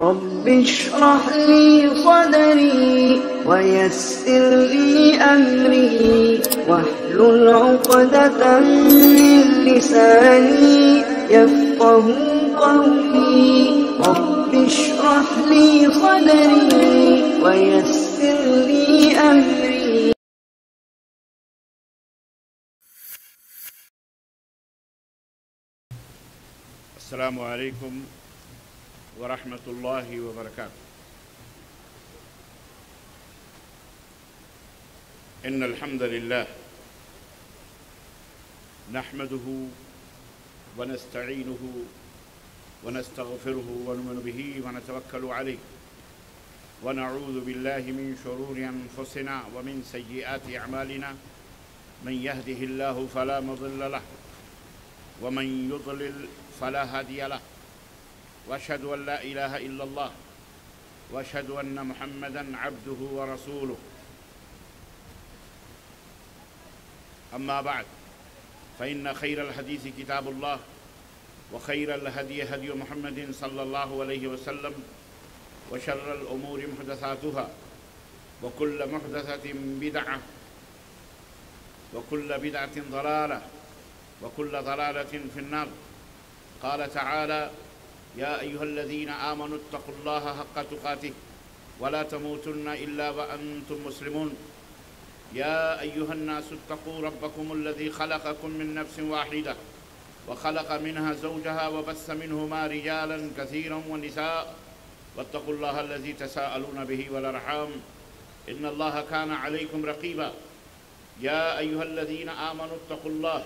رب اشرح لي صدري ويسر لي أمري واحلل عقدة من لساني يفقه قولي رب اشرح لي صدري ويسر لي أمري. السلام عليكم ورحمة الله وبركاته. إن الحمد لله نحمده ونستعينه ونستغفره ونؤمن به ونتوكل عليه ونعوذ بالله من شرور أنفسنا ومن سيئات أعمالنا. من يهده الله فلا مضل له ومن يضلل فلا هادي له وأشهد أن لا إله إلا الله وأشهد أن محمدًا عبده ورسوله. أما بعد فإن خير الحديث كتاب الله وخير الهدي هدي محمد صلى الله عليه وسلم وشر الأمور محدثاتها وكل محدثة بدعة وكل بدعة ضلالة وكل ضلالة في النار. قال تعالى: يا أيها الذين آمنوا اتقوا الله حق تقاته ولا تموتن إلا وأنتم مسلمون. يا أيها الناس اتقوا ربكم الذي خلقكم من نفس واحدة وخلق منها زوجها وبث منهما رجالا كثيرا ونساء واتقوا الله الذي تساءلون به والأرحام إن الله كان عليكم رقيبا. يا أيها الذين آمنوا اتقوا الله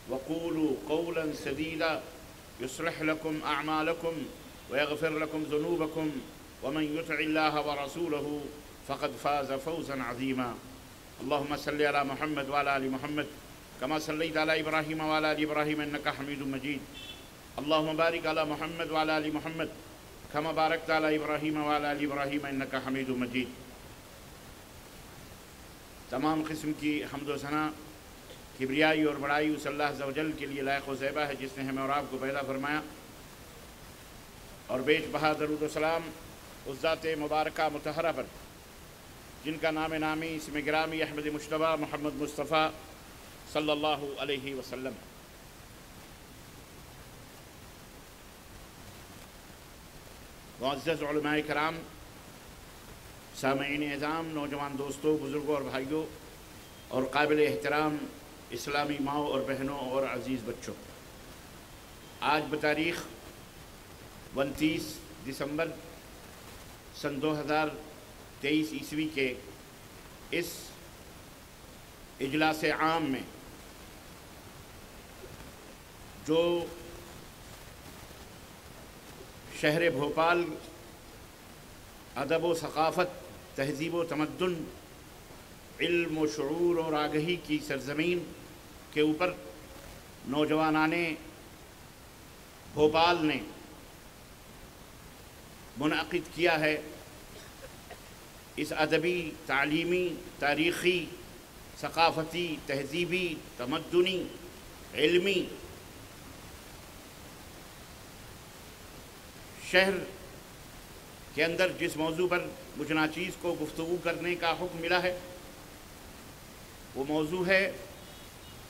وقولوا قولا سديدا يصلح لكم أعمالكم ويغفر لكم ذنوبكم ومن يطع الله ورسوله فقد فاز فوزا عظيما. اللهم صل على محمد وعلى آل محمد كما صليت على إبراهيم وعلى آل إبراهيم إنك حميد مجيد. اللهم بارك على محمد وعلى آل محمد كما باركت على إبراهيم وعلى آل إبراهيم إنك حميد مجيد. تمام قسم کی حمد و ثنا کبریائی اور بڑائی اس اللہ عز و جل کے لیے لائق و زیبا ہے جس نے ہمیں اور آپ کو پیدا فرمایا، اور بیش بہا درود و سلام اس ذات مبارکہ مطہرہ پر جن کا نام نامی اسم گرامی احمد مجتبیٰ محمد مصطفیٰ صلی اللہ علیہ وسلم. معزز علماء کرام، سامعین اعظام، نوجوان دوستوں، بزرگوں اور بھائیوں، اور قابل احترام اسلامی ماؤں اور بہنوں اور عزیز بچوں، آج بتاریخ 29 دسمبر سن 2023 عیسوی کے اس اجلاس عام میں جو شہر بھوپال ادب و ثقافت، تہذیب و تمدن، علم و شعور اور آگہی کی سرزمین کے اوپر نوجوانان بھوپال نے منعقد کیا ہے، اس ادبی، تعلیمی، تاریخی، ثقافتی، تہذیبی، تمدنی، علمی شہر کے اندر جس موضوع پر مجھے ناچیز کو گفتگو کرنے کا حکم ملا ہے وہ موضوع ہے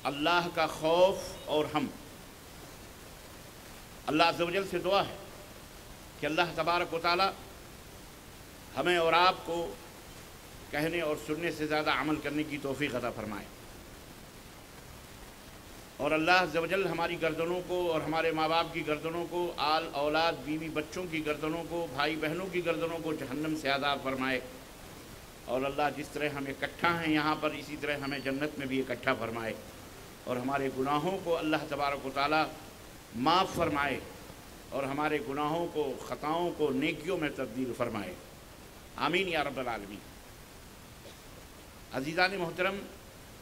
اللہ کا خوف اور ہم. اللہ عز و جل سے دعا ہے کہ اللہ تبارک و تعالی ہمیں اور آپ کو کہنے اور سننے سے زیادہ عمل کرنے کی توفیق عطا فرمائے، اور اللہ عز و جل ہماری گردنوں کو اور ہمارے ماں باپ کی گردنوں کو، آل اولاد، بیوی بچوں کی گردنوں کو، بھائی بہنوں کی گردنوں کو جہنم سے آزاد فرمائے، اور اللہ جس طرح ہم اکٹھا ہیں یہاں پر اسی طرح ہمیں جنت میں بھی اکٹھا فرمائے، اور ہمارے گناہوں کو اللہ تبارک و تعالی معاف فرمائے، اور ہمارے گناہوں کو، خطاؤں کو نیکیوں میں تبدیل فرمائے. آمین یا رب العالمین. عزیزان محترم،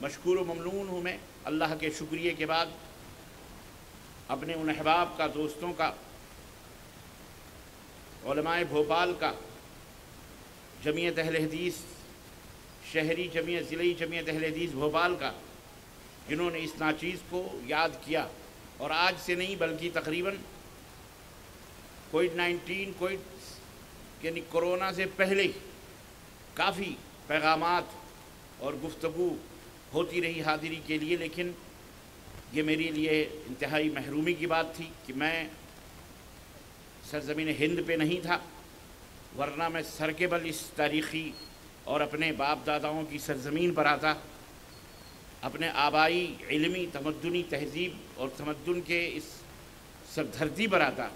مشکور و ممنون ہوں میں اللہ کے شکریہ کے بعد اپنے ان احباب کا، دوستوں کا، علماء بھوپال کا، جمعیت اہل حدیث شہری جمعیت، ضلعی جمعیت اہل حدیث بھوپال کا، جنہوں نے اس ناچیز کو یاد کیا، اور آج سے نہیں بلکہ تقریباً کووڈ-19 یعنی کورونا سے پہلے کافی پیغامات اور گفتگو ہوتی رہی حاضری کے لیے، لیکن یہ میرے لیے انتہائی محرومی کی بات تھی کہ میں سرزمین ہند پہ نہیں تھا، ورنہ میں سر کے بل اس تاریخی اور اپنے باپ داداؤں کی سرزمین پر آتا، اپنے آبائی علمی تمدنی تہذیب اور تمدن کے اس سردھرتی پر آتا،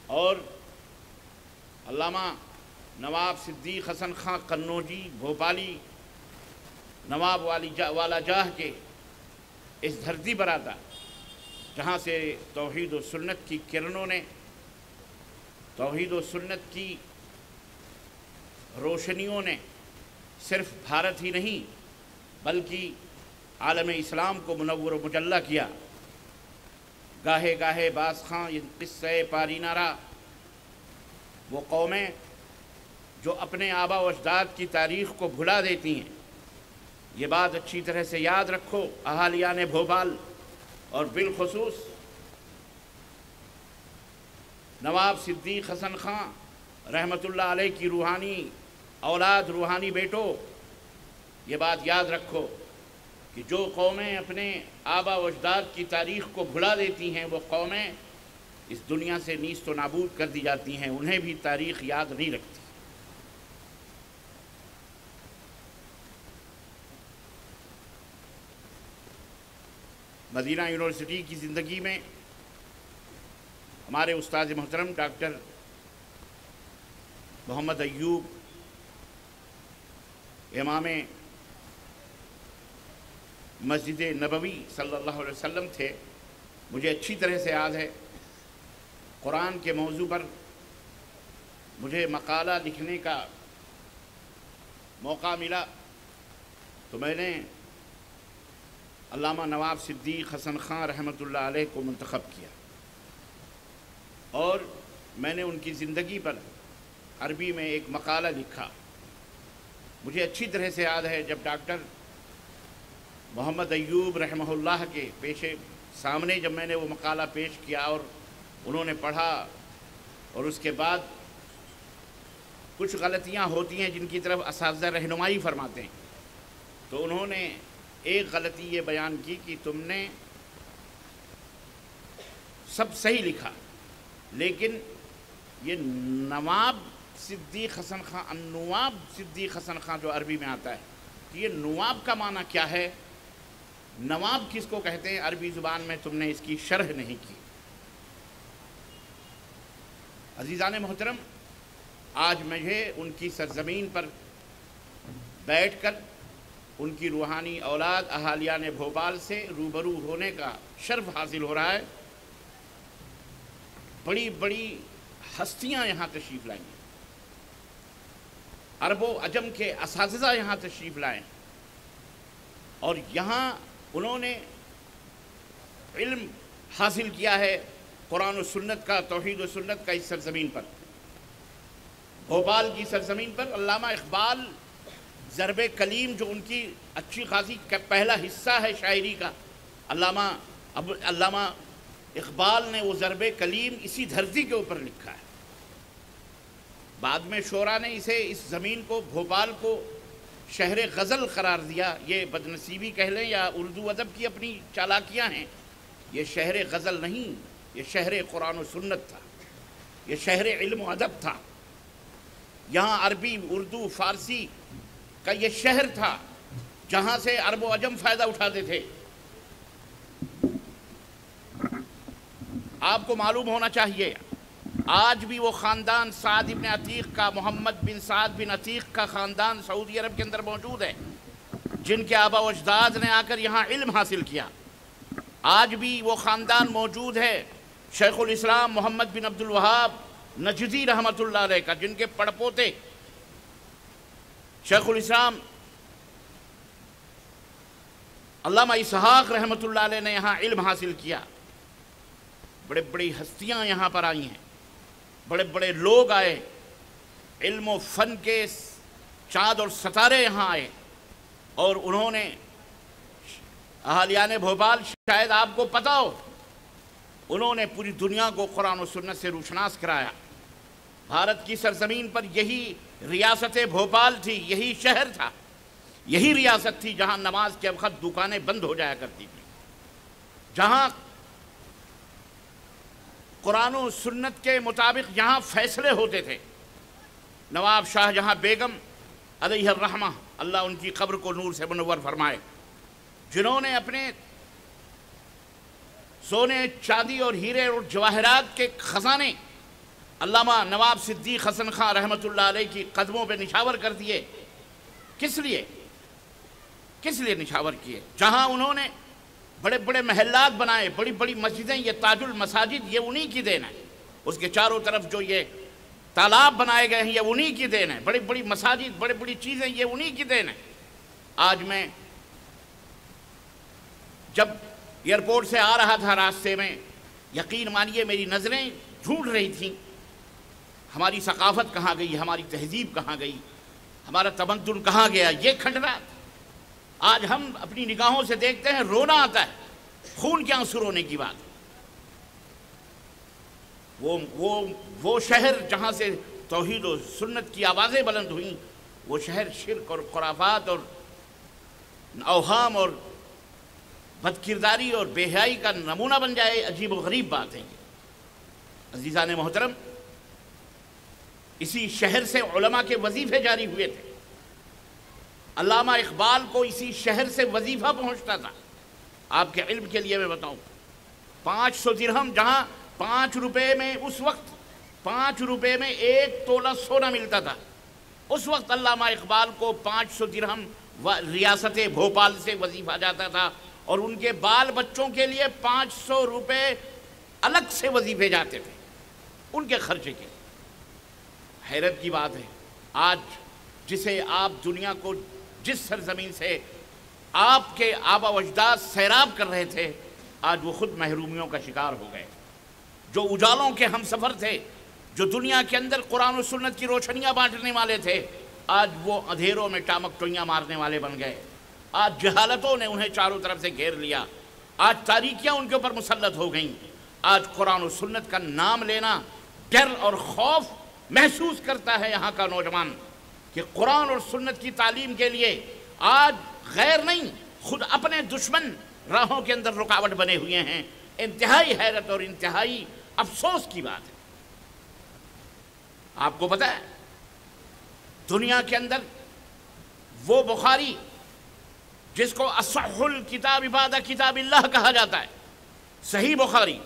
اور علامہ نواب صدیق حسن خاں قنوجی بھوپالی نواب والا جاہ کے اس دھرتی پر آتا جہاں سے توحید و سنت کی کرنوں نے، توحید و سنت کی روشنیوں نے صرف بھارت ہی نہیں بلکہ عالم اسلام کو منور و مجلہ کیا۔ گاہے گاہے باز خاں یہ قصہ پارینہ را، وہ قومیں جو اپنے آبا و اجداد کی تاریخ کو بھلا دیتی ہیں۔ یہ بات اچھی طرح سے یاد رکھو اہالیان بھوپال، اور بالخصوص نواب صدیق حسن خاں رحمۃ اللہ علیہ کی روحانی اولاد، روحانی بیٹوں، یہ بات یاد رکھو کہ جو قومیں اپنے آبا و اجداد کی تاریخ کو بھلا دیتی ہیں وہ قومیں اس دنیا سے نیست و نابود کر دی جاتی ہیں، انہیں بھی تاریخ یاد نہیں رکھتی۔ مدینہ یونیورسٹی کی زندگی میں ہمارے استاد محترم ڈاکٹر محمد ایوب امام مسجد نبوی صلی اللہ علیہ وسلم تھے۔ مجھے اچھی طرح سے یاد ہے قرآن کے موضوع پر مجھے مقالہ لکھنے کا موقع ملا تو میں نے علامہ نواب صدیق حسن خاں رحمۃ اللہ علیہ کو منتخب کیا، اور میں نے ان کی زندگی پر عربی میں ایک مقالہ لکھا۔ مجھے اچھی طرح سے یاد ہے جب ڈاکٹر محمد ایوب رحمہ اللہ کے پیشے سامنے جب میں نے وہ مقالہ پیش کیا اور انہوں نے پڑھا، اور اس کے بعد کچھ غلطیاں ہوتی ہیں جن کی طرف اساتذہ رہنمائی فرماتے ہیں، تو انہوں نے ایک غلطی یہ بیان کی کہ تم نے سب صحیح لکھا، لیکن یہ نواب صدیق حسن خاں، النواب صدیق حسن خاں جو عربی میں آتا ہے، کہ یہ نواب کا معنی کیا ہے، نواب کس کو کہتے ہیں عربی زبان میں، تم نے اس کی شرح نہیں کی۔ عزیزان محترم، آج مجھے ان کی سرزمین پر بیٹھ کر ان کی روحانی اولاد اہالیان بھوپال سے روبرو ہونے کا شرف حاصل ہو رہا ہے۔ بڑی بڑی ہستیاں یہاں تشریف لائیں، عرب و عجم کے اساتذہ یہاں تشریف لائیں، اور یہاں انہوں نے علم حاصل کیا ہے قرآن و سنت کا، توحید و سنت کا۔ اس سرزمین پر، بھوپال کی سرزمین پر، علامہ اقبال ضرب کلیم جو ان کی اچھی خاصی پہلا حصہ ہے شاعری کا، علامہ اقبال نے وہ ضرب کلیم اسی دھرتی کے اوپر لکھا ہے۔ بعد میں شعراء نے اسے، اس زمین کو، بھوپال کو شہر غزل قرار دیا۔ یہ بدنصیبی کہہ لیں یا اردو ادب کی اپنی چالاکیاں ہیں، یہ شہر غزل نہیں، یہ شہر قرآن و سنت تھا، یہ شہر علم و ادب تھا۔ یہاں عربی، اردو، فارسی کا یہ شہر تھا جہاں سے عرب و عجم فائدہ اٹھاتے تھے۔ آپ کو معلوم ہونا چاہیے آج بھی وہ خاندان سعد بن عتیق کا، محمد بن سعد بن عتیق کا خاندان سعودی عرب کے اندر موجود ہے، جن کے آبا و اجداد نے آ کر یہاں علم حاصل کیا۔ آج بھی وہ خاندان موجود ہے شیخ الاسلام محمد بن عبد الوہاب نجدی رحمۃ اللہ علیہ کا، جن کے پڑپوتے شیخ الاسلام علامہ اسحاق رحمۃ اللہ علیہ نے یہاں علم حاصل کیا۔ بڑے بڑی ہستیاں یہاں پر آئی ہیں، بڑے بڑے لوگ آئے، علم و فن کے چاند اور ستارے یہاں آئے، اور انہوں نے اہالیان بھوپال، شاید آپ کو پتہ ہو، انہوں نے پوری دنیا کو قرآن و سنت سے روشناس کرایا۔ بھارت کی سرزمین پر یہی ریاست بھوپال تھی، یہی شہر تھا، یہی ریاست تھی جہاں نماز کے وقت دکانیں بند ہو جایا کرتی تھی، جہاں قرآن و سنت کے مطابق یہاں فیصلے ہوتے تھے۔ نواب شاہ جہاں بیگم علیہ الرحمہ، اللہ ان کی قبر کو نور سے منور فرمائے، جنہوں نے اپنے سونے، چاندی اور ہیرے اور جواہرات کے خزانے علامہ نواب صدیق حسن خان رحمۃ اللہ علیہ کی قدموں پہ نشاور کر دیے۔ کس لیے نشاور کیے؟ جہاں انہوں نے بڑے بڑے محلات بنائے، بڑی بڑی مسجدیں، یہ تاج المساجد، یہ انہی کی دین ہے۔ اس کے چاروں طرف جو یہ تالاب بنائے گئے ہیں، یہ انہی کی دین ہے۔ بڑی بڑی مساجد، بڑی بڑی چیزیں، یہ انہی کی دین ہے۔ آج میں جب ایئرپورٹ سے آ رہا تھا، راستے میں یقین مانیے میری نظریں ڈھونڈ رہی تھیں، ہماری ثقافت کہاں گئی، ہماری تہذیب کہاں گئی، ہمارا تمدن کہاں گیا، یہ کھنڈرات۔ آج ہم اپنی نگاہوں سے دیکھتے ہیں، رونا آتا ہے، خون کے آنسو رونے کی بات۔ وہ شہر جہاں سے توحید و سنت کی آوازیں بلند ہوئیں، وہ شہر شرک اور خرافات اور اوہام اور بد کرداری اور بے حیائی کا نمونہ بن جائے، عجیب و غریب بات ہے یہ۔ عزیزان محترم، اسی شہر سے علماء کے وظیفے جاری ہوئے تھے۔ علامہ اقبال کو اسی شہر سے وظیفہ پہنچتا تھا۔ آپ کے علم کے لیے میں بتاؤں، 500 درہم، جہاں 5 روپے میں، اس وقت 5 روپے میں 1 تولہ سونا ملتا تھا، اس وقت علامہ اقبال کو 500 درہم ریاست بھوپال سے وظیفہ جاتا تھا، اور ان کے بال بچوں کے لیے 500 روپے الگ سے وظیفے جاتے تھے ان کے خرچے کے۔ حیرت کی بات ہے، آج جسے آپ دنیا کو، جس سرزمین سے آپ کے آبا و اجداد سیراب کر رہے تھے، آج وہ خود محرومیوں کا شکار ہو گئے۔ جو اجالوں کے ہم سفر تھے، جو دنیا کے اندر قرآن و سنت کی روشنیاں بانٹنے والے تھے، آج وہ اندھیروں میں ٹامک ٹوئیاں مارنے والے بن گئے۔ آج جہالتوں نے انہیں چاروں طرف سے گھیر لیا، آج تاریکیاں ان کے اوپر مسلط ہو گئیں۔ آج قرآن و سنت کا نام لینا ڈر اور خوف محسوس کرتا ہے یہاں کا نوجوان، کہ قرآن اور سنت کی تعلیم کے لیے آج غیر نہیں، خود اپنے دشمن راہوں کے اندر رکاوٹ بنے ہوئے ہیں۔ انتہائی حیرت اور انتہائی افسوس کی بات ہے۔ آپ کو پتہ ہے، دنیا کے اندر وہ بخاری جس کو اصح الکتاب بعد کتاب اللہ کہا جاتا ہے، صحیح بخاری،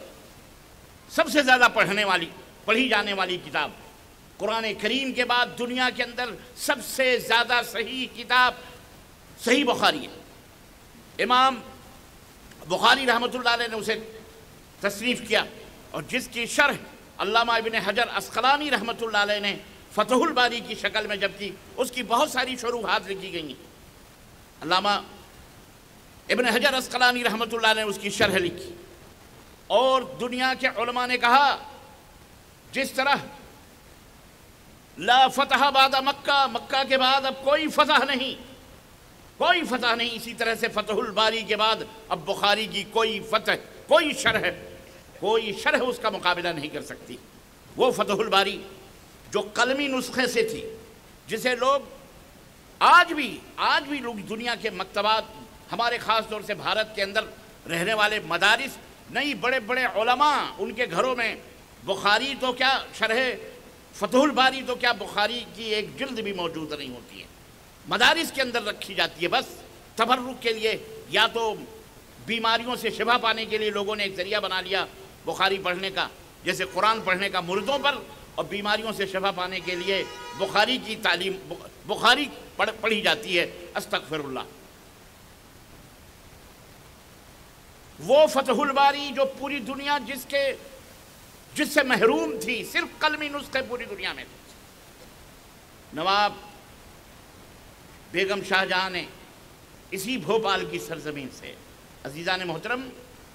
سب سے زیادہ پڑھی جانے والی کتاب، قرآن کریم کے بعد دنیا کے اندر سب سے زیادہ صحیح کتاب صحیح بخاری ہے۔ امام بخاری رحمۃ اللہ علیہ نے اسے تصنیف کیا، اور جس کی شرح علامہ ابن حجر عسقلانی رحمۃ اللہ علیہ نے فتح الباری کی شکل میں جب کی، اس کی بہت ساری شروحات لکھی گئی ہیں۔ علامہ ابن حجر عسقلانی رحمۃ اللہ علیہ نے اس کی شرح لکھی، اور دنیا کے علماء نے کہا جس طرح لا فتح بعد مکہ، مکہ کے بعد اب کوئی فتح نہیں، اسی طرح سے فتح الباری کے بعد اب بخاری کی کوئی فتح، کوئی شرح اس کا مقابلہ نہیں کر سکتی۔ وہ فتح الباری جو قلمی نسخے سے تھی، جسے لوگ آج بھی لوگ دنیا کے مکتبات، ہمارے خاص طور سے بھارت کے اندر رہنے والے مدارس، نہیں بڑے بڑے علماء، ان کے گھروں میں بخاری تو کیا، شرح فتح الباری تو کیا، بخاری کی ایک جلد بھی موجود نہیں ہوتی ہے، مدارس کے اندر رکھی جاتی ہے، بس تبرک کے لیے، یا تو بیماریوں سے شفا پانے کے لیے لوگوں نے ایک ذریعہ بنا لیا بخاری پڑھنے کا، جیسے قرآن پڑھنے کا مردوں پر، اور بیماریوں سے شفا پانے کے لیے بخاری کی تعلیم، بخاری پڑھی جاتی ہے۔ استغفر اللہ۔ وہ فتح الباری جو پوری دنیا جس سے محروم تھی، صرف قلمی نسخے پوری دنیا میں تھے، نواب بیگم شاہ جہاں نے اسی بھوپال کی سرزمین سے، عزیزان محترم،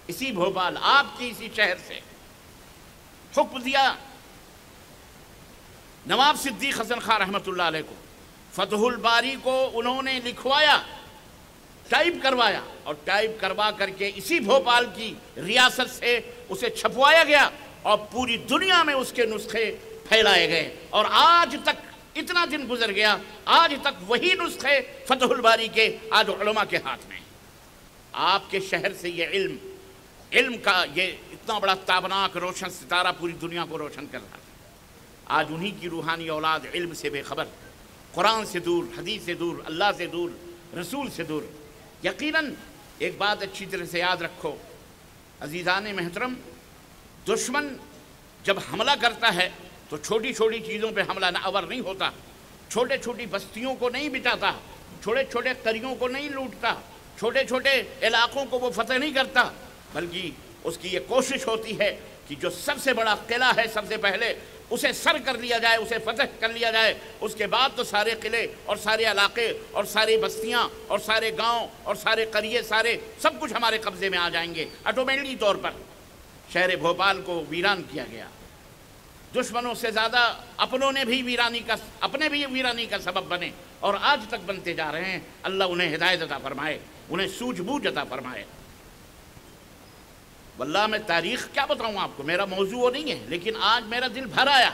اسی بھوپال، آپ کی اسی شہر سے حکم دیا نواب صدیق حسن خان رحمۃ اللہ علیہ کو، فتح الباری کو انہوں نے لکھوایا، ٹائپ کروایا، اور ٹائپ کروا کر کے اسی بھوپال کی ریاست سے اسے چھپوایا گیا، اور پوری دنیا میں اس کے نسخے پھیلائے گئے، اور آج تک اتنا دن گزر گیا، آج تک وہی نسخے فتح الباری کے آج علماء کے ہاتھ میں۔ آپ کے شہر سے یہ علم کا یہ اتنا بڑا تابناک روشن ستارہ پوری دنیا کو روشن کر رہا تھا، آج انہی کی روحانی اولاد علم سے بے خبر، قرآن سے دور، حدیث سے دور، اللہ سے دور، رسول سے دور۔ یقیناً ایک بات اچھی طرح سے یاد رکھو عزیزان محترم، دشمن جب حملہ کرتا ہے تو چھوٹی چھوٹی چیزوں پہ حملہ آور نہیں ہوتا، چھوٹے چھوٹی بستیوں کو نہیں بٹاتا، چھوٹے چھوٹے قریوں کو نہیں لوٹتا، چھوٹے چھوٹے علاقوں کو وہ فتح نہیں کرتا، بلکہ اس کی یہ کوشش ہوتی ہے کہ جو سب سے بڑا قلعہ ہے سب سے پہلے اسے سر کر لیا جائے، اسے فتح کر لیا جائے، اس کے بعد تو سارے قلعے اور سارے علاقے اور ساری بستیاں اور سارے گاؤں اور سارے قریے سارے سب کچھ ہمارے قبضے میں آ جائیں گے۔ آٹومیٹلی طور پر شہر بھوپال کو ویران کیا گیا، دشمنوں سے زیادہ اپنے بھی ویرانی کا سبب بنے اور آج تک بنتے جا رہے ہیں۔ اللہ انہیں ہدایت عطا فرمائے، انہیں سوجھ بوجھ عطا فرمائے۔ واللہ میں تاریخ کیا بتاؤں آپ کو، میرا موضوع وہ نہیں ہے، لیکن آج میرا دل بھر آیا۔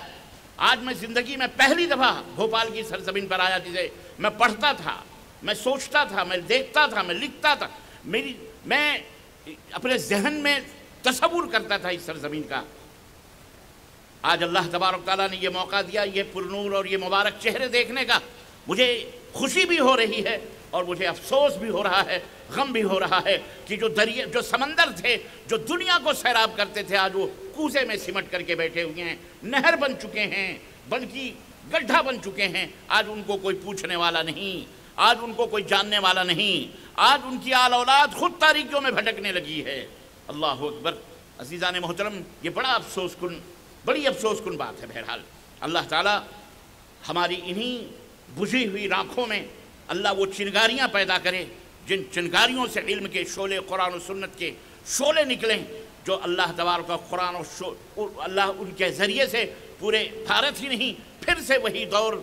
آج میں زندگی میں پہلی دفعہ بھوپال کی سرزمین پر آیا، جسے میں پڑھتا تھا، میں سوچتا تھا، میں دیکھتا تھا، میں لکھتا تھا، میں اپنے ذہن میں تصور کرتا تھا اس سرزمین کا۔ آج اللہ تبارک تعالیٰ نے یہ موقع دیا، یہ پرنور اور یہ مبارک چہرے دیکھنے کا۔ مجھے خوشی بھی ہو رہی ہے اور مجھے افسوس بھی ہو رہا ہے، غم بھی ہو رہا ہے کہ جو سمندر تھے، جو دنیا کو سیراب کرتے تھے، آج وہ کوزے میں سمٹ کر کے بیٹھے ہوئے ہیں، نہر بن چکے ہیں، بلکہ گڈھا بن چکے ہیں۔ آج ان کو کوئی پوچھنے والا نہیں، آج ان کو کوئی جاننے والا نہیں، آج ان کی آل اولاد خود تاریکیوں میں بھٹکنے لگی ہے۔ اللہ اکبر۔ عزیزان محترم، یہ بڑی افسوس کن بات ہے۔ بہرحال اللہ تعالیٰ ہماری انہی بجھی ہوئی راکھوں میں اللہ وہ چنگاریاں پیدا کرے، جن چنگاریوں سے علم کے شعلے، قرآن و سنت کے شعلے نکلیں، جو اللہ تبارک کا قرآن و اللہ ان کے ذریعے سے پورے بھارت ہی نہیں، پھر سے وہی دور،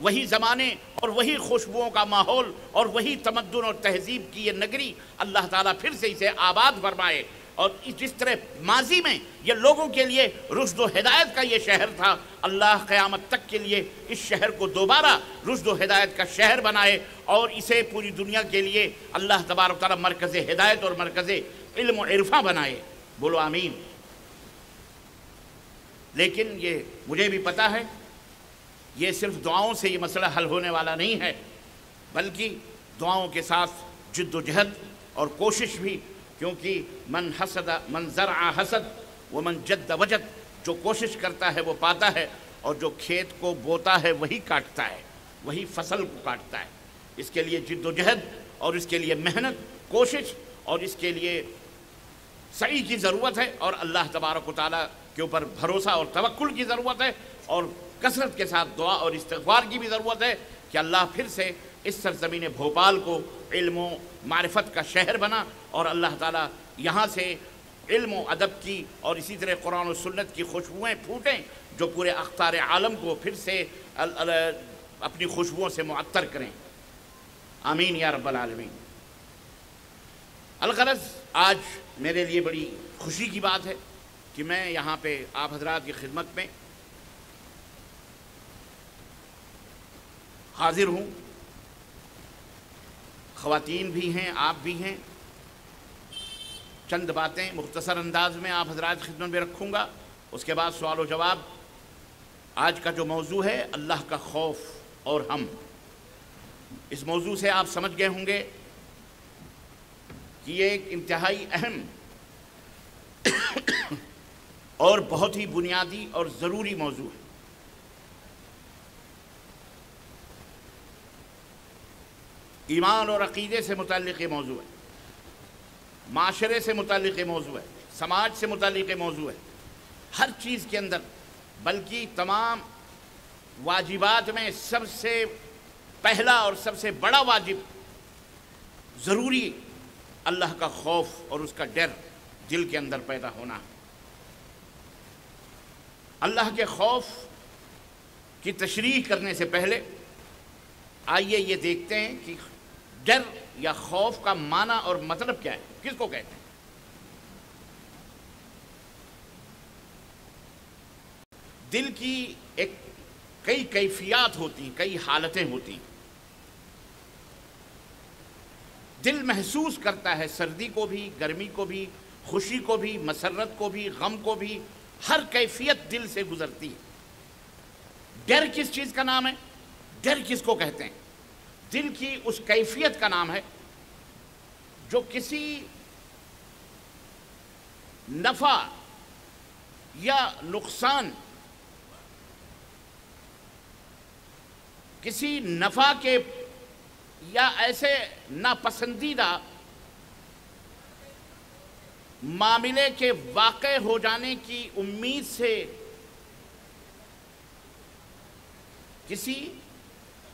وہی زمانے اور وہی خوشبوؤں کا ماحول اور وہی تمدن اور تہذیب کی یہ نگری اللہ تعالیٰ پھر سے اسے آباد فرمائے۔ اور جس طرح ماضی میں یہ لوگوں کے لیے رشد و ہدایت کا یہ شہر تھا، اللہ قیامت تک کے لیے اس شہر کو دوبارہ رشد و ہدایت کا شہر بنائے اور اسے پوری دنیا کے لیے اللہ تبارک تعالیٰ مرکز ہدایت اور مرکز علم و عرفاں بنائے۔ بولو آمین۔ لیکن یہ مجھے بھی پتا ہے، یہ صرف دعاؤں سے یہ مسئلہ حل ہونے والا نہیں ہے، بلکہ دعاؤں کے ساتھ جد و جہد اور کوشش بھی، کیونکہ من زرع حسد ومن جد وجد، جو کوشش کرتا ہے وہ پاتا ہے، اور جو کھیت کو بوتا ہے وہی کاٹتا ہے، وہی فصل کو کاٹتا ہے۔ اس کے لیے جد و جہد اور اس کے لیے محنت، کوشش اور اس کے لیے سعی کی ضرورت ہے، اور اللہ تبارک و تعالیٰ کے اوپر بھروسہ اور توکل کی ضرورت ہے، اور کثرت کے ساتھ دعا اور استغفار کی بھی ضرورت ہے کہ اللہ پھر سے اس سرزمین بھوپال کو علم و معرفت کا شہر بنا، اور اللہ تعالیٰ یہاں سے علم و ادب کی اور اسی طرح قرآن و سنت کی خوشبوئیں پھوٹیں، جو پورے اقطار عالم کو پھر سے اپنی خوشبوؤں سے معطر کریں۔ آمین یا رب العالمین۔ الغرض آج میرے لیے بڑی خوشی کی بات ہے کہ میں یہاں پہ آپ حضرات کی خدمت میں حاضر ہوں۔ خواتین بھی ہیں، آپ بھی ہیں۔ چند باتیں مختصر انداز میں آپ حضرات کی خدمت میں رکھوں گا، اس کے بعد سوال و جواب۔ آج کا جو موضوع ہے اللہ کا خوف اور ہم، اس موضوع سے آپ سمجھ گئے ہوں گے کہ یہ ایک انتہائی اہم اور بہت ہی بنیادی اور ضروری موضوع ہے۔ ایمان اور عقیدے سے متعلق یہ موضوع ہے، معاشرے سے متعلق یہ موضوع ہے، سماج سے متعلق یہ موضوع ہے، ہر چیز کے اندر، بلکہ تمام واجبات میں سب سے پہلا اور سب سے بڑا واجب، ضروری اللہ کا خوف اور اس کا ڈر دل کے اندر پیدا ہونا۔ اللہ کے خوف کی تشریح کرنے سے پہلے آئیے یہ دیکھتے ہیں کہ ڈر یا خوف کا معنی اور مطلب کیا ہے، کس کو کہتے ہیں۔ دل کی کئی کیفیات ہوتی ہیں، کئی حالتیں ہوتی ہیں۔ دل محسوس کرتا ہے سردی کو بھی، گرمی کو بھی، خوشی کو بھی، مسرت کو بھی، غم کو بھی، ہر کیفیت دل سے گزرتی ہے۔ ڈر کس چیز کا نام ہے؟ ڈر کس کو کہتے ہیں؟ دل کی اس کیفیت کا نام ہے جو کسی نفع یا نقصان، کسی نفع کے یا ایسے ناپسندیدہ معاملے کے واقع ہو جانے کی امید سے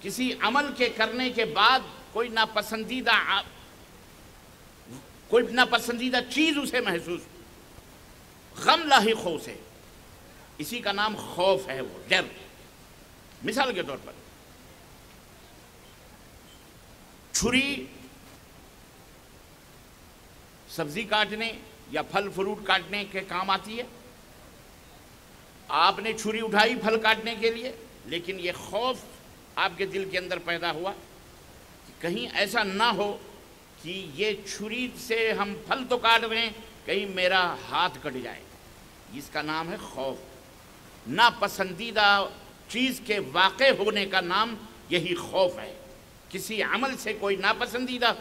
کسی عمل کے کرنے کے بعد کوئی ناپسندیدہ چیز اسے محسوس، غم لاحق ہو اسے، اسی کا نام خوف ہے، وہ ڈر۔ مثال کے طور پر چھری سبزی کاٹنے یا پھل فروٹ کاٹنے کے کام آتی ہے۔ آپ نے چھری اٹھائی پھل کاٹنے کے لیے، لیکن یہ خوف آپ کے دل کے اندر پیدا ہوا کہ کہیں ایسا نہ ہو کہ یہ چھری سے ہم پھل تو کاٹ رہے ہیں، کہیں میرا ہاتھ کٹ جائے۔ اس کا نام ہے خوف۔ ناپسندیدہ چیز کے واقع ہونے کا نام یہی خوف ہے۔ کسی عمل سے کوئی ناپسندیدہ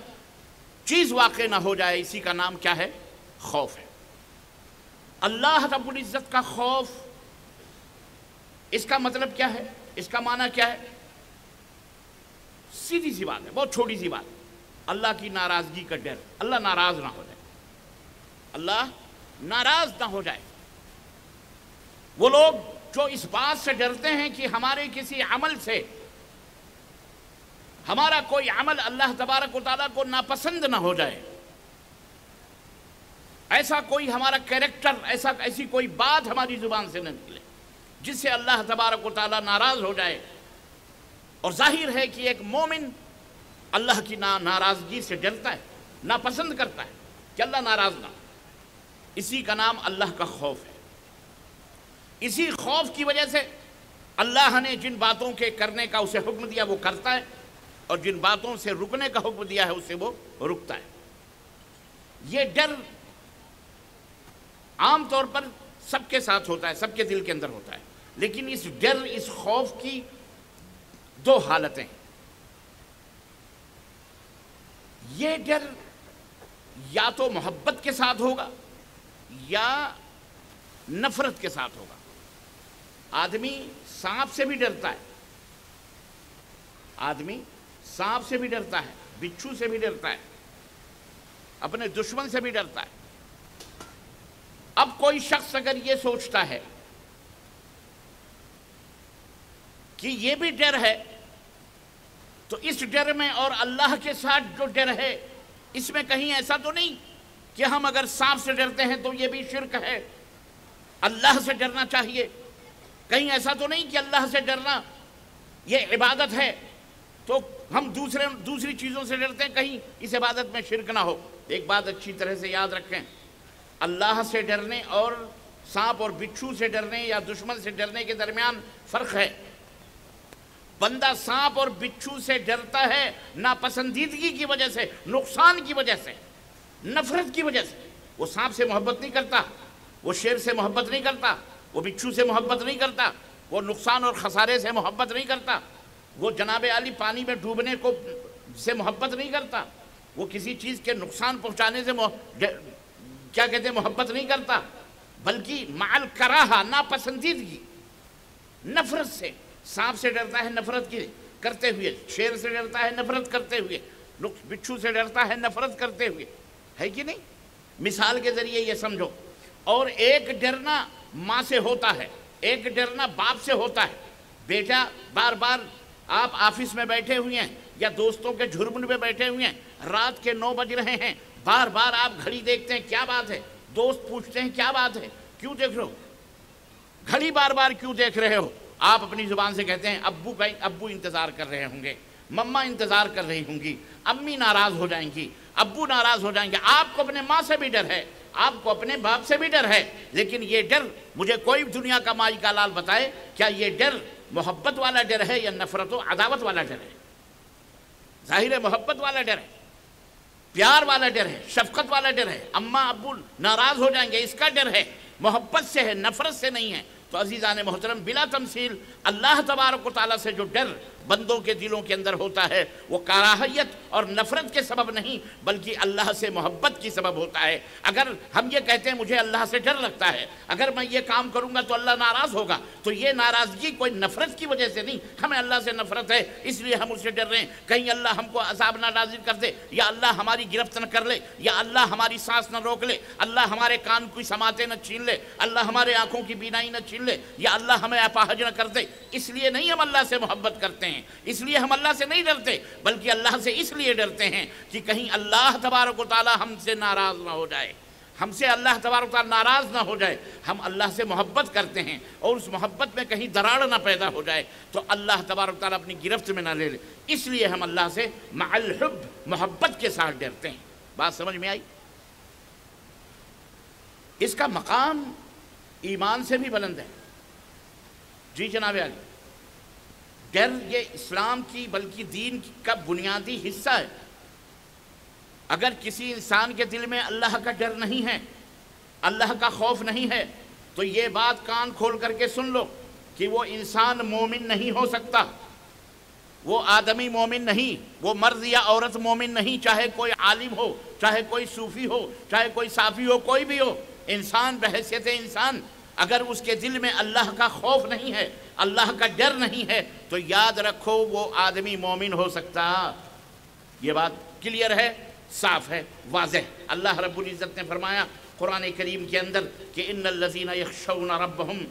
چیز واقع نہ ہو جائے، اسی کا نام کیا ہے؟ خوف ہے۔ اللہ رب العزت کا خوف، اس کا مطلب کیا ہے؟ اس کا معنی کیا ہے؟ سیدھی سی بات ہے، بہت چھوٹی سی بات۔ اللہ کی ناراضگی کا ڈر، اللہ ناراض نہ ہو جائے، اللہ ناراض نہ ہو جائے۔ وہ لوگ جو اس بات سے ڈرتے ہیں کہ ہمارے کسی عمل سے، ہمارا کوئی عمل اللہ تبارک و تعالیٰ کو ناپسند نہ ہو جائے، ایسا کوئی ہمارا کیریکٹر، ایسی کوئی بات ہماری زبان سے نہ نکلے جس سے اللہ تبارک و تعالیٰ ناراض ہو جائے۔ اور ظاہر ہے کہ ایک مومن اللہ کی ناراضگی سے ڈرتا ہے، ناپسند کرتا ہے کہ اللہ ناراض نہ ہو۔ اسی کا نام اللہ کا خوف ہے۔ اسی خوف کی وجہ سے اللہ نے جن باتوں کے کرنے کا اسے حکم دیا وہ کرتا ہے، اور جن باتوں سے رکنے کا حکم دیا ہے اس سے وہ رکتا ہے۔ یہ ڈر عام طور پر سب کے ساتھ ہوتا ہے، سب کے دل کے اندر ہوتا ہے، لیکن اس ڈر، اس خوف کی دو حالتیں ہیں۔ یہ ڈر یا تو محبت کے ساتھ ہوگا یا نفرت کے ساتھ ہوگا۔ آدمی سانپ سے بھی ڈرتا ہے، آدمی سانپ سے بھی ڈرتا ہے، بچھو سے بھی ڈرتا ہے، اپنے دشمن سے بھی ڈرتا ہے۔ اب کوئی شخص اگر یہ سوچتا ہے کہ یہ بھی ڈر ہے، تو اس ڈر میں اور اللہ کے ساتھ جو ڈر ہے اس میں کہیں ایسا تو نہیں کہ ہم اگر سانپ سے ڈرتے ہیں تو یہ بھی شرک ہے، اللہ سے ڈرنا چاہیے؟ کہیں ایسا تو نہیں کہ اللہ سے ڈرنا یہ عبادت ہے تو ہم دوسری چیزوں سے ڈرتے ہیں، کہیں اس عبادت میں شرک نہ ہو؟ ایک بات اچھی طرح سے یاد رکھیں، اللہ سے ڈرنے اور سانپ اور بچھو سے ڈرنے یا دشمن سے ڈرنے کے درمیان فرق ہے۔ بندہ سانپ اور بچھو سے ڈرتا ہے ناپسندیدگی کی وجہ سے، نقصان کی وجہ سے، نفرت کی وجہ سے۔ وہ سانپ سے محبت نہیں کرتا، وہ شیر سے محبت نہیں کرتا، وہ بچھو سے محبت نہیں کرتا، وہ نقصان اور خسارے سے محبت نہیں کرتا، وہ جناب عالی پانی میں ڈوبنے سے محبت نہیں کرتا، وہ کسی چیز کے نقصان پہنچانے سے کیا کہتے ہیں محبت نہیں کرتا، بلکہ مع الکراہہ، ناپسندیدگی، نفرت سے۔ سانپ سے ڈرتا ہے نفرت کی کرتے ہوئے، شیر سے ڈرتا ہے نفرت کرتے ہوئے، بچھو سے ڈرتا ہے نفرت کرتے ہوئے، ہے کہ نہیں؟ مثال کے ذریعے یہ سمجھو۔ اور ایک ڈرنا ماں سے ہوتا ہے، ایک ڈرنا باپ سے ہوتا ہے۔ بیٹا بار بار آپ آفس میں بیٹھے ہوئے ہیں یا دوستوں کے جھرمن میں بیٹھے ہوئے ہیں، رات کے 9 بج رہے ہیں، بار بار آپ گھڑی دیکھتے ہیں، کیا بات ہے؟ دوست پوچھتے ہیں کیا بات ہے، کیوں دیکھ رہے ہو گھڑی، بار بار کیوں دیکھ رہے ہو؟ آپ اپنی زبان سے کہتے ہیں ابو انتظار کر رہے ہوں گے، مما انتظار کر رہی ہوں گی، امی ناراض ہو جائیں گی، ابو ناراض ہو جائیں گے۔ آپ کو اپنے ماں سے بھی ڈر ہے، آپ کو اپنے باپ سے بھی ڈر ہے، لیکن یہ ڈر مجھے کوئی دنیا کا مائی کا لال بتائے کیا یہ ڈر محبت والا ڈر ہے یا نفرت و عداوت والا ڈر ہے؟ ظاہر ہے محبت والا ڈر ہے، پیار والا ڈر ہے، شفقت والا ڈر ہے، اماں ابو ناراض ہو جائیں گے اس کا ڈر ہے، محبت سے ہے، نفرت سے نہیں ہے۔ تو عزیزان محترم، بلا تمثیل اللہ تبارک و تعالیٰ سے جو ڈر بندوں کے دلوں کے اندر ہوتا ہے وہ کراہیت اور نفرت کے سبب نہیں بلکہ اللہ سے محبت کی سبب ہوتا ہے۔ اگر ہم یہ کہتے ہیں مجھے اللہ سے ڈر لگتا ہے، اگر میں یہ کام کروں گا تو اللہ ناراض ہوگا، تو یہ ناراضگی کوئی نفرت کی وجہ سے نہیں، ہمیں اللہ سے نفرت ہے اس لیے ہم اس سے ڈر رہے ہیں، کہیں اللہ ہم کو عذاب نہ نازل کر دے، یا اللہ ہماری گرفت نہ کر لے، یا اللہ ہماری سانس نہ روک لے، اللہ ہمارے کان کی سماعتیں نہ چھین لے، اللہ ہمارے آنکھوں کی بینائی نہ چھین لے، یا اللہ ہمیں اپاہج نہ کر دے۔ اس لیے نہیں ہم اللہ سے محبت کرتے ہیں، اس لیے ہم اللہ سے نہیں ڈرتے، بلکہ اللہ سے اس لیے ڈرتے ہیں کہ کہیں اللہ تبارک و تعالی ہم سے ناراض نہ ہو جائے، ہم سے اللہ تبارک و تعالی ناراض نہ ہو جائے۔ ہم اللہ سے محبت کرتے ہیں اور اس محبت میں کہیں دراڑ نہ پیدا ہو جائے تو اللہ تبارک و تعالی اپنی گرفت میں نہ لے لے، اس لیے ہم اللہ سے مع الحب محبت کے ساتھ ڈرتے ہیں۔ بات سمجھ میں آئی؟ اس کا مقام ایمان سے بھی بلند ہے۔ جی جناب عالی، ڈر یہ اسلام کی بلکہ دین کا بنیادی حصہ ہے۔ اگر کسی انسان کے دل میں اللہ کا ڈر نہیں ہے، اللہ کا خوف نہیں ہے، تو یہ بات کان کھول کر کے سن لو کہ وہ انسان مومن نہیں ہو سکتا، وہ آدمی مومن نہیں، وہ مرد یا عورت مومن نہیں، چاہے کوئی عالم ہو، چاہے کوئی صوفی ہو، چاہے کوئی صافی ہو، کوئی بھی ہو، انسان بحیثیت انسان اگر اس کے دل میں اللہ کا خوف نہیں ہے، اللہ کا ڈر نہیں ہے، تو یاد رکھو وہ آدمی مومن ہو سکتا۔ یہ بات کلیئر ہے، صاف ہے، واضح۔ اللہ رب العزت نے فرمایا قرآن کریم کے اندر کہ ان الذین یخشون ربہم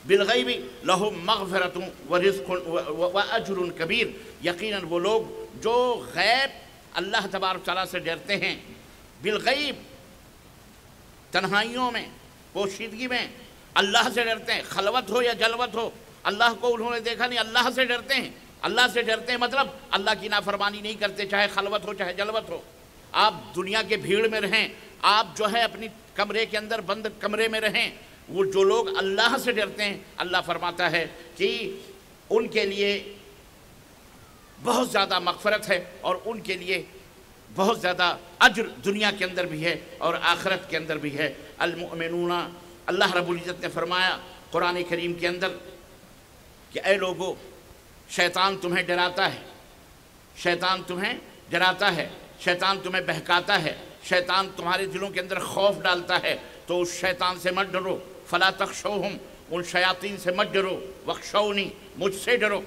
بالغیب لہم مغفرۃ ورزق واجر کبیر، یقیناً وہ لوگ جو غیب اللہ تبارک تعالیٰ سے ڈرتے ہیں، بالغیب تنہائیوں میں، پوشیدگی میں اللہ سے ڈرتے ہیں، خلوت ہو یا جلوت ہو، اللہ کو انہوں نے دیکھا نہیں، اللہ سے ڈرتے ہیں۔ اللہ سے ڈرتے ہیں مطلب اللہ کی نافرمانی نہیں کرتے، چاہے خلوت ہو چاہے جلوت ہو۔ آپ دنیا کے بھیڑ میں رہیں، آپ جو ہے اپنی کمرے کے اندر بند کمرے میں رہیں، وہ جو لوگ اللہ سے ڈرتے ہیں اللہ فرماتا ہے کہ ان کے لیے بہت زیادہ مغفرت ہے اور ان کے لیے بہت زیادہ اجر دنیا کے اندر بھی ہے اور آخرت کے اندر بھی ہے۔ المؤمنون، اللہ رب العزت نے فرمایا قرآن کریم کے اندر کہ اے لوگو، شیطان تمہیں ڈراتا ہے، شیطان تمہیں ڈراتا ہے، شیطان تمہیں بہکاتا ہے، شیطان تمہارے دلوں کے اندر خوف ڈالتا ہے، تو اس شیطان سے مت ڈرو، فلا تخشوہم، ان شیاطین سے مت ڈرو، وخشونی، مجھ سے ڈرو۔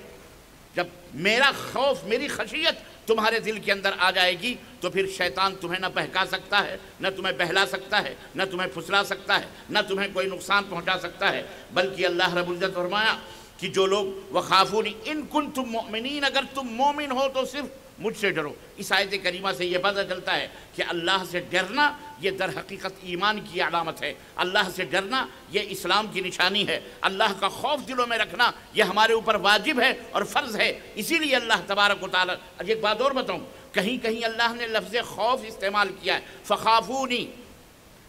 جب میرا خوف، میری خشیت تمہارے دل کے اندر آ جائے گی تو پھر شیطان تمہیں نہ بہکا سکتا ہے، نہ تمہیں بہلا سکتا ہے، نہ تمہیں پھسلا سکتا ہے، نہ تمہیں کوئی نقصان پہنچا سکتا ہے۔ بلکہ اللہ رب العزت فرمایا کہ جو لوگ وخافونی ان کنتم مؤمنین، اگر تم مومن ہو تو صرف مجھ سے ڈرو۔ اس آیت کریمہ سے یہ پتہ چلتا ہے کہ اللہ سے ڈرنا یہ در حقیقت ایمان کی علامت ہے، اللہ سے ڈرنا یہ اسلام کی نشانی ہے، اللہ کا خوف دلوں میں رکھنا یہ ہمارے اوپر واجب ہے اور فرض ہے۔ اسی لیے اللہ تبارک و تعالیٰ، ایک بات اور بتاؤں، کہیں کہیں اللہ نے لفظ خوف استعمال کیا ہے، فخافونی،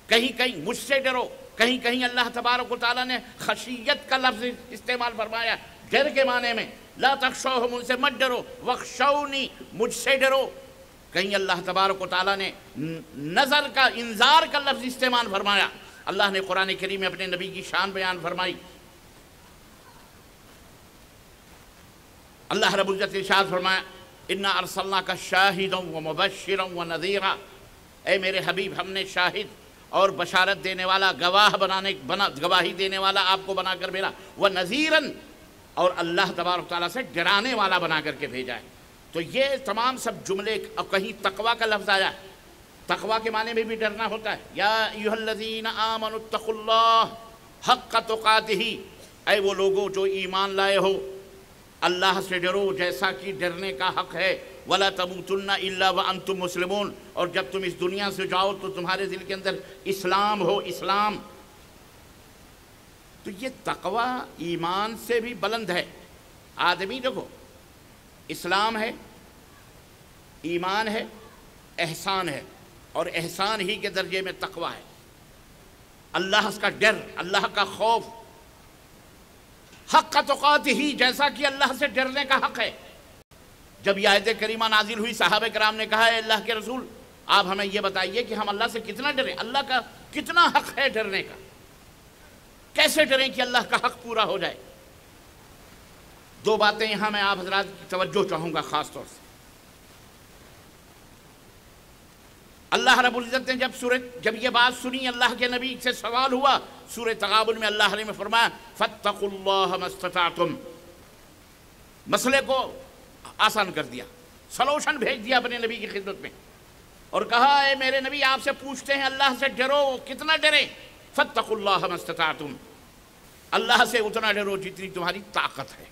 کہیں کہیں مجھ سے ڈرو، کہیں کہیں اللہ تبارک و تعالیٰ نے خشیت کا لفظ استعمال فرمایا ڈر کے معنی میں، لا تخشوہم، ان سے مت ڈرو، وخشونی، مجھ سے ڈرو۔ کہیں اللہ تبارک و تعالیٰ نے نظر کا، انذار کا لفظ استعمال فرمایا۔ اللہ نے قرآن کریم میں اپنے نبی کی شان بیان فرمائی۔ اللہ رب العزت نے ارشاد فرمایا انا ارسلناک شاہدا ومبشرا ونذیرا، اے میرے حبیب ہم نے شاہد اور بشارت دینے والا، گواہی دینے والا آپ کو بنا کر بھیجا، ونذیرا، اور اللہ تبارک تعالیٰ سے ڈرانے والا بنا کر کے بھیجا ہے۔ تو یہ تمام سب جملے، اور کہیں تقویٰ کا لفظ آیا، تقویٰ کے معنی میں بھی ڈرنا ہوتا ہے، یا ایھا الذین آمنوا اتقوا اللہ حق تقاتہ، اے وہ لوگوں جو ایمان لائے ہو اللہ سے ڈرو جیسا کہ ڈرنے کا حق ہے، ولا تموتن الا وانتم مسلمون، اور جب تم اس دنیا سے جاؤ تو تمہارے دل کے اندر اسلام ہو، اسلام۔ تو یہ تقویٰ ایمان سے بھی بلند ہے۔ آدمی دیکھو، اسلام ہے، ایمان ہے، احسان ہے، اور احسان ہی کے درجے میں تقویٰ ہے۔ اللہ کا ڈر، اللہ کا خوف، حق تقاتہ ہی، جیسا کہ اللہ سے ڈرنے کا حق ہے۔ جب یہ آیت کریمہ نازل ہوئی، صحابہ کرام نے کہا اے اللہ کے رسول، آپ ہمیں یہ بتائیے کہ ہم اللہ سے کتنا ڈریں، اللہ کا کتنا حق ہے ڈرنے کا، کیسے ڈریں کہ اللہ کا حق پورا ہو جائے۔ دو باتیں یہاں میں آپ حضرات کی توجہ چاہوں گا خاص طور سے۔ اللہ رب العزت نے جب یہ بات سنی، اللہ کے نبی سے سوال ہوا، سورہ تغابن میں اللہ نے فرمایا فاتقوا اللہ ما استطعتم، مسئلے کو آسان کر دیا، سلوشن بھیج دیا اپنے نبی کی خدمت میں، اور کہا اے میرے نبی آپ سے پوچھتے ہیں اللہ سے ڈرو، کتنا ڈریں؟ فاتقوا اللہ ما استطعتم، اللہ سے اتنا ڈرو جتنی تمہاری طاقت ہے،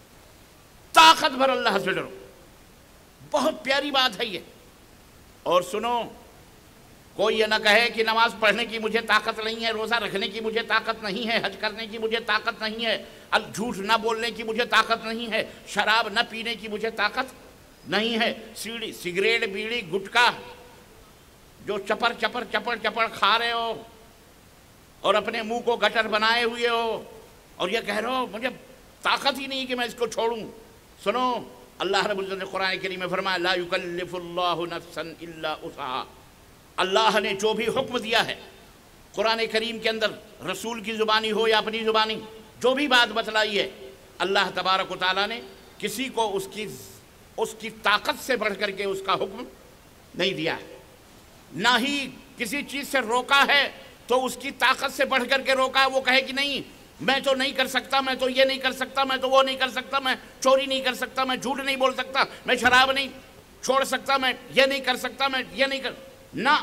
طاقت بھر اللہ سے ڈرو۔ بہت پیاری بات ہے یہ۔ اور سنو، کوئی یہ نہ کہے کہ نماز پڑھنے کی مجھے طاقت نہیں ہے، روزہ رکھنے کی مجھے طاقت نہیں ہے، حج کرنے کی مجھے طاقت نہیں ہے، جھوٹ نہ بولنے کی مجھے طاقت نہیں ہے، شراب نہ پینے کی مجھے طاقت نہیں ہے، سگریٹ بیڑی گٹکا جو چپڑ کھا رہے ہو اور اپنے منہ کو گٹر بنائے ہوئے ہو اور یہ کہہ رہے ہو مجھے طاقت ہی نہیں کہ میں اس کو چھوڑوں۔ سنو، اللہ رب العزت نے قرآن کریم میں فرمایا لا یکلف اللہ نفسا الا وسعہا، اللہ نے جو بھی حکم دیا ہے قرآن کریم کے اندر، رسول کی زبانی ہو یا اپنی زبانی، جو بھی بات بتلائی ہے، اللہ تبارک و تعالیٰ نے کسی کو اس کی طاقت سے بڑھ کر کے اس کا حکم نہیں دیا ہے، نہ ہی کسی چیز سے روکا ہے تو اس کی طاقت سے بڑھ کر کے روکا ہے، وہ کہے کہ نہیں میں تو نہیں کر سکتا، میں تو یہ نہیں کر سکتا، میں تو وہ نہیں کر سکتا، میں چوری نہیں کر سکتا، میں جھوٹ نہیں بول سکتا، میں شراب نہیں چھوڑ سکتا، میں یہ نہیں کر سکتا، میں یہ نہیں کر، نہ،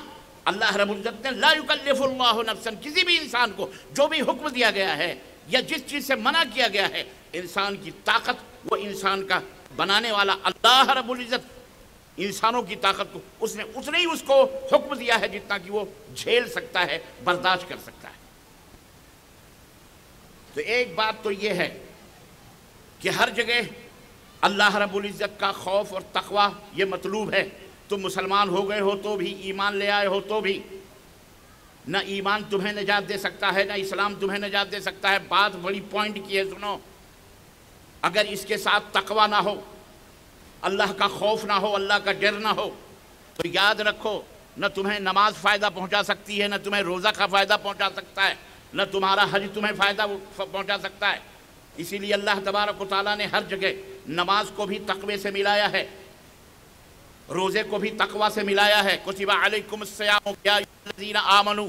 اللہ رب العزت نے لا یکلف اللہ نفسا، کسی بھی انسان کو جو بھی حکم دیا گیا ہے یا جس چیز سے منع کیا گیا ہے، انسان کی طاقت، وہ انسان کا بنانے والا اللہ رب العزت انسانوں کی طاقت کو اس نے اتنا ہی اس کو حکم دیا ہے جتنا کہ وہ جھیل سکتا ہے، برداشت کر سکتا ہے۔ تو ایک بات تو یہ ہے کہ ہر جگہ اللہ رب العزت کا خوف اور تقوی یہ مطلوب ہے۔ تم مسلمان ہو گئے ہو تو بھی، ایمان لے آئے ہو تو بھی، نہ ایمان تمہیں نجات دے سکتا ہے، نہ اسلام تمہیں نجات دے سکتا ہے۔ بات بڑی پوائنٹ کی ہے، سنو، اگر اس کے ساتھ تقوی نہ ہو، اللہ کا خوف نہ ہو، اللہ کا ڈر نہ ہو، تو یاد رکھو نہ تمہیں نماز فائدہ پہنچا سکتی ہے، نہ تمہیں روزہ کا فائدہ پہنچا سکتا ہے، نہ تمہارا حج تمہیں فائدہ پہنچا سکتا ہے۔ اسی لیے اللہ تبارک و تعالیٰ نے ہر جگہ نماز کو بھی تقوی سے ملایا ہے، روزے کو بھی تقوی سے ملایا ہے۔ کتب علیکم الصیام یا ایھا الذین آمنوا،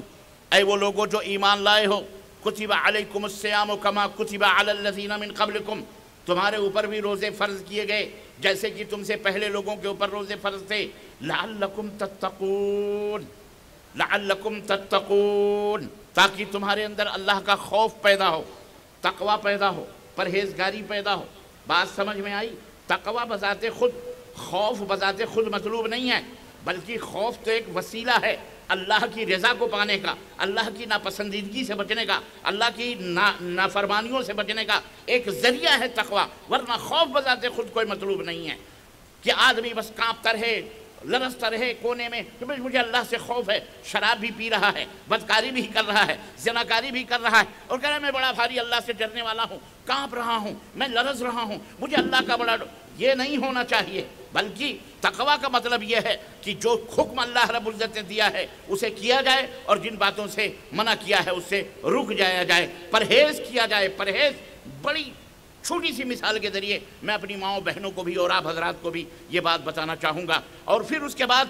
اے وہ لوگوں جو ایمان لائے ہو، کتب علیکم الصیام کما کتب علی الذین من قبلکم، تمہارے اوپر بھی روزے فرض کیے گئے جیسے کہ تم سے پہلے لوگوں کے اوپر روزے فرض تھے، لعلکم تتقون، لعلکم تتقون، تاکہ تمہارے اندر اللہ کا خوف پیدا ہو، تقوی پیدا ہو، پرہیزگاری پیدا ہو۔ بات سمجھ میں آئی؟ تقوی بذات خود، خوف بذات خود مطلوب نہیں ہے، بلکہ خوف تو ایک وسیلہ ہے اللہ کی رضا کو پانے کا، اللہ کی ناپسندیدگی سے بچنے کا، اللہ کی نافرمانیوں سے بچنے کا ایک ذریعہ ہے تقوی، ورنہ خوف بذات خود کوئی مطلوب نہیں ہے کہ آدمی بس کانپتا رہے، لرزتا رہے کونے میں کہ مجھے اللہ سے خوف ہے، شراب بھی پی رہا ہے، بدکاری بھی کر رہا ہے، زناکاری بھی کر رہا ہے، اور کہہ رہا ہے میں بڑا بھاری اللہ سے ڈرنے والا ہوں، کانپ رہا ہوں، میں لرز رہا ہوں، مجھے اللہ کا بڑا یہ نہیں ہونا چاہیے۔ بلکہ تقوی کا مطلب یہ ہے کہ جو حکم اللہ رب العزت نے دیا ہے اسے کیا جائے، اور جن باتوں سے منع کیا ہے اس سے رک جایا جائے، پرہیز کیا جائے۔ پرہیز بڑی چھوٹی سی مثال کے ذریعے میں اپنی ماؤں بہنوں کو بھی اور آپ حضرات کو بھی یہ بات بتانا چاہوں گا، اور پھر اس کے بعد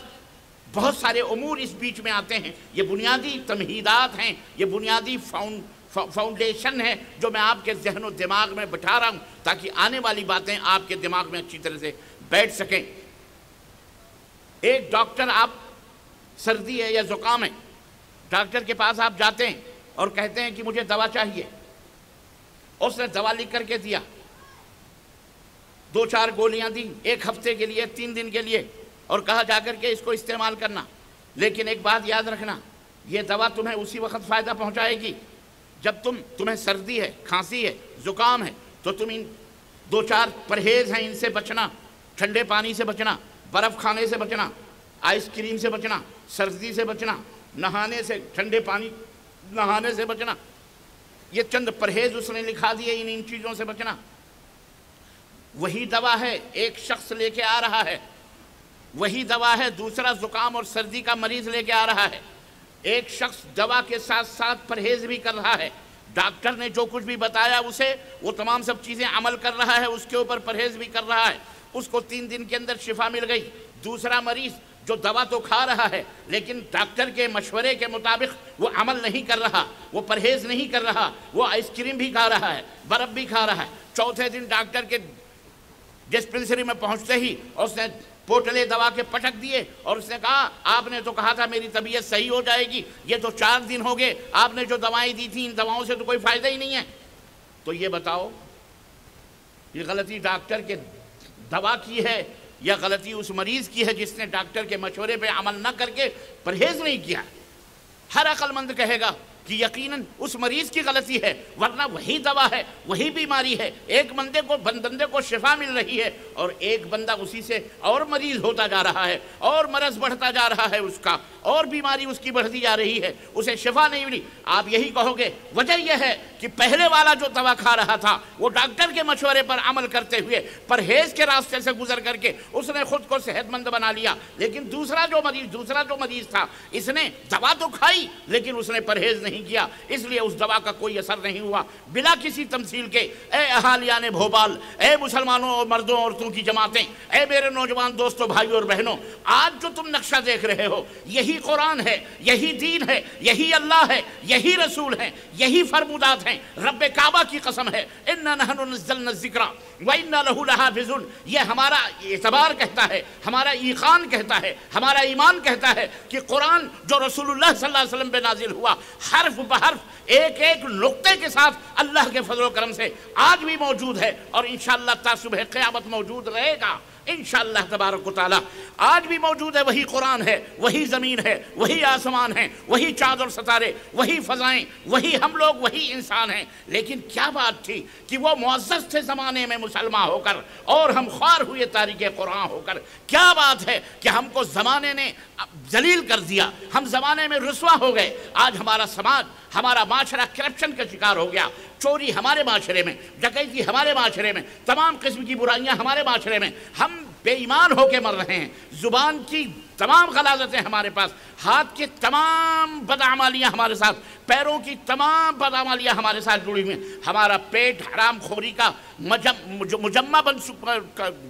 بہت سارے امور اس بیچ میں آتے ہیں۔ یہ بنیادی تمہیدات ہیں، یہ بنیادی فاؤنڈیشن ہے جو میں آپ کے ذہن و دماغ میں بٹھا رہا ہوں تاکہ آنے والی باتیں آپ کے دماغ میں اچھی طرح سے بیٹھ سکیں۔ ایک ڈاکٹر، آپ سردی ہے یا زکام ہے، ڈاکٹر کے پاس آپ جاتے ہیں اور کہتے ہیں کہ مجھے دوا چاہیے، اس نے دوا لکھ کر کے دیا، 2-4 گولیاں دی، 1 ہفتے کے لیے، 3 دن کے لیے، اور کہا جا کر کے اس کو استعمال کرنا۔ لیکن ایک بات یاد رکھنا، یہ دوا تمہیں اسی وقت فائدہ پہنچائے گی جب تمہیں سردی ہے، کھانسی ہے، زکام ہے، تو تم ان 2-4 پرہیز ہیں ان سے بچنا، ٹھنڈے پانی سے بچنا، برف کھانے سے بچنا، آئس کریم سے بچنا، سردی سے بچنا، نہانے سے، ٹھنڈے پانی نہانے سے بچنا، یہ چند پرہیز اس نے لکھا دیے، ان چیزوں سے بچنا۔ وہی دوا ہے ایک شخص لے کے آ رہا ہے، وہی دوا ہے دوسرا زکام اور سردی کا مریض لے کے آ رہا ہے۔ ایک شخص دوا کے ساتھ ساتھ پرہیز بھی کر رہا ہے، ڈاکٹر نے جو کچھ بھی بتایا اسے وہ تمام سب چیزیں عمل کر رہا ہے، اس کے اوپر پرہیز بھی کر رہا ہے، اس کو 3 دن کے اندر شفا مل گئی۔ دوسرا مریض جو دوا تو کھا رہا ہے لیکن ڈاکٹر کے مشورے کے مطابق وہ عمل نہیں کر رہا، وہ پرہیز نہیں کر رہا، وہ آئس کریم بھی کھا رہا ہے، برف بھی کھا رہا ہے۔ چوتھے دن ڈاکٹر کے ڈسپنسری میں پہنچتے ہی اس نے پوٹلے دوا کے پٹک دیے اور اس نے کہا آپ نے تو کہا تھا میری طبیعت صحیح ہو جائے گی، یہ تو 4 دن ہو گئے، آپ نے جو دوائیں دی تھیں ان دواؤں سے تو کوئی فائدہ ہی نہیں ہے۔ تو یہ بتاؤ یہ غلطی ڈاکٹر کے دوا کی ہے یا غلطی اس مریض کی ہے جس نے ڈاکٹر کے مشورے پہ عمل نہ کر کے پرہیز نہیں کیا؟ ہر عقل مند کہے گا کہ یقیناً اس مریض کی غلطی ہے، ورنہ وہی دوا ہے، وہی بیماری ہے، ایک بندے کو شفا مل رہی ہے اور ایک بندہ اسی سے اور مریض ہوتا جا رہا ہے، اور مرض بڑھتا جا رہا ہے اس کا، اور بیماری اس کی بڑھتی جا رہی ہے، اسے شفا نہیں ملی۔ آپ یہی کہو گے وجہ یہ ہے کہ پہلے والا جو دوا کھا رہا تھا وہ ڈاکٹر کے مشورے پر عمل کرتے ہوئے پرہیز کے راستے سے گزر کر کے اس نے خود کو صحت مند بنا لیا، لیکن دوسرا جو مریض تھا اس نے دوا تو کھائی لیکن اس نے پرہیز نہیں کیا، اس لیے اس دوا کا کوئی اثر نہیں ہوا۔ بلا کسی تمثیل کے اے اہالیان بھوپال، اے مسلمانوں اور مردوں عورتوں کی جماعتیں، اے میرے نوجوان دوستوں بھائیوں اور بہنوں، آج جو تم نقشہ دیکھ رہے ہو یہی قرآن ہے، یہی دین ہے، یہی اللہ ہے، یہی رسول ہیں، یہی فرمودات ہیں۔ رب کعبہ کی قسم ہے اِنَّا نَحْنُ نَزَّلْنَا الذِّكْرَ وَإِنَّا لَهُ لَحَافِظُونَ، یہ ہمارا اعتبار کہتا ہے، ہمارا ایقان کہتا ہے، ہمارا ایمان کہتا ہے کہ قرآن جو رسول اللہ صلی اللہ علیہ وسلم پہ نازل ہوا حرف بحرف ایک ایک نقطے کے ساتھ اللہ کے فضل و کرم سے آج بھی موجود ہے اور انشاءاللہ تا صبح قیامت موجود رہے گا انشاءاللہ تبارک و تعالی۔ آج بھی موجود ہے، وہی قرآن ہے، وہی زمین ہے، وہی آسمان ہے، وہی چاند اور ستارے، وہی فضائیں، وہی ہم لوگ، وہی انسان ہیں۔ لیکن کیا بات تھی کہ وہ معزز تھے زمانے میں مسلمان ہو کر اور ہم خوار ہوئے تاریخ قرآن ہو کر۔ کیا بات ہے کہ ہم کو زمانے نے ذلیل کر دیا، ہم زمانے میں رسوا ہو گئے۔ آج ہمارا سماج، ہمارا معاشرہ کرپشن کا شکار ہو گیا، چوری ہمارے معاشرے میں، ڈکیتی ہمارے معاشرے میں، تمام قسم کی برائیاں ہمارے معاشرے میں، ہم بے ایمان ہو کے مر رہے ہیں، زبان کی تمام غلاظتیں ہمارے پاس، ہاتھ کی تمام بدعمالیاں ہمارے ساتھ، پیروں کی تمام بدعمالیاں ہمارے ساتھ جڑی ہوئی ہیں، ہمارا پیٹ حرام خوری کا مجمع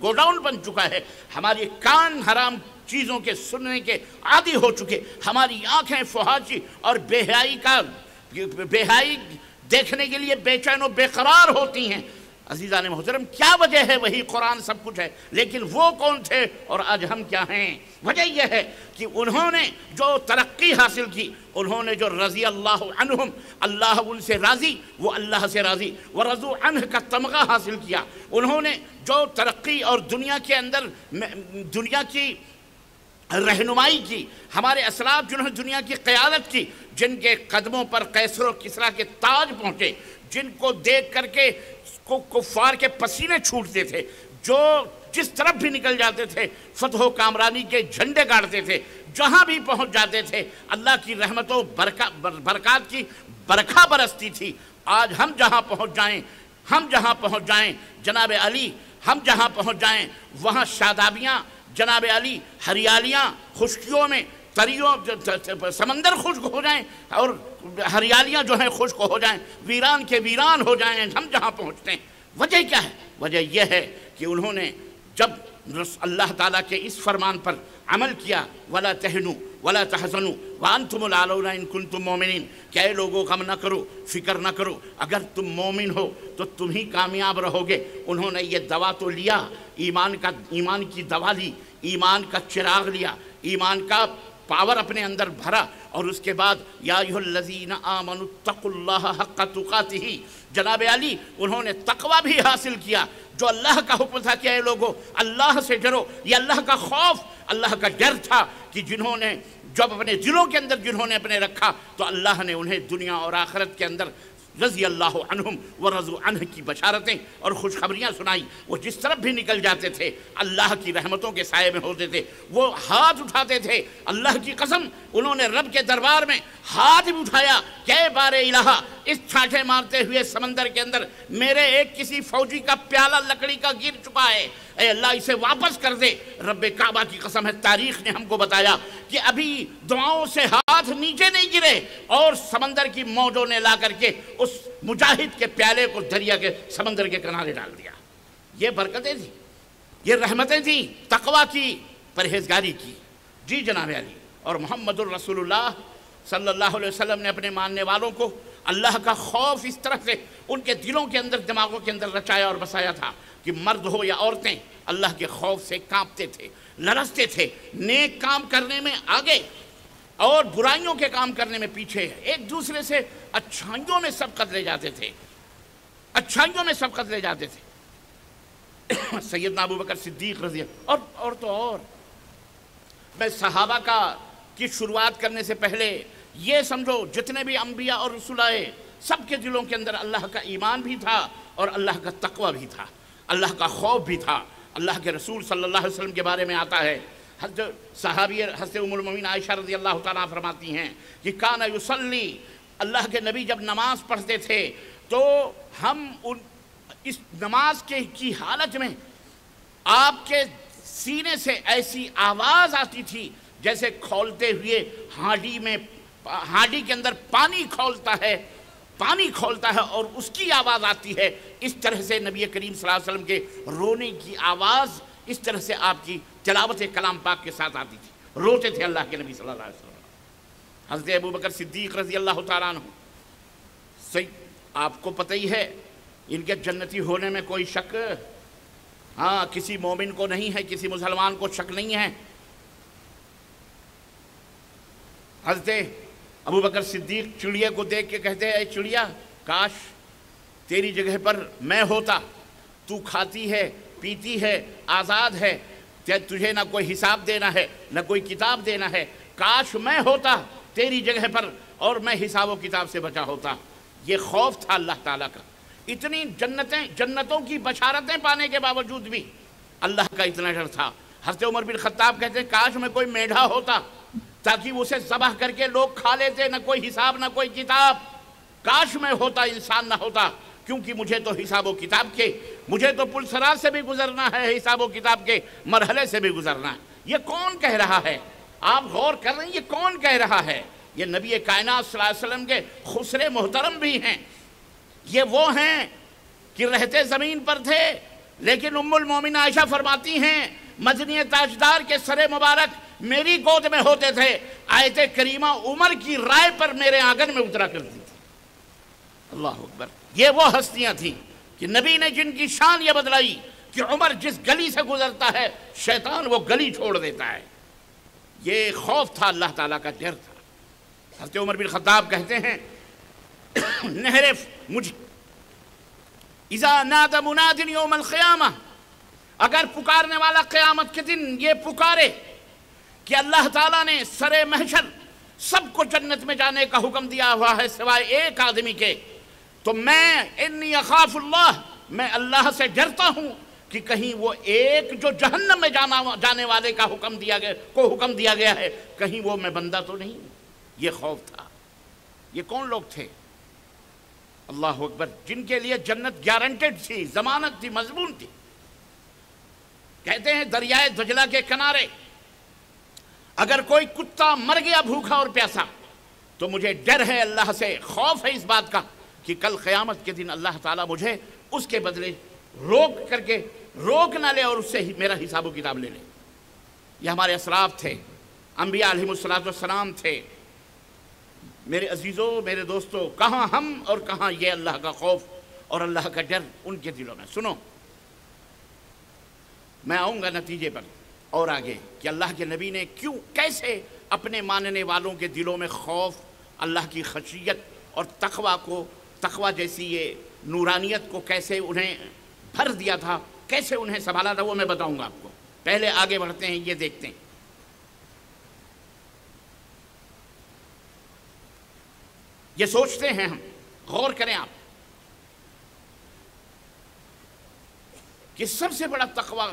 گوڈاؤن بن چکا ہے، ہماری کان حرام چیزوں کے سننے کے عادی ہو چکے، ہماری آنکھیں فحاشی اور بے حیائی دیکھنے کے لیے بے چین و بے قرار ہوتی ہیں۔ عزیزان محترم، کیا وجہ ہے؟ وہی قرآن سب کچھ ہے، لیکن وہ کون تھے اور آج ہم کیا ہیں؟ وجہ یہ ہے کہ انہوں نے جو ترقی حاصل کی، انہوں نے جو رضی اللہ عنہم، اللہ ان سے راضی، وہ اللہ سے راضی، ورضوا عنہ کا تمغہ حاصل کیا، انہوں نے جو ترقی اور دنیا کے اندر دنیا کی رہنمائی کی، ہمارے اسلاف جنہوں نے دنیا کی قیادت کی، جن کے قدموں پر قیصر و کسریٰ کے تاج پہنچے، جن کو دیکھ کر کے کفار کے پسینے چھوٹتے تھے، جو جس طرف بھی نکل جاتے تھے فتح و کامرانی کے جھنڈے گاڑتے تھے، جہاں بھی پہنچ جاتے تھے اللہ کی رحمت و برکات کی برکھا برستی تھی۔ آج ہم جہاں پہنچ جائیں جناب علی، ہم جہاں پہنچ جائیں وہاں شادابیاں جناب علی، ہریالیاں خشکیوں میں، تریوں سمندر خشک ہو جائیں اور ہریالیاں جو ہیں خشک ہو جائیں، ویران کے ویران ہو جائیں ہم جہاں پہنچتے ہیں۔ وجہ کیا ہے؟ وجہ یہ ہے کہ انہوں نے جب اللہ تعالیٰ کے اس فرمان پر عمل کیا، وَلَا تَهِنُوا وَلَا تَحْزَنُوا وَأَنْتُمُ الْأَعْلَوْنَ إِن كُنتُم مُؤْمِنِينَ، کہ اے لوگوں غم نہ کرو، فکر نہ کرو، اگر تم مومن ہو تو تم ہی کامیاب رہو گے۔ انہوں نے یہ دوا تو لیا، ایمان کی دوا لی، ایمان کا چراغ لیا، ایمان کا پاور اپنے اندر بھرا، اور اس کے بعد یا ایھا الذین آمنوا اتقوا اللہ حق تقاتہ، جناب علی انہوں نے تقوی بھی حاصل کیا، جو اللہ کا حکم تھا کہ اے لوگو اللہ سے ڈرو، یہ اللہ کا خوف، اللہ کا ڈر تھا کہ جنہوں نے جب اپنے دلوں کے اندر جنہوں نے اپنے رکھا تو اللہ نے انہیں دنیا اور آخرت کے اندر رضی اللہ عنہم ورضوا عنہ کی بشارتیں اور خوشخبریاں سنائی. وہ جس طرف بھی نکل جاتے تھے اللہ کی رحمتوں کے سائے میں ہوتے تھے. وہ ہاتھ اٹھاتے تھے, اللہ کی قسم انہوں نے رب کے دربار میں ہاتھ بھی اٹھایا کہ اے بار الہ, اس چھانٹے مارتے ہوئے سمندر کے اندر میرے ایک کسی فوجی کا پیالہ لکڑی کا گر چکا ہے, اے اللہ اسے واپس کر دے. رب کعبہ کی قسم ہے, تاریخ نے ہم کو بتایا کہ ابھی دعاؤں سے ہاتھ نیچے نہیں گرے اور سمندر کی موجوں نے لا کر کے اس مجاہد کے پیالے کو دریا کے سمندر کے کنارے ڈال دیا. یہ برکتیں تھیں, یہ رحمتیں تھیں, تقویٰ کی, پرہیزگاری کی. جی جناب علی. اور محمد الرسول اللہ صلی اللہ علیہ وسلم نے اپنے ماننے والوں کو اللہ کا خوف اس طرح سے ان کے دلوں کے اندر, دماغوں کے اندر رچایا اور بسایا تھا کہ مرد ہو یا عورتیں اللہ کے خوف سے کانپتے تھے, لرزتے تھے, نیک کام کرنے میں آگے اور برائیوں کے کام کرنے میں پیچھے, ایک دوسرے سے اچھائیوں میں سبقت لے جاتے تھے, اچھائیوں میں سبقت لے جاتے تھے. سیدنا ابو بکر صدیق رضی اللہ اور تو اور میں صحابہ کی شروعات کرنے سے پہلے یہ سمجھو جتنے بھی انبیاء اور رسول آئے سب کے دلوں کے اندر اللہ کا ایمان بھی تھا اور اللہ کا تقوی بھی تھا, اللہ کا خوف بھی تھا. اللہ کے رسول صلی اللہ علیہ وسلم کے بارے میں آتا ہے, صحابی حضرت ام المؤمنین عائشہ رضی اللہ تعالیٰ فرماتی ہیں کہ کان یصلی, اللہ کے نبی جب نماز پڑھتے تھے تو ہم اس نماز کی حالت میں آپ کے سینے سے ایسی آواز آتی تھی جیسے کھولتے ہوئے ہانڈی کے اندر پانی کھولتا ہے اور اس کی آواز آتی ہے. اس طرح سے نبی کریم صلی اللہ علیہ وسلم کے رونے کی آواز اس طرح سے آپ کی تلاوت کلام پاک کے ساتھ آتی تھی, روتے تھے اللہ کے نبی صلی اللہ علیہ وسلم. حضرت ابو بکر صدیق رضی اللہ تعالیٰ عنہ, آپ کو پتہ ہی ہے ان کے جنتی ہونے میں کوئی شک ہاں کسی مومن کو نہیں ہے, کسی مسلمان کو شک نہیں ہے. حضرت ابو بکر صدیق چڑیا کو دیکھ کے کہتے ہیں, اے چڑیا کاش تیری جگہ پر میں ہوتا, تو کھاتی ہے, پیتی ہے, آزاد ہے, تجھے نہ کوئی حساب دینا ہے نہ کوئی کتاب دینا ہے, کاش میں ہوتا تیری جگہ پر اور میں حساب و کتاب سے بچا ہوتا. یہ خوف تھا اللہ تعالیٰ کا. اتنی جنتوں کی بشارتیں پانے کے باوجود بھی اللہ کا اتنا ڈر تھا. حضرت عمر بن خطاب کہتے ہیں کاش میں کوئی میڈھا ہوتا تاکہ اسے ذبح کر کے لوگ کھا لیتے, نہ کوئی حساب نہ کوئی کتاب. کاش میں ہوتا, انسان نہ ہوتا, کیونکہ مجھے تو حساب و کتاب کے, مجھے تو پل صراط سے بھی گزرنا ہے, حساب و کتاب کے مرحلے سے بھی گزرنا ہے. یہ کون کہہ رہا ہے؟ آپ غور کر رہے ہیں یہ کون کہہ رہا ہے؟ یہ نبی کائنات صلی اللہ علیہ وسلم کے خسرے محترم بھی ہیں. یہ وہ ہیں کہ رہتے زمین پر تھے لیکن ام المومنین عائشہ فرماتی ہیں مدنی تاجدار کے سر مبارک میری گود میں ہوتے تھے, آیت کریمہ عمر کی رائے پر میرے آنگن میں اترا کرتی تھی. اللہ اکبر. یہ وہ ہستیاں تھیں کہ نبی نے جن کی شان یہ بدلائی کہ عمر جس گلی سے گزرتا ہے شیطان وہ گلی چھوڑ دیتا ہے. یہ خوف تھا, اللہ تعالیٰ کا ڈر تھا. حضرت عمر بن خطاب کہتے ہیں نہرف مجھ اذا نادى مناد یوم القیامہ, اگر پکارنے والا قیامت کے دن یہ پکارے کہ اللہ تعالیٰ نے سر محشر سب کو جنت میں جانے کا حکم دیا ہوا ہے سوائے ایک آدمی کے, تو میں انی اخاف اللہ, میں اللہ سے ڈرتا ہوں کہ کہیں وہ ایک جو جہنم میں جانے والے کا حکم دیا گیا ہے کہیں وہ میں بندہ تو نہیں. یہ خوف تھا. یہ کون لوگ تھے؟ اللہ اکبر, جن کے لیے جنت گارنٹیڈ تھی, ضمانت تھی, مضمون تھی. کہتے ہیں دریائے دجلہ کے کنارے اگر کوئی کتا مر گیا بھوکا اور پیاسا تو مجھے ڈر ہے اللہ سے, خوف ہے اس بات کا کہ کل قیامت کے دن اللہ تعالیٰ مجھے اس کے بدلے روک نہ لے اور اس سے میرا حساب و کتاب لے لے. یہ ہمارے اسلاف تھے, انبیاء علیہ السلام تھے. میرے عزیزوں, میرے دوستوں, کہاں ہم اور کہاں یہ اللہ کا خوف اور اللہ کا ڈر ان کے دلوں میں. سنو, میں آؤں گا نتیجے پر اور آگے کہ اللہ کے نبی نے کیسے اپنے ماننے والوں کے دلوں میں خوف, اللہ کی خشیت اور تقوی جیسی یہ نورانیت کو کیسے انہیں بھر دیا تھا, کیسے انہیں سنبھالا تھا, وہ میں بتاؤں گا آپ کو. پہلے آگے بڑھتے ہیں, یہ دیکھتے ہیں. یہ سوچتے ہیں ہم غور کریں آپ کہ سب سے بڑا تقوی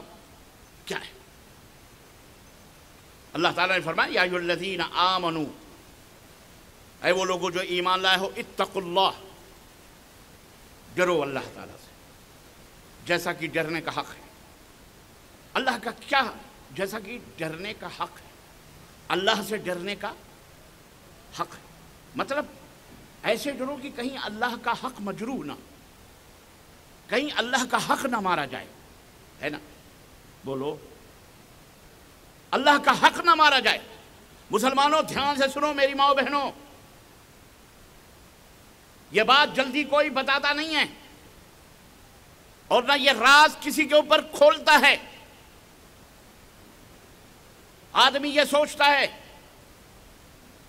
کیا ہے؟ اللہ تعالیٰ نے فرمایا یا ایھا الذین آمنو، اے وہ لوگوں جو ایمان لائے ہو، اتقوا اللہ، ڈرو اللہ تعالیٰ سے جیسا کہ ڈرنے کا حق ہے۔ اللہ کا کیا؟ جیسا کہ ڈرنے کا حق ہے، اللہ سے ڈرنے کا حق ہے۔ مطلب ایسے ڈرو کہ کہیں اللہ کا حق مجروح نہ، کہیں اللہ کا حق نہ مارا جائے، ہے نا؟ بولو، اللہ کا حق نہ مارا جائے۔ مسلمانوں دھیان سے سنو میری ماؤں بہنوں، یہ بات جلدی کوئی بتاتا نہیں ہے اور نہ یہ راز کسی کے اوپر کھولتا ہے۔ آدمی یہ سوچتا ہے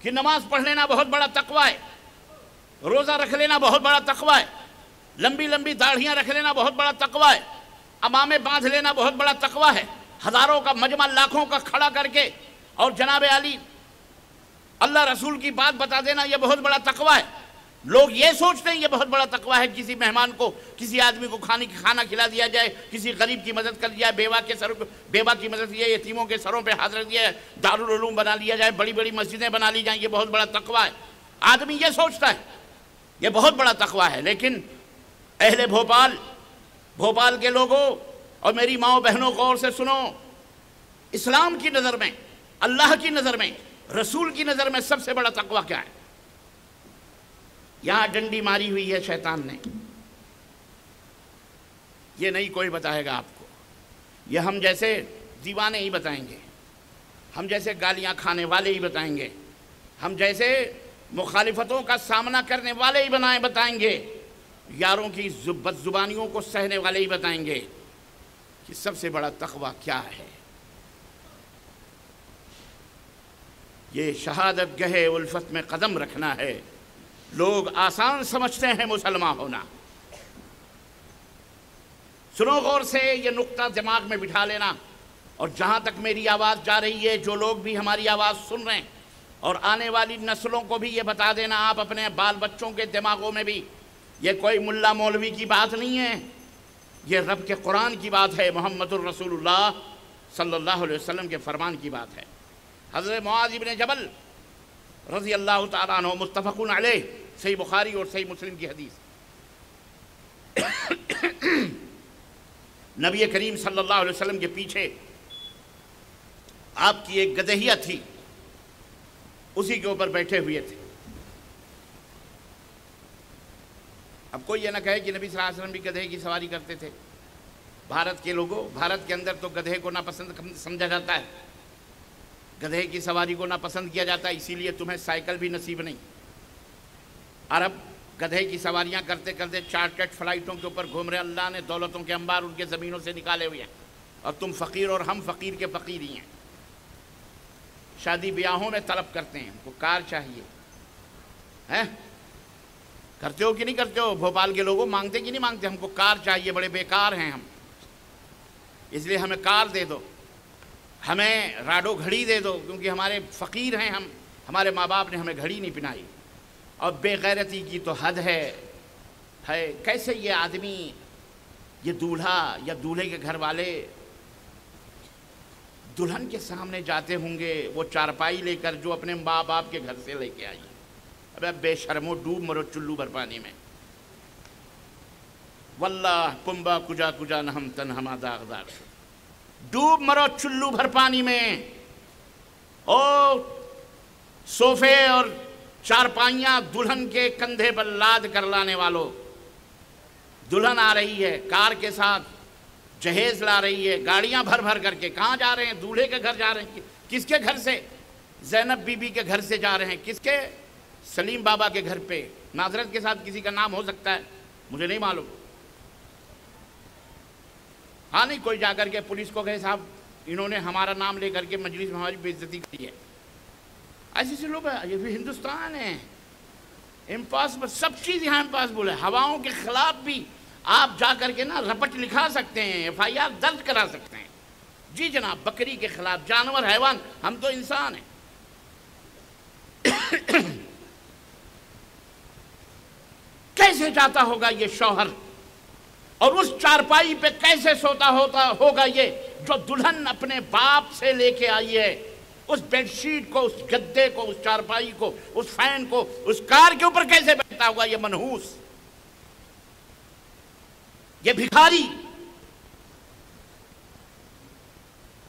کہ نماز پڑھ لینا بہت بڑا تقوی ہے، روزہ رکھ لینا بہت بڑا تقوی ہے، لمبی لمبی داڑھیاں رکھ لینا بہت بڑا تقوی ہے، امامے باندھ لینا بہت بڑا تقوی ہے، ہزاروں کا مجمع لاکھوں کا کھڑا کر کے اور جناب علی اللہ رسول کی بات بتا دینا یہ بہت بڑا تقوی ہے۔ لوگ یہ سوچتے ہیں یہ بہت بڑا تقوی ہے، کسی مہمان کو، کسی آدمی کو کھانا کھلا دیا جائے، کسی غریب کی مدد کر دیا جائے، بیوہ کی مدد کیا، یتیموں کے سروں پہ ہاتھ رکھ دیا جائے، دارالعلوم بنا لیا جائے، بڑی بڑی مسجدیں بنا لی جائیں، یہ بہت بڑا تقوی ہے۔ آدمی یہ سوچتا ہے یہ بہت بڑا تقوی ہے، لیکن اہل بھوپال کے لوگوں اور میری ماؤں بہنوں غور سے سنو، اسلام کی نظر میں، اللہ کی نظر میں، رسول کی نظر میں سب سے بڑا تقوی کیا ہے؟ یہاں ڈنڈی ماری ہوئی ہے شیطان نے، یہ نہیں کوئی بتائے گا آپ کو، یہ ہم جیسے دیوانے ہی بتائیں گے، ہم جیسے گالیاں کھانے والے ہی بتائیں گے، ہم جیسے مخالفتوں کا سامنا کرنے والے ہی بتائیں گے، یاروں کی بد زبانیوں کو سہنے والے ہی بتائیں گے کہ سب سے بڑا تقوی کیا ہے۔ یہ شہادت گہے الفت میں قدم رکھنا ہے۔ لوگ آسان سمجھتے ہیں مسلمان ہونا۔ سنو غور سے، یہ نقطہ دماغ میں بٹھا لینا، اور جہاں تک میری آواز جا رہی ہے، جو لوگ بھی ہماری آواز سن رہے ہیں، اور آنے والی نسلوں کو بھی یہ بتا دینا، آپ اپنے بال بچوں کے دماغوں میں بھی، یہ کوئی ملا مولوی کی بات نہیں ہے، یہ رب کے قرآن کی بات ہے، محمد الرسول اللہ صلی اللہ علیہ وسلم کے فرمان کی بات ہے۔ حضرت معاذ بن جبل رضی اللہ تعالیٰ عنہ، متفقون علیہ، صحیح بخاری اور صحیح مسلم کی حدیث، نبی کریم صلی اللہ علیہ وسلم کے پیچھے آپ کی ایک گدھیہ تھی، اسی کے اوپر بیٹھے ہوئے تھے۔ اب کوئی یہ نہ کہے کہ نبی صلی اللہ علیہ وسلم بھی گدھے کی سواری کرتے تھے۔ بھارت کے لوگوں، بھارت کے اندر تو گدھے کو ناپسند سمجھا جاتا ہے، گدھے کی سواری کو ناپسند کیا جاتا ہے، اسی لیے تمہیں سائیکل بھی نصیب نہیں۔ عرب گدھے کی سواریاں کرتے کرتے چارٹرڈ فلائٹوں کے اوپر گھوم رہے، اللہ نے دولتوں کے انبار ان کے زمینوں سے نکالے ہوئے ہیں، اور تم فقیر اور ہم فقیر کے فقیر ہی ہیں۔ شادی بیاہوں میں طلب کرتے ہیں، ہم کو کار چاہیے، ہیں؟ کرتے ہو کہ نہیں کرتے ہو؟ بھوپال کے لوگوں مانگتے کہ نہیں مانگتے؟ ہم کو کار چاہیے، بڑے بیکار ہیں ہم، اس لیے ہمیں کار دے دو، ہمیں راڈو گھڑی دے دو، کیونکہ ہمارے فقیر ہیں ہم، ہمارے ماں باپ نے ہمیں گھڑی نہیں پہنائی۔ اور بے غیرتی کی تو حد ہے۔ کیسے یہ آدمی، یہ دولہا یا دولہے کے گھر والے دلہن کے سامنے جاتے ہوں گے وہ چارپائی لے کر جو اپنے ماں باپ کے گھر سے لے کے آئی، ابے بے شرمو، ڈوب مرو چلو بھر پانی میں، واللہ کنبا کجا کجا نہ ہم تن ہما داغدار، ڈوب مرو چلو بھر پانی میں۔ او صوفے اور چارپائیاں دلہن کے کندھے پر لاد کر لانے والوں، دلہن آ رہی ہے کار کے ساتھ، جہیز لا رہی ہے، گاڑیاں بھر بھر کر کے، کہاں جا رہے ہیں؟ دولہے کے گھر جا رہے ہیں۔ کس کے گھر سے؟ زینب بی بی کے گھر سے جا رہے ہیں۔ کس کے؟ سلیم بابا کے گھر پہ۔ معذرت کے ساتھ کسی کا نام ہو سکتا ہے، مجھے نہیں معلوم۔ ہاں نہیں کوئی جا کر کے پولیس کو کہے صاحب انہوں نے ہمارا نام لے کر کے مجلس میں ہماری بے عزتی کی ہے، ایسے سے لوگ ہیں۔ یہ بھی ہندوستان ہے، امپاسبل، سب چیز یہاں امپاسبل ہے۔ ہواؤں کے خلاف بھی آپ جا کر کے نا رپٹ لکھا سکتے ہیں، ایف آئی آر درج کرا سکتے ہیں۔ جی جناب، بکری کے خلاف، جانور، حیوان، ہم تو انسان ہیں۔ کیسے جاتا ہوگا یہ شوہر، اور اس چارپائی پہ کیسے سوتا ہوگا یہ جو دلہن اپنے باپ سے لے کے آئی ہے، اس بیڈ شیٹ کو، اس گدے کو، اس چارپائی کو، اس فین کو، اس کار کے اوپر کیسے بیٹھتا ہوگا یہ منحوس، یہ بھکاری،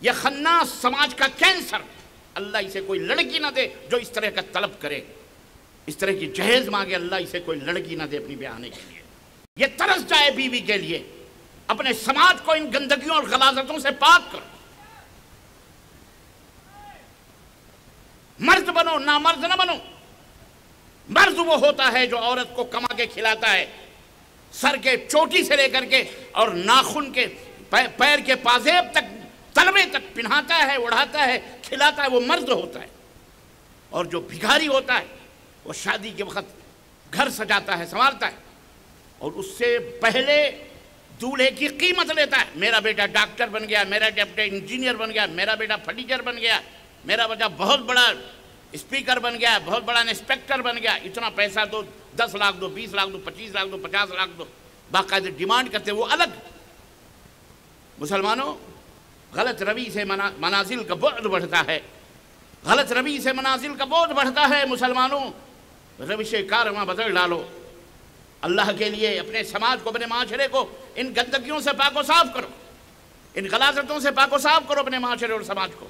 یہ خناس سماج کا کینسر۔ اللہ اسے کوئی لڑکی نہ دے جو اس طرح کا طلب کرے، اس طرح کی جہیز مانگے، اللہ اسے کوئی لڑکی نہ دے اپنی بیاہنے کے لیے۔ یہ ترس جائے بیوی کے لیے، اپنے سماج کو ان گندگیوں اور غلاظتوں سے پاک کرو۔ مرد بنو، نامرد نہ بنو۔ مرد وہ ہوتا ہے جو عورت کو کما کے کھلاتا ہے، سر کے چوٹی سے لے کر کے اور ناخن کے پیر کے پازیب تک، تلوے تک پہناتا ہے، اڑاتا ہے، کھلاتا ہے، وہ مرد ہوتا ہے۔ اور جو بھکاری ہوتا ہے وہ شادی کے وقت گھر سجاتا ہے، سنوارتا ہے، اور اس سے پہلے دولہے کی قیمت لیتا ہے۔ میرا بیٹا ڈاکٹر بن گیا، میرا بیٹا انجینئر بن گیا، میرا بیٹا فرنیچر بن گیا، میرا بیٹا بہت بڑا اسپیکر بن گیا، بہت بڑا انسپیکٹر بن گیا، اتنا پیسہ دو، 10 لاکھ دو، 20 لاکھ دو، 25 لاکھ دو، 50 لاکھ دو، باقاعدہ ڈیمانڈ کرتے، وہ الگ۔ مسلمانوں، غلط روی سے منازل کا بعد بڑھتا ہے، غلط روی سے منازل کا بعد بڑھتا ہے۔ مسلمانوں، روش کارواں بدل ڈالو، اللہ کے لیے اپنے سماج کو، اپنے معاشرے کو ان گندگیوں سے پاک و صاف کرو، ان غلاظتوں سے پاک و صاف کرو اپنے معاشرے اور سماج کو۔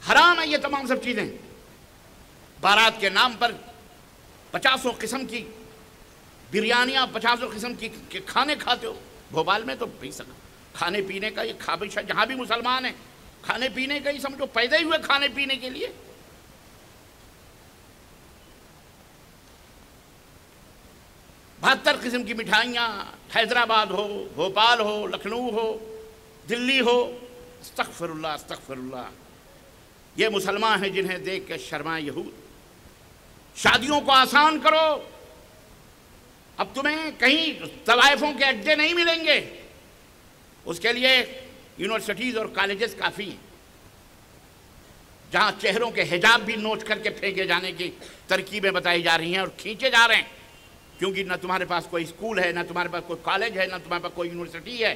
حرام ہے یہ تمام سب چیزیں۔ بارات کے نام پر 50 قسم کی بریانیاں، 50 قسم کے کھانے کھاتے ہو۔ بھوپال میں تو کھانے پینے کا یہ خابش ہے، جہاں بھی مسلمان ہیں کھانے پینے کا ہی سمجھو، پیدا ہی ہوئے کھانے پینے کے لیے۔ 72 قسم کی مٹھائیاں، حیدرآباد ہو، بھوپال ہو، لکھنؤ ہو، دلی ہو، استغفر اللہ استغفر اللہ۔ یہ مسلمان ہیں جنہیں دیکھ کے شرمائے یہود۔ شادیوں کو آسان کرو، اب تمہیں کہیں طوائفوں کے اڈے نہیں ملیں گے، اس کے لیے یونیورسٹیز اور کالجز کافی ہیں، جہاں چہروں کے حجاب بھی نوچ کر کے پھینکے جانے کی ترکیبیں بتائی جا رہی ہیں اور کھینچے جا رہے ہیں، کیونکہ نہ تمہارے پاس کوئی اسکول ہے، نہ تمہارے پاس کوئی کالج ہے، نہ تمہارے پاس کوئی یونیورسٹی ہے۔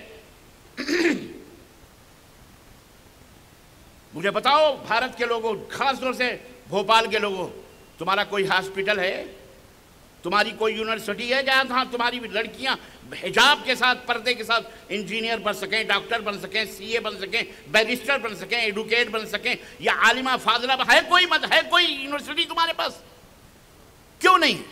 مجھے بتاؤ بھارت کے لوگوں، خاص طور سے بھوپال کے لوگوں، تمہارا کوئی ہاسپٹل ہے، تمہاری کوئی یونیورسٹی ہے جہاں تمہاری لڑکیاں حجاب کے ساتھ، پردے کے ساتھ انجینئر بن سکیں، ڈاکٹر بن سکیں، سی اے بن سکیں، بیرسٹر بن سکیں، ایڈوکیٹ بن سکیں، یا عالمہ فاضلہ ہے کوئی یونیورسٹی تمہارے پاس؟ کیوں نہیں؟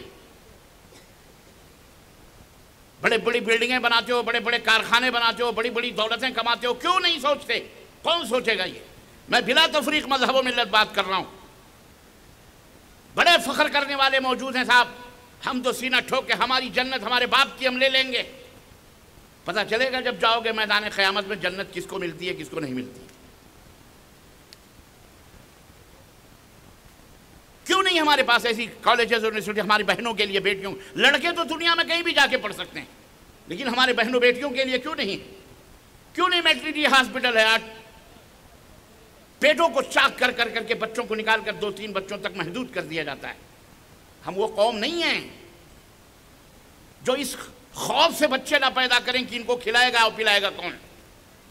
بڑے بڑی بلڈنگیں بناتے ہو، بڑے بڑے کارخانے بناتے ہو، بڑی بڑی دولتیں کماتے ہو، کیوں نہیں سوچتے؟ کون سوچے گا یہ؟ میں بلا تفریق مذہب و ملت بات کر رہا ہوں۔ بڑے فخر کرنے والے موجود ہیں صاحب، ہم تو سینہ ٹھوک کے ہماری جنت ہمارے باپ کی ہم لے لیں گے۔ پتہ چلے گا جب جاؤ گے میدان قیامت میں جنت کس کو ملتی ہے، کس کو نہیں ملتی۔ کیوں نہیں ہمارے پاس ایسی کالجز اور یونیورسٹی ہماری بہنوں کے لیے، بیٹیوں؟ لڑکے تو دنیا میں کہیں بھی جا کے پڑھ سکتے ہیں، لیکن ہمارے بہنوں بیٹیوں کے لیے کیوں نہیں؟ کیوں نہیں میٹرنٹی ہاسپٹل ہے؟ پیٹوں کو چاک کر کر کے بچوں کو نکال کر 2-3 بچوں تک محدود کر دیا جاتا ہے۔ ہم وہ قوم نہیں ہیں جو اس خوف سے بچے نہ پیدا کریں کہ ان کو کھلائے گا اور پلائے گا کون۔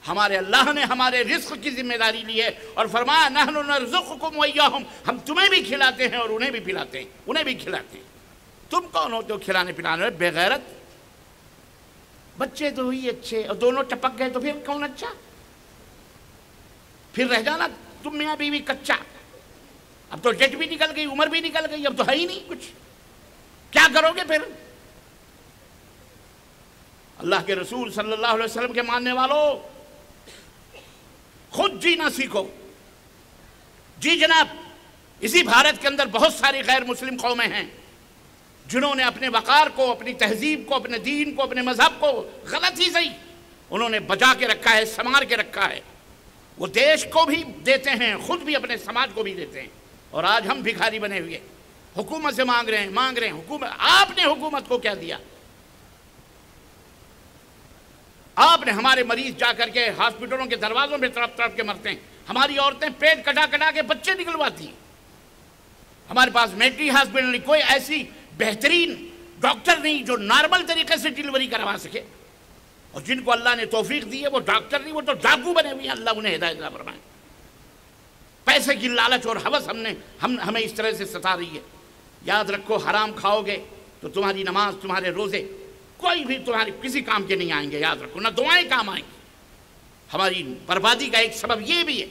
ہمارے اللہ نے ہمارے رزق کی ذمہ داری لی ہے اور فرمایا نحن نرزقکم وإیاہم، ہم تمہیں بھی کھلاتے ہیں اور انہیں بھی پلاتے ہیں، انہیں بھی کھلاتے ہیں۔ تم کون ہوتے ہو کھلانے پلانے؟ بے غیرت! بچے تو ہوئی اچھے اور دونوں ٹپک گئے تو پھر کون اچھا؟ پھر رہ جانا تم میاں بیوی کچا۔ اب تو ڈیٹ بھی نکل گئی، عمر بھی نکل گئی، اب تو ہے ہی نہیں کچھ، کیا کرو گے پھر؟ اللہ کے رسول صلی اللہ علیہ وسلم کے ماننے والوں، خود جینا سیکھو۔ جی جناب، اسی بھارت کے اندر بہت ساری غیر مسلم قومیں ہیں جنہوں نے اپنے وقار کو، اپنی تہذیب کو، اپنے دین کو، اپنے مذہب کو، غلط ہی صحیح، انہوں نے بجا کے رکھا ہے، سنوار کے رکھا ہے۔ وہ دیش کو بھی دیتے ہیں، خود بھی اپنے سماج کو بھی دیتے ہیں، اور آج ہم بھکاری بنے ہوئے حکومت سے مانگ رہے ہیں۔ حکومت، آپ نے حکومت کو کیا دیا؟ آپ نے ہمارے مریض جا کر کے ہاسپٹلوں کے دروازوں پہ تڑپ تڑپ کے مرتے ہیں، ہماری عورتیں پیٹ کٹا کٹا کے بچے نکلواتی ہیں، ہمارے پاس میٹری ہاسپٹل نہیں، کوئی ایسی بہترین ڈاکٹر نہیں جو نارمل طریقے سے ڈلیوری کروا سکے، اور جن کو اللہ نے توفیق دی ہے وہ ڈاکٹر نہیں، وہ تو ڈاکو بنے ہوئے ہیں، اللہ انہیں ہدایت عطا فرمائے۔ پیسے کی لالچ اور ہوس ہمیں اس طرح سے ستا رہی ہے۔ یاد رکھو، حرام کھاؤ گے تو تمہاری نماز، تمہارے روزے کوئی بھی تمہاری کسی کام کے نہیں آئیں گے، یاد رکھو، نہ دعائیں کام آئیں گی۔ ہماری بربادی کا ایک سبب یہ بھی ہے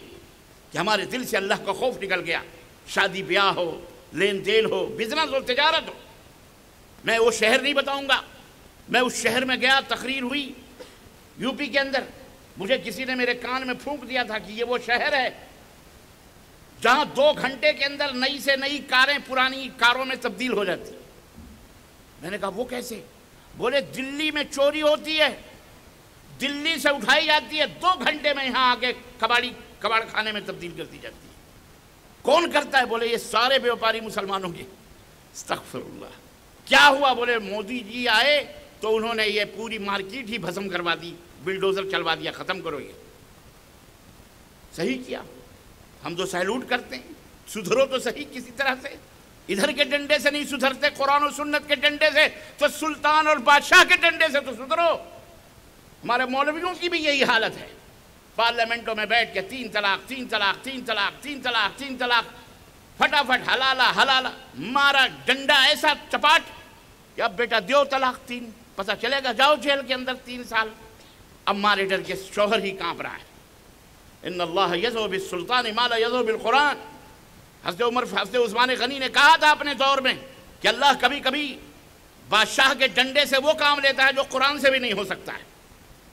کہ ہمارے دل سے اللہ کا خوف نکل گیا۔ شادی بیاہ ہو، لین دین ہو، بزنس ہو، تجارت ہو۔ میں وہ شہر نہیں بتاؤں گا، میں اس شہر میں گیا، تقریر ہوئی یو پی کے اندر، مجھے کسی نے میرے کان میں پھونک دیا تھا کہ یہ وہ شہر ہے جہاں 2 گھنٹے کے اندر نئی سے نئی کاریں پرانی کاروں میں تبدیل ہو جاتی۔ میں نے کہا وہ کیسے؟ بولے دلی میں چوری ہوتی ہے، دلی سے اٹھائی جاتی ہے، 2 گھنٹے میں یہاں آگے کباڑ خانے میں تبدیل کر دی جاتی ہے۔ کون کرتا ہے؟ بولے یہ سارے بیوپاری مسلمانوں کے۔ استغفر اللہ۔ کیا ہوا؟ بولے مودی جی آئے تو انہوں نے یہ پوری مارکیٹ ہی بھسم کروا دی، بلڈوزر چلوا دیا، ختم کرو یہ۔ صحیح کیا، ہم تو سیلوٹ کرتے ہیں، سدھرو تو صحیح کسی طرح سے۔ ادھر کے ڈنڈے سے نہیں سدھرتے، قرآن و سنت کے ڈنڈے سے، تو سلطان اور بادشاہ کے ڈنڈے سے تو سدھرو۔ ہمارے مولویوں کی بھی یہی حالت ہے، پارلیمنٹوں میں بیٹھ کے 3 طلاق 3 طلاق 3 طلاق 3 طلاق 3 طلاق، فٹافٹ حلالہ مارا ڈنڈا ایسا چپاٹ کہ اب بیٹا دیو طلاق 3، پتہ چلے گا جاؤ جیل کے اندر 3 سال۔ اب مارے ڈر کے شوہر ہی کانپ رہا ہے۔ ان اللہ یذو بالسلطان ما لا یذو بالقرآن۔ حضرت عثمان غنی نے کہا تھا اپنے دور میں کہ اللہ کبھی کبھی بادشاہ کے ڈنڈے سے وہ کام لیتا ہے جو قرآن سے بھی نہیں ہو سکتا ہے۔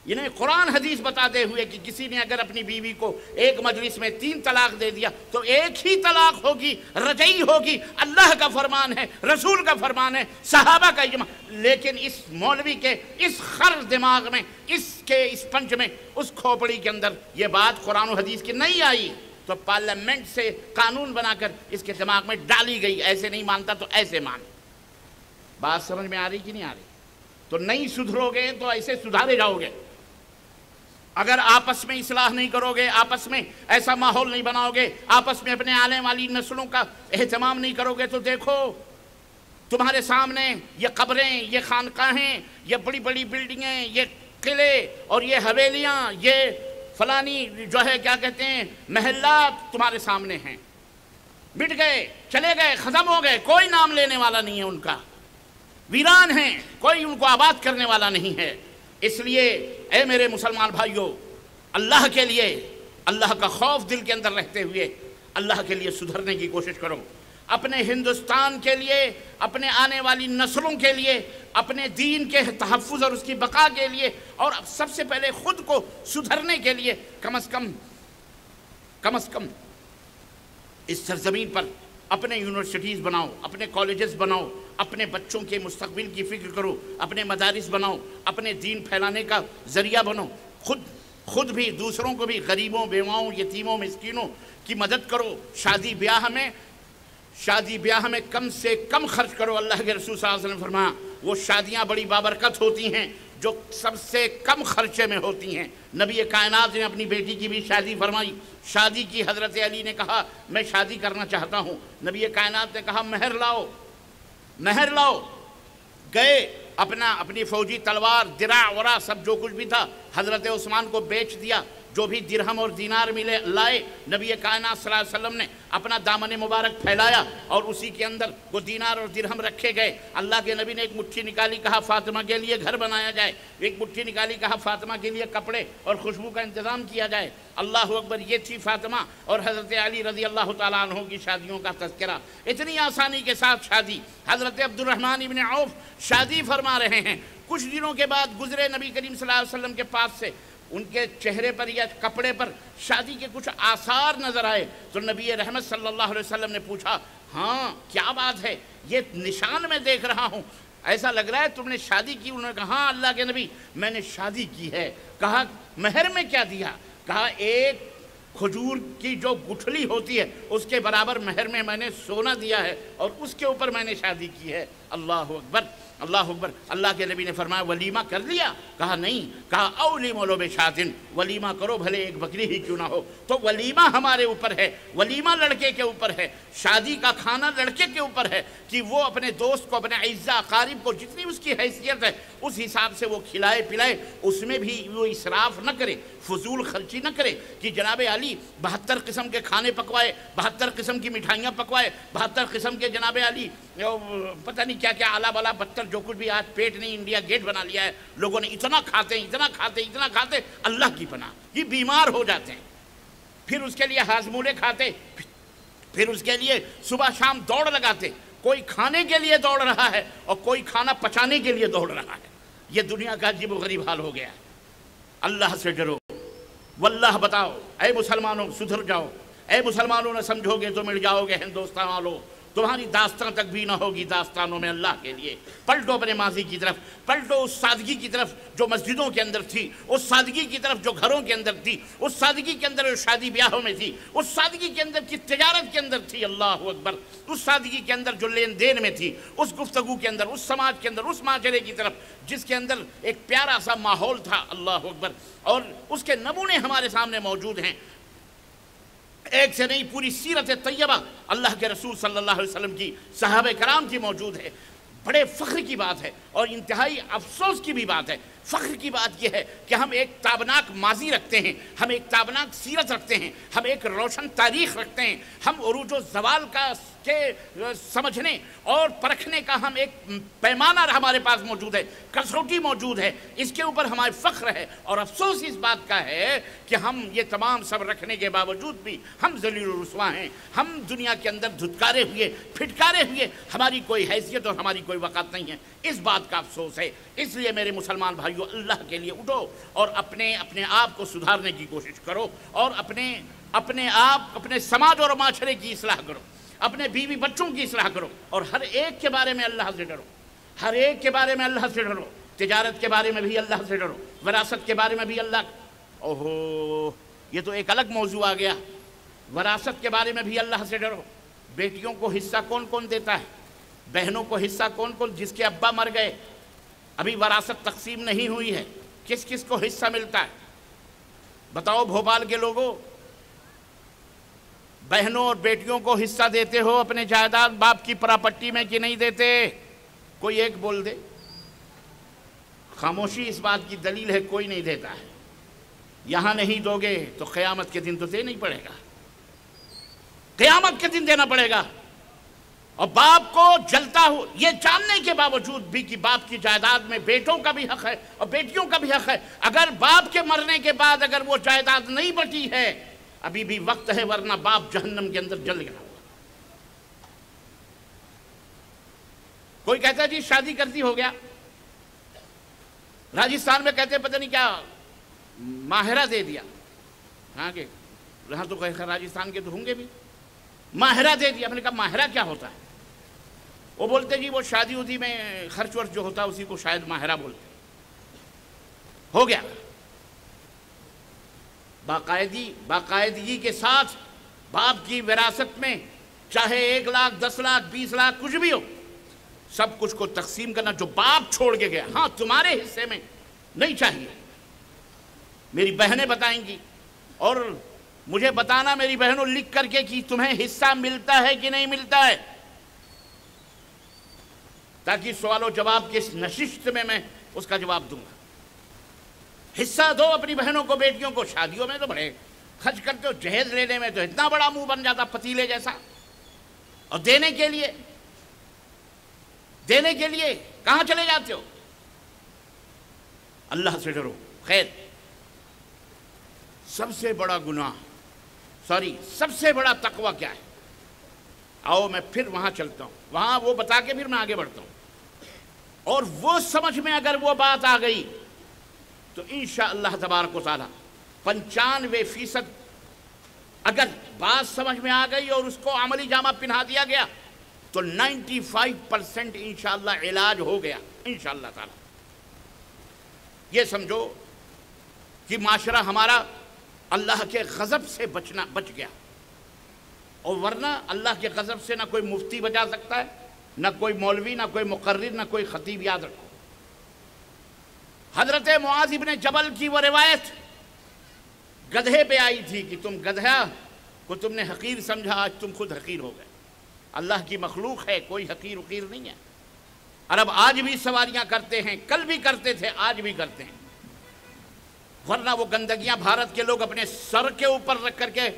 انہیں قرآن حدیث بتاتے ہوئے کہ کسی نے اگر اپنی بیوی کو ایک مجلس میں 3 طلاق دے دیا تو ایک ہی طلاق ہوگی، رجعی ہوگی، اللہ کا فرمان ہے، رسول کا فرمان ہے، صحابہ کا اجماع۔ لیکن اس مولوی کے اس خر دماغ میں، اس پنچ میں، اس کھوپڑی کے اندر یہ بات قرآن و حدیث کی نہیں آئی، تو پارلیمنٹ سے قانون بنا کر اس کے دماغ میں ڈالی گئی، ایسے نہیں مانتا تو ایسے مان۔ بات سمجھ میں آ رہی کہ نہیں آ رہی؟ تو نہیں سدھرو گے تو ایسے سدھارے جاؤ گے۔ اگر آپس میں اصلاح نہیں کرو گے، آپس میں ایسا ماحول نہیں بناؤ گے، آپس میں اپنے آنے والی نسلوں کا اہتمام نہیں کرو گے، تو دیکھو تمہارے سامنے یہ قبریں، یہ خانقاہیں، یہ بڑی بڑی بلڈنگیں، یہ قلعے اور یہ حویلیاں، یہ فلانی جو ہے کیا کہتے ہیں محلات تمہارے سامنے ہیں، مٹ گئے، چلے گئے، ختم ہو گئے، کوئی نام لینے والا نہیں ہے ان کا، ویران ہیں، کوئی ان کو آباد کرنے والا نہیں ہے۔ اس لیے اے میرے مسلمان بھائیوں، اللہ کے لیے، اللہ کا خوف دل کے اندر رہتے ہوئے اللہ کے لیے سدھرنے کی کوشش کرو، اپنے ہندوستان کے لیے، اپنے آنے والی نسلوں کے لیے، اپنے دین کے تحفظ اور اس کی بقا کے لیے، اور سب سے پہلے خود کو سدھرنے کے لیے کم از کم اس سرزمین پر اپنے یونیورسٹیز بناؤ، اپنے کالجز بناؤ، اپنے بچوں کے مستقبل کی فکر کرو، اپنے مدارس بناؤ، اپنے دین پھیلانے کا ذریعہ بنو، خود بھی دوسروں کو بھی، غریبوں، بیواؤں، یتیموں، مسکینوں کی مدد کرو۔ شادی بیاہ میں کم سے کم خرچ کرو۔ اللہ کے رسول صلی اللہ علیہ وسلم نے فرمایا وہ شادیاں بڑی بابرکت ہوتی ہیں جو سب سے کم خرچے میں ہوتی ہیں۔ نبی کائنات نے اپنی بیٹی کی بھی شادی فرمائی، شادی کی، حضرت علی نے کہا میں شادی کرنا چاہتا ہوں، نبی کائنات نے کہا مہر لاؤ، گئے اپنی فوجی تلوار، درع ورا سب جو کچھ بھی تھا حضرت عثمان کو بیچ دیا، جو بھی درہم اور دینار ملے لائے، نبی کائنات صلی اللہ علیہ وسلم نے اپنا دامن مبارک پھیلایا اور اسی کے اندر وہ دینار اور درہم رکھے گئے۔ اللہ کے نبی نے ایک مٹھی نکالی، کہا فاطمہ کے لیے گھر بنایا جائے، ایک مٹھی نکالی، کہا فاطمہ کے لیے کپڑے اور خوشبو کا انتظام کیا جائے۔ اللہ اکبر، یہ تھی فاطمہ اور حضرت علی رضی اللہ تعالیٰ عنہ کی شادیوں کا تذکرہ۔ اتنی آسانی کے ساتھ شادی، حضرت عبد الرحمن ابن عوف شادی فرما رہے ہیں، کچھ دنوں کے بعد گزرے نبی کریم صلی اللہ علیہ وسلم کے پاس سے، ان کے چہرے پر یا کپڑے پر شادی کے کچھ آثار نظر آئے، تو نبی رحمت صلی اللہ علیہ وسلم نے پوچھا ہاں کیا بات ہے، یہ نشان میں دیکھ رہا ہوں، ایسا لگ رہا ہے تم نے شادی کی؟ انہوں نے کہا ہاں اللہ کے نبی میں نے شادی کی ہے۔ کہا مہر میں کیا دیا؟ کہا ایک کھجور کی جو گٹھلی ہوتی ہے اس کے برابر مہر میں نے سونا دیا ہے اور اس کے اوپر میں نے شادی کی ہے۔ اللہ اکبر، اللہ اکبر۔ اللہ کے نبی نے فرمایا ولیمہ کر لیا؟ کہا نہیں، کہا اولیموا لو بشاۃ، ولیمہ کرو بھلے ایک بکری ہی کیوں نہ ہو۔ تو ولیمہ ہمارے اوپر ہے، ولیمہ لڑکے کے اوپر ہے، شادی کا کھانا لڑکے کے اوپر ہے کہ وہ اپنے دوست کو، اپنے اعزاء اقارب کو جتنی اس کی حیثیت ہے اس حساب سے وہ کھلائے پلائے، اس میں بھی وہ اسراف نہ کرے، فضول خرچی نہ کرے کہ جناب علی 72 قسم کے کھانے پکوائے، 72 قسم کی مٹھائیاں پکوائے، 72 قسم کے جناب علی پتہ نہیں کیا کیا اعلیٰ بالا 72 جو کچھ بھی، آج پیٹ نہیں انڈیا گیٹ بنا لیا ہے لوگوں نے، اتنا کھاتے ہیں اتنا کھاتے ہیں اتنا کھاتے، اللہ کی پناہ یہ بیمار ہو جاتے ہیں۔ پھر اس کے لیے ہاضمولے کھاتے، پھر اس کے لیے صبح شام دوڑ لگاتے، کوئی کھانے کے لیے دوڑ رہا ہے اور کوئی کھانا پچانے کے لیے دوڑ رہا ہے۔ یہ دنیا کا عجیب و غریب حال ہو گیا ہے۔ اللہ سے ڈرو، واللہ بتاؤ، اے مسلمانوں سدھر جاؤ، اے مسلمانوں نہ سمجھو گے تو مل جاؤ گے ہندوستان والوں، تمہاری داستان تک بھی نہ ہوگی داستانوں میں اللہ کے لیے۔ پلٹو اپنے ماضی کی طرف، پلٹو اس سادگی کی طرف جو مسجدوں کے اندر تھی، اس سادگی کی طرف جو گھروں کے اندر تھی، اس سادگی کے اندر جو شادی بیاہوں میں تھی، اس سادگی کے اندر کی تجارت کے اندر تھی، اللہ اکبر، اس سادگی کے اندر جو لین دین میں تھی، اس گفتگو کے اندر، اس سماج کے اندر، اس معاشرے کی طرف جس کے اندر ایک پیارا سا ماحول تھا، اللہ اکبر، اور اس کے نمونے ہمارے سامنے موجود ہیں۔ ایک سے نہیں، پوری سیرت طیبہ اللہ کے رسول صلی اللہ علیہ وسلم کی، صحابہ کرام کی موجود ہے۔ بڑے فخر کی بات ہے اور انتہائی افسوس کی بھی بات ہے۔ فخر کی بات یہ ہے کہ ہم ایک تابناک ماضی رکھتے ہیں، ہم ایک تابناک سیرت رکھتے ہیں، ہم ایک روشن تاریخ رکھتے ہیں، ہم عروج و زوال کے سمجھنے اور پرکھنے کا ہم ایک پیمانہ ہمارے پاس موجود ہے، کسوٹی موجود ہے، اس کے اوپر ہمارے فخر ہے۔ اور افسوس اس بات کا ہے کہ ہم یہ تمام سب رکھنے کے باوجود بھی ہم ذلیل و رسوا ہیں، ہم دنیا کے اندر دھتکارے ہوئے، پھٹکارے ہوئے، ہماری کوئی حیثیت اور ہماری کوئی وقت نہیں ہے۔ اس بات کا افسوس ہے۔ اس لیے میرے مسلمان بھائیو، اللہ کے لیے اٹھو اور اپنے آپ کو سدھارنے کی کوشش کرو، اور اپنے آپ، اپنے سماج اور معاشرے کی اصلاح کرو، اپنے بیوی بچوں کی اصلاح کرو، اور ہر ایک کے بارے میں اللہ سے ڈرو، ہر ایک کے بارے میں اللہ سے ڈرو، تجارت کے بارے میں بھی اللہ سے ڈرو، وراثت کے بارے میں بھی اللہ، اوہو یہ تو ایک الگ موضوع آ گیا۔ وراثت کے بارے میں بھی اللہ سے ڈرو۔ بیٹیوں کو حصہ کون کون دیتا ہے؟ بہنوں کو حصہ کون کون؟ جس کے ابا مر گئے، ابھی وراثت تقسیم نہیں ہوئی ہے، کس کس کو حصہ ملتا ہے؟ بتاؤ بھوپال کے لوگوں، بہنوں اور بیٹیوں کو حصہ دیتے ہو اپنے جائیداد باپ کی پراپرٹی میں کہ نہیں دیتے؟ کوئی ایک بول دے۔ خاموشی اس بات کی دلیل ہے کوئی نہیں دیتا ہے۔ یہاں نہیں دو گے تو قیامت کے دن تو دے نہیں پڑے گا، قیامت کے دن دینا پڑے گا۔ اور باپ کو جلتا ہو یہ جاننے کے باوجود بھی کہ باپ کی جائیداد میں بیٹوں کا بھی حق ہے اور بیٹیوں کا بھی حق ہے، اگر باپ کے مرنے کے بعد اگر وہ جائیداد نہیں بچی ہے، ابھی بھی وقت ہے، ورنہ باپ جہنم کے اندر جل گیا ہوگا۔ کوئی کہتا ہے جی شادی کرتی ہو گیا، راجستھان میں کہتے ہیں پتہ نہیں کیا ماہرہ دے دیا، ہاں کہ یہاں تو راجستھان کے تو ہوں گے بھی، ماہرہ دے دیا۔ میں نے کہا ماہرہ کیا ہوتا ہے؟ وہ بولتے جی وہ شادی ودی میں خرچ ورچ جو ہوتا ہے اسی کو شاید ماہرہ بولتے ہیں۔ ہو گیا، باقاعدگی کے ساتھ باپ کی وراثت میں چاہے 1 لاکھ 10 لاکھ 20 لاکھ کچھ بھی ہو، سب کچھ کو تقسیم کرنا جو باپ چھوڑ کے گیا، ہاں تمہارے حصے میں نہیں چاہیے۔ میری بہنیں بتائیں گی اور مجھے بتانا میری بہنوں لکھ کر کے کہ تمہیں حصہ ملتا ہے کہ نہیں ملتا ہے، تاکہ سوال و جواب کی اس نشست میں اس کا جواب دوں گا۔ حصہ دو اپنی بہنوں کو، بیٹیوں کو۔ شادیوں میں تو بڑے خرچ کرتے ہو، جہیز لینے میں تو اتنا بڑا منہ بن جاتا پتیلے جیسا، اور دینے کے لیے کہاں چلے جاتے ہو؟ اللہ سے ڈرو۔ خیر، سب سے بڑا گناہ، سب سے بڑا تقوی کیا ہے؟ آؤ میں پھر وہاں چلتا ہوں، وہاں وہ بتا کے پھر میں آگے بڑھتا ہوں، اور وہ سمجھ میں اگر وہ بات آ گئی تو انشاءاللہ تبارک و تعالی 95% اگر بات سمجھ میں آ گئی اور اس کو عملی جامہ پہنا دیا گیا تو 95% انشاءاللہ علاج ہو گیا انشاءاللہ تعالی۔ یہ سمجھو کہ معاشرہ ہمارا اللہ کے غضب سے بچ گیا، اور ورنہ اللہ کے غضب سے نہ کوئی مفتی بچا سکتا ہے، نہ کوئی مولوی، نہ کوئی مقرر، نہ کوئی خطیب، یاد رکھو۔ حضرت معاذ ابن جبل کی وہ روایت گدھے پہ آئی تھی کہ تم گدھا کو تم نے حقیر سمجھا، آج تم خود حقیر ہو گئے۔ اللہ کی مخلوق ہے، کوئی حقیر وقیر نہیں ہے۔ عرب آج بھی سواریاں کرتے ہیں، کل بھی کرتے تھے، آج بھی کرتے ہیں، ورنہ وہ گندگیاں بھارت کے لوگ اپنے سر کے اوپر رکھ کر کے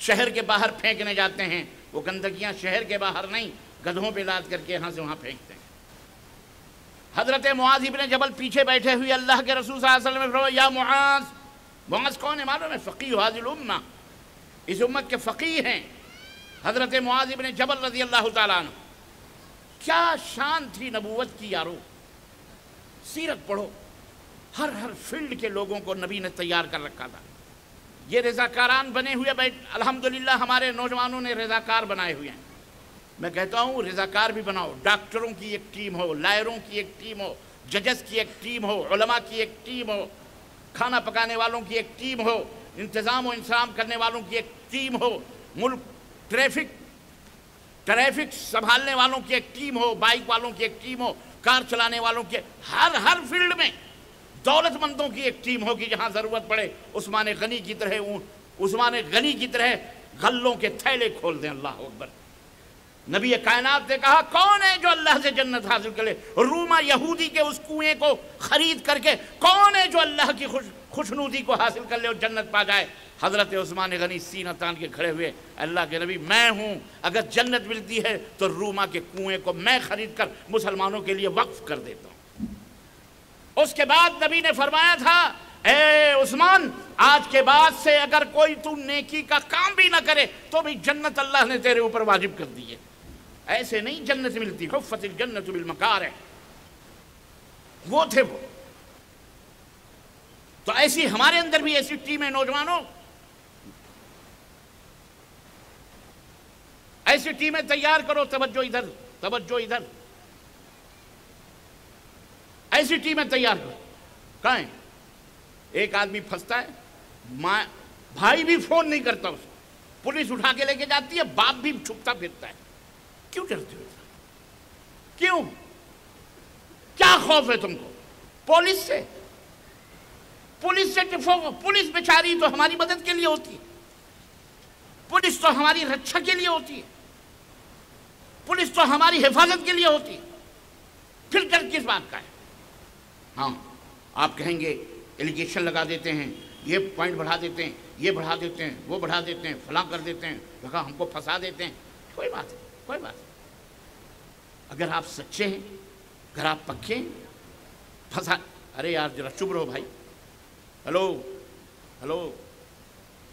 شہر کے باہر پھینکنے جاتے ہیں، وہ گندگیاں شہر کے باہر نہیں، گدھوں پہ لاد کر کے یہاں سے وہاں پھینکتے ہیں۔ حضرت معاذ ابن جبل پیچھے بیٹھے ہوئے اللہ کے رسول صلی اللہ علیہ وسلم نے فرمایا یا معاذ، معاذ کون ہے معلوم ہے؟ فقیہ هذه الامہ، اس امت کے فقیہ ہیں حضرت معاذ ابن جبل رضی اللہ تعالیٰ عنہ۔ کیا شان تھی نبوت کی یارو، سیرت پڑھو، ہر فیلڈ کے لوگوں کو نبی نے تیار کر رکھا تھا۔ یہ رضاکاران بنے ہوئے الحمدللہ ہمارے نوجوانوں نے رضاکار بنائے ہوئے ہیں۔ میں کہتا ہوں رضاکار بھی بناؤ، ڈاکٹروں کی ایک ٹیم ہو، لائروں کی ایک ٹیم ہو، ججز کی ایک ٹیم ہو، علماء کی ایک ٹیم ہو، کھانا پکانے والوں کی ایک ٹیم ہو، انتظام و انتظام کرنے والوں کی ایک ٹیم ہو، ملک ٹریفک سنبھالنے والوں کی ایک ٹیم ہو، بائک والوں کی ایک ٹیم ہو، کار چلانے والوں کی، ہر فیلڈ میں دولت مندوں کی ایک ٹیم ہوگی، جہاں ضرورت پڑے عثمان غنی کی طرح غلوں کے تھیلے کھول دیں۔ اللہ اکبر۔ نبی کائنات نے کہا کون ہے جو اللہ سے جنت حاصل کرے؟ روما یہودی کے اس کنویں کو خرید کر کے کون ہے جو اللہ کی خوشنودی کو حاصل کر لے اور جنت پا جائے؟ حضرت عثمان غنی سینہ تان کے کھڑے ہوئے، اللہ کے نبی میں ہوں، اگر جنت ملتی ہے تو روما کے کنویں کو میں خرید کر مسلمانوں کے لیے وقف کر دیتا ہوں۔ اس کے بعد نبی نے فرمایا تھا اے عثمان، آج کے بعد سے اگر کوئی تو نیکی کا کام بھی نہ کرے تو بھی جنت اللہ نے تیرے اوپر واجب کر دی ہے۔ ایسے نہیں جنت ملتی، حفت الجنت بالمکارہ، وہ تھے وہ۔ تو ایسی ہمارے اندر بھی ایسی ٹیمیں، نوجوانوں ایسی ٹیمیں تیار کرو، توجہ ادھر، ایسی ٹیمیں تیار کرو۔ کہاں ہیں؟ ایک آدمی پھنستا ہے، بھائی بھی فون نہیں کرتا اس کو، پولیس اٹھا کے لے کے جاتی ہے، باپ بھی چھپتا پھرتا ہے۔ کیوں ڈرتے ہو؟ کیوں؟ کیا خوف ہے تم کو؟ پولیس سے پولیس بیچاری تو ہماری مدد کے لیے ہوتی ہے، پولیس تو ہماری رکشا کے لیے ہوتی ہے، پولیس تو ہماری حفاظت کے لیے ہوتی ہے، پھر ڈر کس بات کا ہے؟ ہاں آپ کہیں گے ایلیگیشن لگا دیتے ہیں، یہ پوائنٹ بڑھا دیتے ہیں، یہ بڑھا دیتے ہیں، وہ بڑھا دیتے ہیں، فلاں کر دیتے ہیں، لگا ہم کو پھنسا دیتے ہیں۔ کوئی بات نہیں۔ اگر آپ سچے ہیں، اگر آپ پکے ہیں، پھنسا، ارے یار ذرا چپ رہو بھائی، ہلو،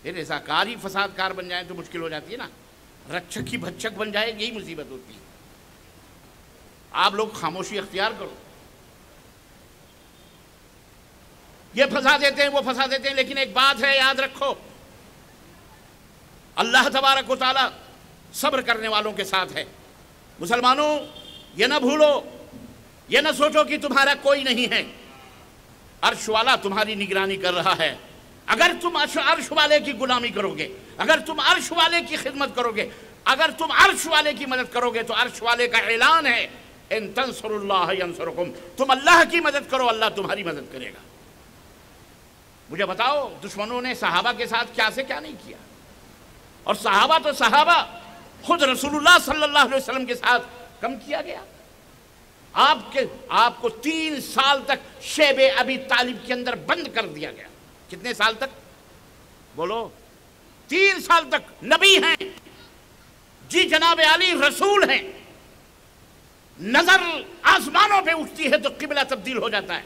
یہ رضاکار ہی فساد کار بن جائیں تو مشکل ہو جاتی ہے نا، رکشک کی بھچک بن جائے یہی مصیبت ہوتی ہے۔ آپ لوگ خاموشی اختیار کرو۔ یہ پھنسا دیتے ہیں، وہ پھنسا دیتے ہیں، لیکن ایک بات ہے یاد رکھو، اللہ تبارک و تعالی صبر کرنے والوں کے ساتھ ہے۔ مسلمانوں یہ نہ بھولو، یہ نہ سوچو کہ تمہارا کوئی نہیں ہے، عرش والا تمہاری نگرانی کر رہا ہے۔ اگر تم عرش والے کی غلامی کرو گے، اگر تم عرش والے کی خدمت کرو گے، اگر تم عرش والے کی مدد کرو گے تو عرش والے کا اعلان ہے ان تنصروا اللہ ینصرکم، تم اللہ کی مدد کرو اللہ تمہاری مدد کرے گا۔ مجھے بتاؤ دشمنوں نے صحابہ کے ساتھ کیا سے کیا نہیں کیا، اور صحابہ تو صحابہ، خود رسول اللہ صلی اللہ علیہ وسلم کے ساتھ کم کیا گیا۔ آپ کو 3 سال تک شیب ابی طالب کے اندر بند کر دیا گیا۔ کتنے سال تک؟ بولو 3 سال تک۔ نبی ہیں جی، جناب علی رسول ہیں، نظر آسمانوں پہ اٹھتی ہے تو قبلہ تبدیل ہو جاتا ہے،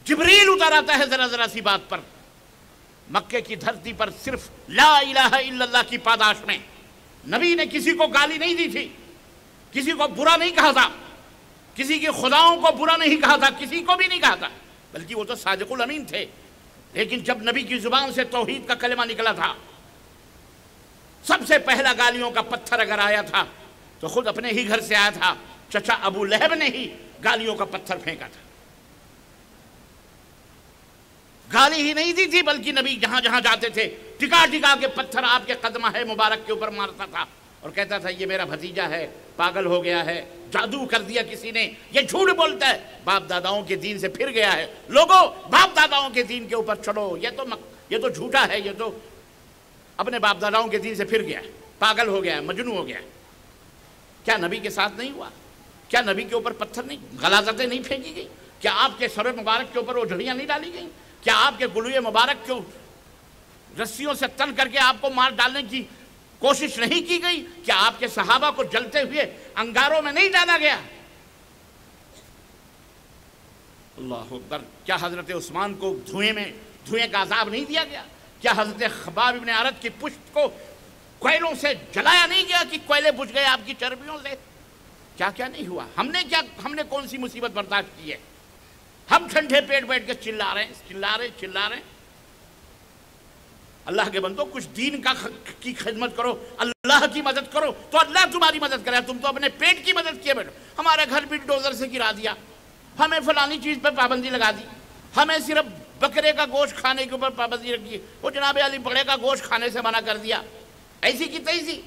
جبریل اتر آتا ہے ذرا سی بات پر۔ مکے کی دھرتی پر صرف لا الہ الا اللہ کی پاداش میں نبی نے کسی کو گالی نہیں دی تھی، کسی کو برا نہیں کہا تھا، کسی کی خداؤں کو برا نہیں کہا تھا، کسی کو بھی نہیں کہا تھا، بلکہ وہ تو صادق الامین تھے۔ لیکن جب نبی کی زبان سے توحید کا کلمہ نکلا تھا، سب سے پہلا گالیوں کا پتھر اگر آیا تھا تو خود اپنے ہی گھر سے آیا تھا، چچا ابو لہب نے ہی گالیوں کا پتھر پھینکا تھا۔ گالی ہی نہیں دی تھی، بلکہ نبی جہاں جہاں جاتے تھے ٹکا ٹکا کے پتھر آپ کے قدمہ ہے مبارک کے اوپر مارتا تھا، اور کہتا تھا یہ میرا بھتیجا ہے، پاگل ہو گیا ہے، جادو کر دیا کسی نے، یہ جھوٹ بولتا ہے، باپ داداؤں کے دین سے پھر گیا ہے۔ لوگوں باپ داداؤں کے دین کے اوپر چلو، یہ تو جھوٹا ہے، یہ تو اپنے باپ داداؤں کے دین سے پھر گیا ہے، پاگل ہو گیا ہے، مجنون ہو گیا ہے۔ کیا نبی کے ساتھ نہیں ہوا؟ کیا نبی کے اوپر پتھر نہیں، غلاظتیں نہیں پھینکی گئی؟ کیا آپ کے سر مبارک کے اوپر وہ جھڑیاں نہیں ڈالی گئیں؟ کیا آپ کے گلوئے مبارک کو رسیوں سے تن کر کے آپ کو مار ڈالنے کی کوشش نہیں کی گئی؟ کیا آپ کے صحابہ کو جلتے ہوئے انگاروں میں نہیں ڈالا گیا؟ اللہ اکبر! کیا حضرت عثمان کو دھوئیں کا عذاب نہیں دیا گیا؟ کیا حضرت خباب ابن عرت کی پشت کو کوئلوں سے جلایا نہیں گیا کہ کوئلے بجھ گئے آپ کی چربیوں سے؟ کیا کیا نہیں ہوا؟ ہم نے کون سی مصیبت برداشت کی ہے؟ ہم ٹھنڈے پیٹ بیٹھ کے چلا رہے ہیں۔ اللہ کے بندو، کچھ دین کی خدمت کرو، اللہ کی مدد کرو تو اللہ تمہاری مدد کرے۔ تم تو اپنے پیٹ کی مدد کیے بیٹھو۔ ہمارے گھر بھی ڈوزر سے گرا دیا، ہمیں فلانی چیز پہ پابندی لگا دی، ہمیں صرف بکرے کا گوشت کھانے کے اوپر پابندی رکھی، وہ جناب علی بکرے کا گوشت کھانے سے منع کر دیا، ایسی کی تیسی،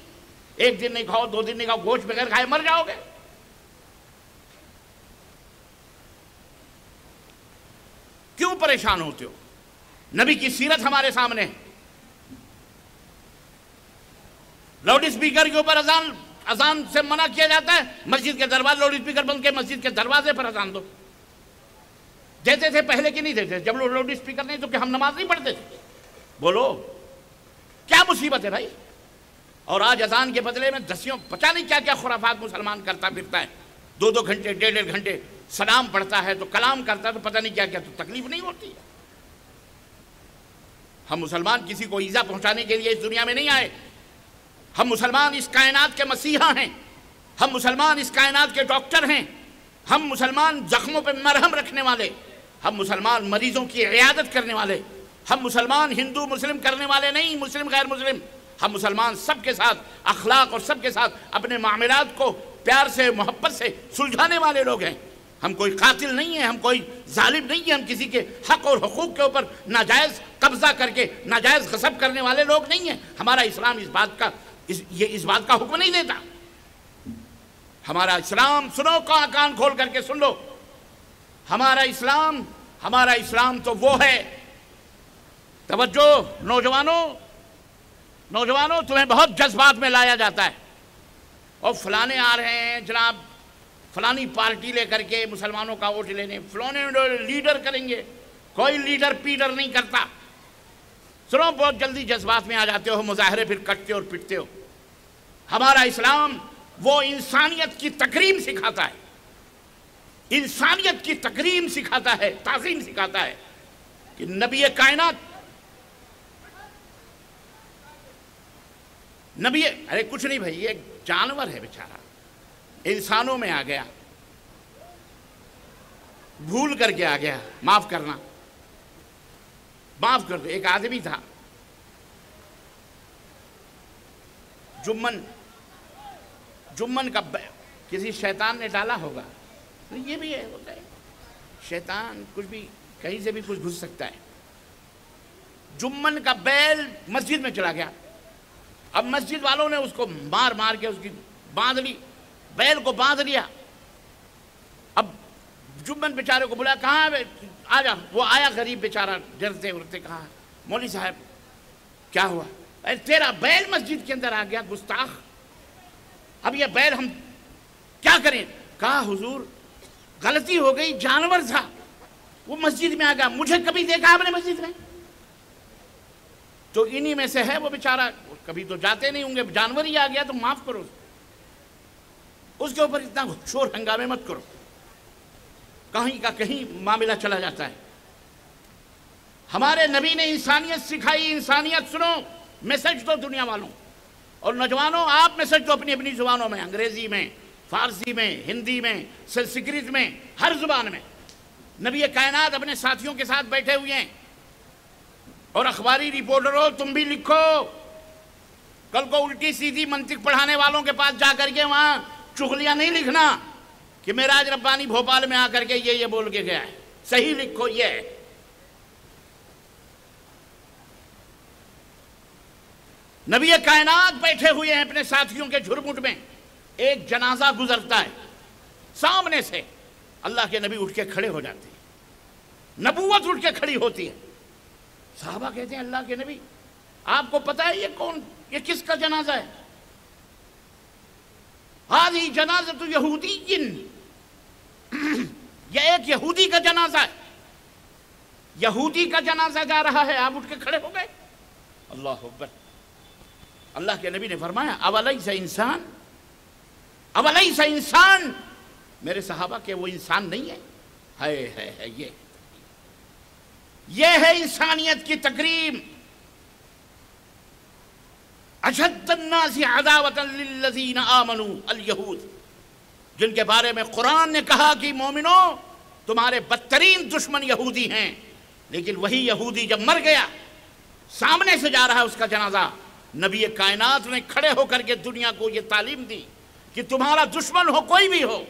ایک دن نہیں کھاؤ، 2 دن نہیں کھاؤ، گوشت بغیر کھائے مر جاؤ گے۔ کیوں پریشان ہوتے ہو؟ نبی کی سیرت ہمارے سامنے ہے۔ لاؤڈ اسپیکر کے اوپر اذان سے منع کیا جاتا ہے، مسجد کے دروازے لاؤڈ اسپیکر بند کے مسجد کے دروازے پر اذان دو۔ دیتے تھے پہلے کہ نہیں دیتے؟ جب لاؤڈ اسپیکر نہیں تو کہ ہم نماز نہیں پڑھتے تھے؟ بولو کیا مصیبت ہے بھائی؟ اور آج اذان کے بدلے میں دسیوں پتہ نہیں کیا کیا خرافات مسلمان کرتا پھرتا ہے، 2 گھنٹے 1.5 گھنٹے سلام پڑھتا ہے تو کلام کرتا ہے تو پتہ نہیں کیا کیا، تو تکلیف نہیں ہوتی؟ ہم مسلمان کسی کو ایذا پہنچانے کے لیے اس دنیا میں نہیں آئے۔ ہم مسلمان اس کائنات کے مسیحا ہیں، ہم مسلمان اس کائنات کے ڈاکٹر ہیں، ہم مسلمان زخموں پہ مرہم رکھنے والے، ہم مسلمان مریضوں کی عیادت کرنے والے، ہم مسلمان ہندو مسلم کرنے والے نہیں، مسلم غیر مسلم، ہم مسلمان سب کے ساتھ اخلاق اور سب کے ساتھ اپنے معاملات کو پیار سے محبت سے سلجھانے والے لوگ ہیں۔ ہم کوئی قاتل نہیں ہیں، ہم کوئی ظالم نہیں ہیں، ہم کسی کے حق اور حقوق کے اوپر ناجائز قبضہ کر کے ناجائز غصب کرنے والے لوگ نہیں ہیں۔ ہمارا اسلام اس بات کا حکم نہیں دیتا۔ ہمارا اسلام، سنو کان کھول کر کے سن لو، ہمارا اسلام تو وہ ہے، توجہ نوجوانوں تمہیں بہت جذبات میں لایا جاتا ہے، اور فلانے آ رہے ہیں جناب فلانی پارٹی لے کر کے مسلمانوں کا ووٹ لینے، فلانے لیڈر کریں گے، کوئی لیڈر پیڈر نہیں کرتا۔ سنو، بہت جلدی جذبات میں آ جاتے ہو، مظاہرے پھر کٹتے اور پٹتے ہو۔ ہمارا اسلام وہ انسانیت کی تکریم سکھاتا ہے، انسانیت کی تکریم سکھاتا ہے، تعظیم سکھاتا ہے کہ نبی کائنات ارے کچھ نہیں بھائی، ایک جانور ہے بیچارہ، انسانوں میں آ گیا، بھول کر کے آ گیا، معاف کرنا، معاف کر دو۔ ایک آدمی تھا جمن کا کسی شیطان نے ڈالا ہوگا، یہ بھی ہے، ہوتا ہے شیطان، کچھ بھی کہیں سے بھی کچھ گھس سکتا ہے۔ جمن کا بیل مسجد میں چلا گیا، اب مسجد والوں نے اس کو مار کے اس کی باندھ لی، بیل کو باندھ لیا۔ اب جمن بیچارے کو بلایا، کہاں ہے؟ آ جا۔ وہ آیا غریب بیچارہ، ڈرتے ورتے، کہا مولوی صاحب کیا ہوا؟ اے تیرا بیل مسجد کے اندر آ گیا، گستاخ، اب یہ بیل ہم کیا کریں؟ کہا حضور غلطی ہو گئی، جانور تھا، وہ مسجد میں آ گیا، مجھے کبھی دیکھا آپ نے مسجد میں؟ تو انہی میں سے ہے وہ بیچارہ، کبھی تو جاتے نہیں ہوں گے، جانور ہی آ گیا تو معاف کرو، اس کے اوپر اتنا شور ہنگامے مت کرو، کہیں کا کہیں معاملہ چلا جاتا ہے۔ ہمارے نبی نے انسانیت سکھائی، انسانیت سنو، میسج دو دنیا والوں، اور نوجوانوں آپ میسج دو اپنی اپنی زبانوں میں، انگریزی میں، فارسی میں، ہندی میں، سنسکرت میں، ہر زبان میں۔ نبی کائنات اپنے ساتھیوں کے ساتھ بیٹھے ہوئے ہیں، اور اخباری رپورٹروں تم بھی لکھو، کل کو الٹی سیدھی منطق پڑھانے والوں کے پاس جا کر کے وہاں چغلیاں نہیں لکھنا کہ معراج ربانی بھوپال میں آ کر کے یہ بول کے گیا ہے، صحیح لکھو یہ ہے۔ نبی کائنات بیٹھے ہوئے ہیں اپنے ساتھیوں کے جھرمٹ میں، ایک جنازہ گزرتا ہے سامنے سے، اللہ کے نبی اٹھ کے کھڑے ہو جاتے ہیں، نبوت اٹھ کے کھڑی ہوتی ہے۔ صحابہ کہتے ہیں اللہ کے نبی آپ کو پتہ ہے یہ کس کا جنازہ ہے؟ ہذہ جنازۃ یہودی، یہ ایک یہودی کا جنازہ ہے، یہودی کا جنازہ جا رہا ہے، آپ اٹھ کے کھڑے ہو گئے۔ اللہ اکبر۔ اللہ کے نبی نے فرمایا اولیس انسان، اولیس انسان، میرے صحابہ کہ وہ انسان نہیں ہے؟ یہ ہے انسانیت کی تکریم۔ اشد الناس عداوۃ للذین آمنوا الیہود، جن کے بارے میں قرآن نے کہا کہ مومنوں تمہارے بدترین دشمن یہودی ہیں، لیکن وہی یہودی جب مر گیا، سامنے سے جا رہا ہے اس کا جنازہ، نبی کائنات نے کھڑے ہو کر کے دنیا کو یہ تعلیم دی کہ تمہارا دشمن ہو کوئی بھی ہو،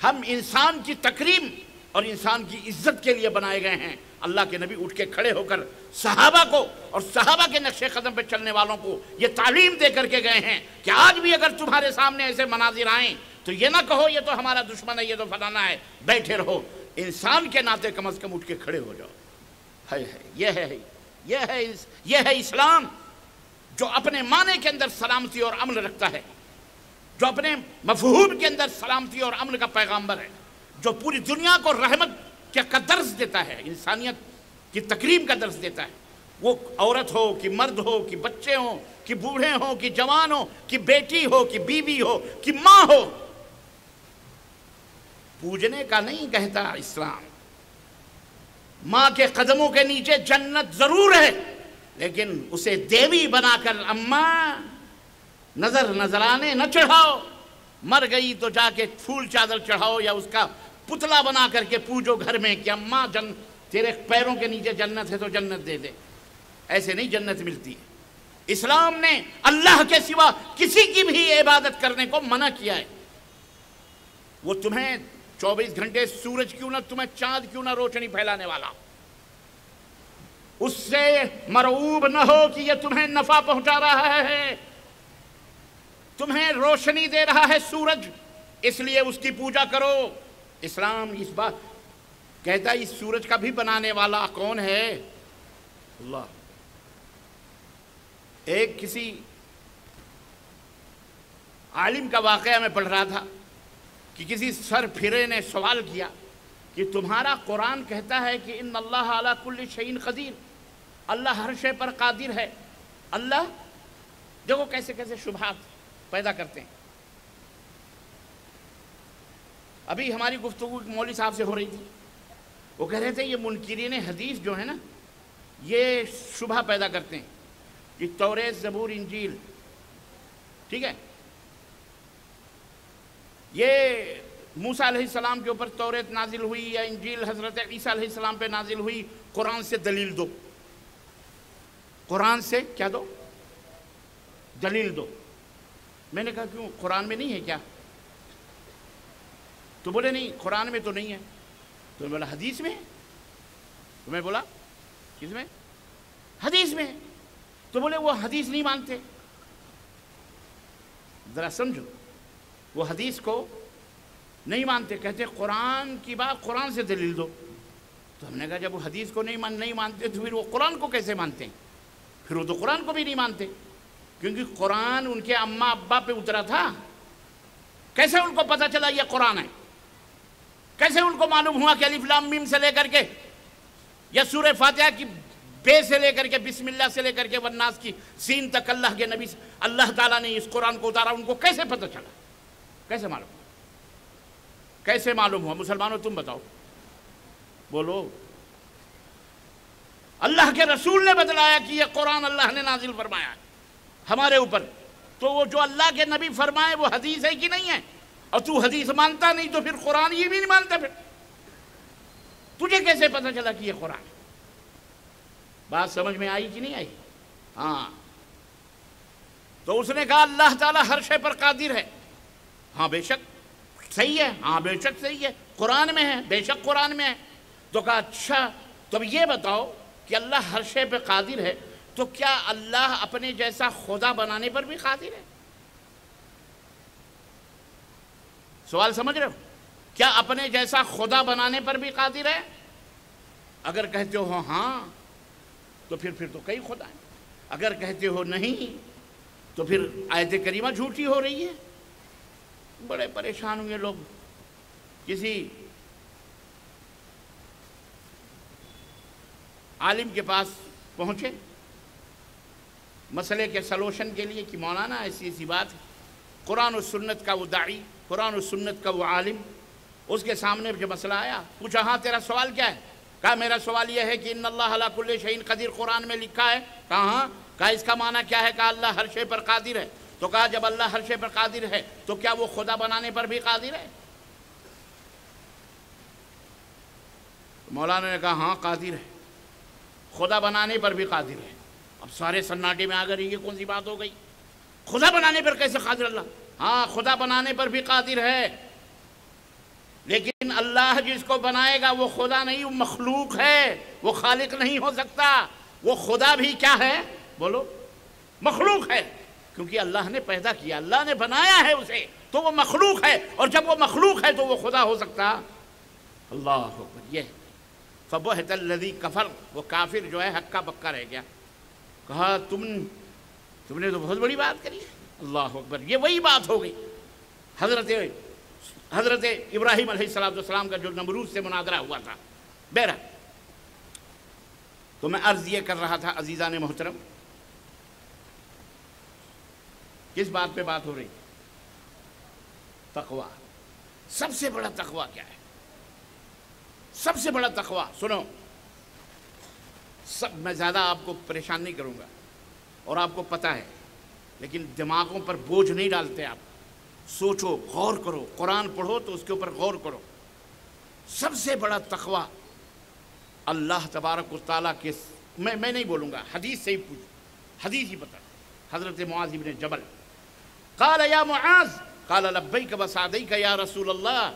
ہم انسان کی تکریم اور انسان کی عزت کے لیے بنائے گئے ہیں۔ اللہ کے نبی اٹھ کے کھڑے ہو کر صحابہ کو اور صحابہ کے نقش قدم پہ چلنے والوں کو یہ تعلیم دے کر کے گئے ہیں کہ آج بھی اگر تمہارے سامنے ایسے مناظر آئیں تو یہ نہ کہو یہ تو ہمارا دشمن ہے، یہ تو فلانا ہے، بیٹھے رہو، انسان کے ناطے کم از کم اٹھ کے کھڑے ہو جاؤ۔ یہ ہے اسلام، جو اپنے معنی کے اندر سلامتی اور امن رکھتا ہے، جو اپنے مفہوم کے اندر سلامتی اور امن کا پیغامبر ہے، جو پوری دنیا کو رحمت کا درس دیتا ہے، انسانیت کی تکریم کا درس دیتا ہے۔ وہ عورت ہو کہ مرد ہو کہ بچے ہوں کہ بوڑھے ہوں کہ جوان ہو کہ بیٹی ہو کہ بیوی ہو کہ ماں ہو، پوجنے کا نہیں کہتا اسلام۔ ماں کے قدموں کے نیچے جنت ضرور ہے، لیکن اسے دیوی بنا کر اماں نذرانے نہ چڑھاؤ، مر گئی تو جا کے پھول چادر چڑھاؤ یا اس کا پتلا بنا کر کے پوجو گھر میں کہ اماں تیرے پیروں کے نیچے جنت ہے تو جنت دے دے۔ ایسے نہیں جنت ملتی ہے۔ اسلام نے اللہ کے سوا کسی کی بھی عبادت کرنے کو منع کیا ہے۔ وہ تمہیں 24 گھنٹے سورج کیوں نہ، تمہیں چاند کیوں نہ روشنی پھیلانے والا، اس سے مرعوب نہ ہو کہ یہ تمہیں نفع پہنچا رہا ہے، تمہیں روشنی دے رہا ہے سورج، اس لیے اس کی پوجا کرو۔ اسلام اس بات کہتا ہے اس سورج کا بھی بنانے والا کون ہے؟ اللہ۔ ایک کسی عالم کا واقعہ میں پڑھ رہا تھا کہ کسی سر پھرے نے سوال کیا کہ تمہارا قرآن کہتا ہے کہ ان اللہ علی کل شیء قدیر، اللہ ہر شے پر قادر ہے، اللہ دیکھو کیسے کیسے شبہات پیدا کرتے ہیں۔ ابھی ہماری گفتگو مولوی صاحب سے ہو رہی تھی، وہ کہہ رہے تھے یہ منکرین حدیث جو ہے نا، یہ شبہ پیدا کرتے ہیں کہ توریت زبور انجیل، ٹھیک ہے، یہ موسیٰ علیہ السلام کے اوپر توریت نازل ہوئی یا انجیل حضرت عیسیٰ علیہ السلام پہ نازل ہوئی، قرآن سے دلیل دو، قرآن سے کیا دو؟ دلیل دو۔ میں نے کہا کیوں، قرآن میں نہیں ہے کیا؟ تو بولے نہیں قرآن میں تو نہیں ہے۔ تو میں بولا حدیث میں ہے؟ تو میں بولا کس میں؟ حدیث میں ہے۔ تو بولے وہ حدیث نہیں مانتے۔ ذرا سمجھو، وہ حدیث کو نہیں مانتے، کہتے قرآن کی بات، قرآن سے دلیل دو۔ تو ہم نے کہا جب وہ حدیث کو نہیں مانتے تو پھر وہ قرآن کو کیسے مانتے ہیں؟ پھر وہ تو قرآن کو بھی نہیں مانتے، کیونکہ قرآن ان کے اماں ابا پہ اترا تھا۔ کیسے ان کو پتہ چلا یہ قرآن ہے؟ کیسے ان کو معلوم ہوا کہ الف لام میم سے لے کر کے یا سورہ فاتحہ کی بے سے لے کر کے بسم اللہ سے لے کر کے والناس کی سین تک اللہ کے نبی اللہ تعالیٰ نے اس قرآن کو اتارا؟ ان کو کیسے پتہ چلا؟ کیسے معلوم ہوا؟ کیسے معلوم ہوا؟ مسلمانوں تم بتاؤ، بولو۔ اللہ کے رسول نے بتلایا کہ یہ قرآن اللہ نے نازل فرمایا ہے ہمارے اوپر، تو وہ جو اللہ کے نبی فرمائے وہ حدیث ہے کہ نہیں ہے؟ اور تو حدیث مانتا نہیں تو پھر قرآن یہ بھی نہیں مانتا، پھر تجھے کیسے پتہ چلا کہ یہ قرآن ہے؟ بات سمجھ میں آئی کہ نہیں آئی؟ ہاں۔ تو اس نے کہا اللہ تعالیٰ ہر شے پر قادر ہے۔ ہاں بے شک صحیح ہے، ہاں بے شک صحیح ہے، قرآن میں ہے، بے شک قرآن میں ہے۔ تو کہا اچھا تو اب یہ بتاؤ کہ اللہ ہر شے پہ قادر ہے، تو کیا اللہ اپنے جیسا خدا بنانے پر بھی قادر ہے؟ سوال سمجھ رہے ہو؟ کیا اپنے جیسا خدا بنانے پر بھی قادر ہے؟ اگر کہتے ہو ہاں تو پھر تو کئی خدا ہیں، اگر کہتے ہو نہیں تو پھر آیت کریمہ جھوٹی ہو رہی ہے۔ بڑے پریشان ہوئے لوگ، کسی عالم کے پاس پہنچے مسئلے کے سلوشن کے لیے کہ مولانا ایسی بات ہے، قرآن و سنت کا وہ داعی، قرآن و سنت کا وہ عالم، اس کے سامنے جو مسئلہ آیا پوچھا ہاں تیرا سوال کیا ہے؟ کہا میرا سوال یہ ہے کہ ان اللہ علی کل شیء قدیر قرآن میں لکھا ہے۔ کہا ہاں۔ کہا اس کا معنی کیا ہے؟ کہا اللہ ہر شے پر قادر ہے۔ تو کہا جب اللہ ہر شے پر قادر ہے تو کیا وہ خدا بنانے پر بھی قادر ہے؟ مولانا نے کہا ہاں قادر ہے، خدا بنانے پر بھی قادر ہے۔ اب سارے سناٹے میں آ گئے، یہ کون سی بات ہو گئی؟ خدا بنانے پر کیسے قادر اللہ؟ ہاں خدا بنانے پر بھی قادر ہے، لیکن اللہ جس کو بنائے گا وہ خدا نہیں، وہ مخلوق ہے، وہ خالق نہیں ہو سکتا۔ وہ خدا بھی کیا ہے؟ بولو، مخلوق ہے، کیونکہ اللہ نے پیدا کیا، اللہ نے بنایا ہے اسے، تو وہ مخلوق ہے، اور جب وہ مخلوق ہے تو وہ خدا ہو سکتا؟ اللہ اکبر۔ یہ فَبُہِتَ الَّذِي كَفَرَ، وہ کافر جو ہے ہکا بکا رہ گیا۔ کہا تم نے تو بہت بڑی بات کری۔ اللہ اکبر، یہ وہی بات ہو گئی حضرت ابراہیم علیہ السلام کا جو نمرود سے مناظرہ ہوا تھا۔ بہرحال تو میں عرض یہ کر رہا تھا عزیزان محترم، کس بات پہ بات ہو رہی؟ تقوی۔ سب سے بڑا تقوی کیا ہے؟ سب سے بڑا تقوی سنو، میں زیادہ آپ کو پریشان نہیں کروں گا اور آپ کو پتہ ہے، لیکن دماغوں پر بوجھ نہیں ڈالتے آپ۔ سوچو، غور کرو، قرآن پڑھو تو اس کے اوپر غور کرو۔ سب سے بڑا تقوی اللہ تبارک و تعالیٰ کے، میں نہیں بولوں گا، حدیث سے ہی پوچھو، حدیث ہی بتا۔ حضرت معاذ بن جبل قال یا معاذ قال لبیک وسعدیک یا رسول اللہ،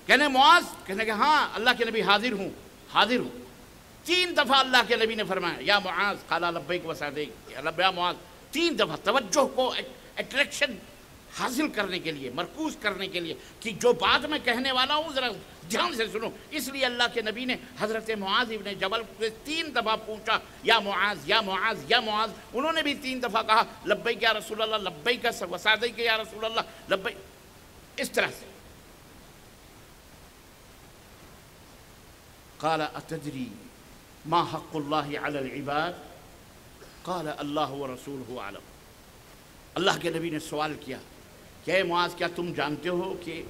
کہنے معاذ، کہنے کہ ہاں اللہ کے نبی حاضر ہوں۔ 3 دفعہ اللہ کے نبی نے فرمایا یا معاذ قال لبیک وسعدیک، یا معاذ، 3 دفعہ توجہ کو اٹریکشن حاصل کرنے کے لیے، مرکوز کرنے کے لیے کہ جو بات میں کہنے والا ہوں ذرا دھیان سے سنو۔ اس لیے اللہ کے نبی نے حضرت معاذ ابن جبل سے 3 دفعہ پوچھا یا معاذ یا معاذ یا معاذ، انہوں نے بھی 3 دفعہ کہا لبیک یا رسول اللہ، لبیک وسعدیک یا رسول اللہ، لبیک، اس طرح سے۔ قال اتدری ما حق اللہ علی العباد؟ قال اللہ ورسولہ اعلم۔ اللہ کے نبی نے سوال کیا کہ اے معاذ کیا تم جانتے ہو کہ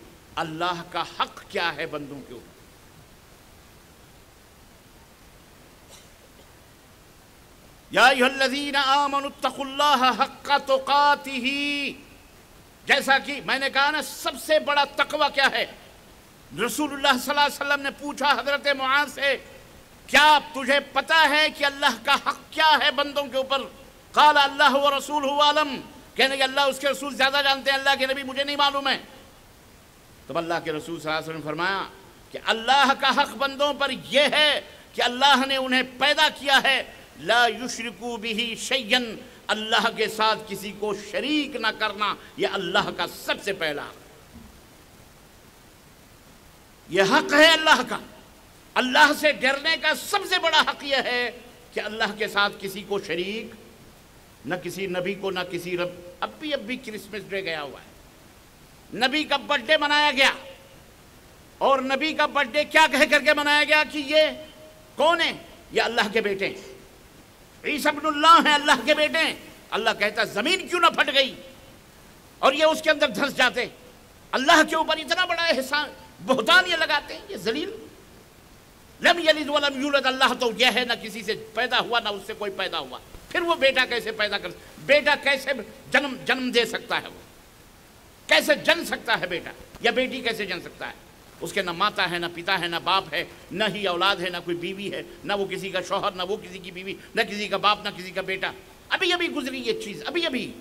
اللہ کا حق کیا ہے بندوں کے اوپر؟ یا ایھا الذین آمنوا اتقوا اللہ حق تقاتہ، جیسا کہ میں نے کہا نا سب سے بڑا تقوی کیا ہے؟ رسول اللہ صلی اللہ علیہ وسلم نے پوچھا حضرت معاذ سے کیا تجھے پتا ہے کہ اللہ کا حق کیا ہے بندوں کے اوپر؟ قال اللہ ورسولہ اعلم، کہنے کہ اللہ اس کے رسول زیادہ جانتے ہیں، اللہ کے نبی مجھے نہیں معلوم ہے۔ تب اللہ کے رسول صلی اللہ علیہ وسلم نے فرمایا کہ اللہ کا حق بندوں پر یہ ہے کہ اللہ نے انہیں پیدا کیا ہے لا یشرکوا بہ شیئا، اللہ کے ساتھ کسی کو شریک نہ کرنا، یہ اللہ کا سب سے پہلا حق، یہ حق ہے اللہ کا۔ اللہ سے ڈرنے کا سب سے بڑا حق یہ ہے کہ اللہ کے ساتھ کسی کو شریک، نہ کسی نبی کو نہ کسی رب۔ اب بھی کرسمس ڈے گیا ہوا ہے، نبی کا برتھ ڈے منایا گیا، اور نبی کا برتھ ڈے کیا کہہ کر کے منایا گیا کہ یہ کون ہے؟ یہ اللہ کے بیٹے ہیں، عیسیٰ ابن اللہ ہیں، اللہ کے بیٹے ہیں۔ اللہ کہتا زمین کیوں نہ پھٹ گئی اور یہ اس کے اندر دھنس جاتے؟ اللہ کے اوپر اتنا بڑا احسان، بہتان یہ لگاتے ہیں، یہ ذلیل۔ لم یلد ولم یولد، اللہ تو یہ ہے نہ کسی سے پیدا ہوا نہ اس سے کوئی پیدا ہوا، پھر وہ بیٹا کیسے پیدا کر، بیٹا کیسے جنم دے سکتا ہے؟ وہ کیسے جن سکتا ہے بیٹا، یا بیٹی کیسے جن سکتا ہے؟ اس کے نہ ماتا ہے، نہ پتا ہے، نہ باپ ہے، نہ ہی اولاد ہے، نہ کوئی بیوی ہے، نہ وہ کسی کا شوہر، نہ وہ کسی کی بیوی، نہ کسی کا باپ، نہ کسی کا بیٹا۔ ابھی گزری یہ چیز، ابھی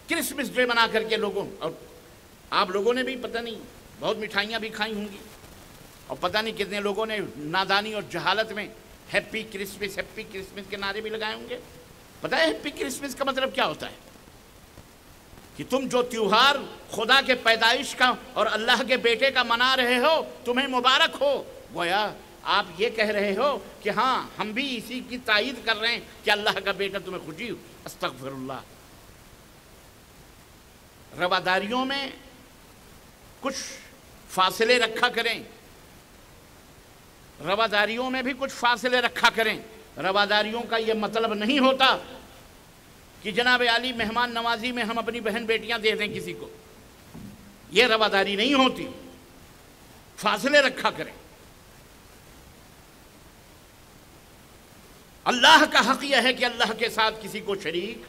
کرسمس ڈے منا کر کے لوگوں، اور آپ لوگوں نے بھی پتہ نہیں بہت مٹھائیاں بھی کھائی ہوں گی، اور پتہ نہیں کتنے لوگوں نے نادانی اور جہالت میں ہیپی کرسمس کے نعرے بھی لگائے ہوں گے. پتہ ہے ہیپی کرسمس کا مطلب کیا ہوتا ہے؟ کہ تم جو تیوہار خدا کے پیدائش کا اور اللہ کے بیٹے کا منا رہے ہو تمہیں مبارک ہو. گویا آپ یہ کہہ رہے ہو کہ ہاں ہم بھی اسی کی تائید کر رہے ہیں کہ اللہ کا بیٹا تمہیں خوشی ہو. استغفر اللہ. رواداریوں میں کچھ فاصلے رکھا کریں، رواداریوں میں بھی کچھ فاصلے رکھا کریں. رواداریوں کا یہ مطلب نہیں ہوتا کہ جناب عالی مہمان نوازی میں ہم اپنی بہن بیٹیاں دے دیں کسی کو. یہ رواداری نہیں ہوتی. فاصلے رکھا کریں. اللہ کا حق یہ ہے کہ اللہ کے ساتھ کسی کو شریک،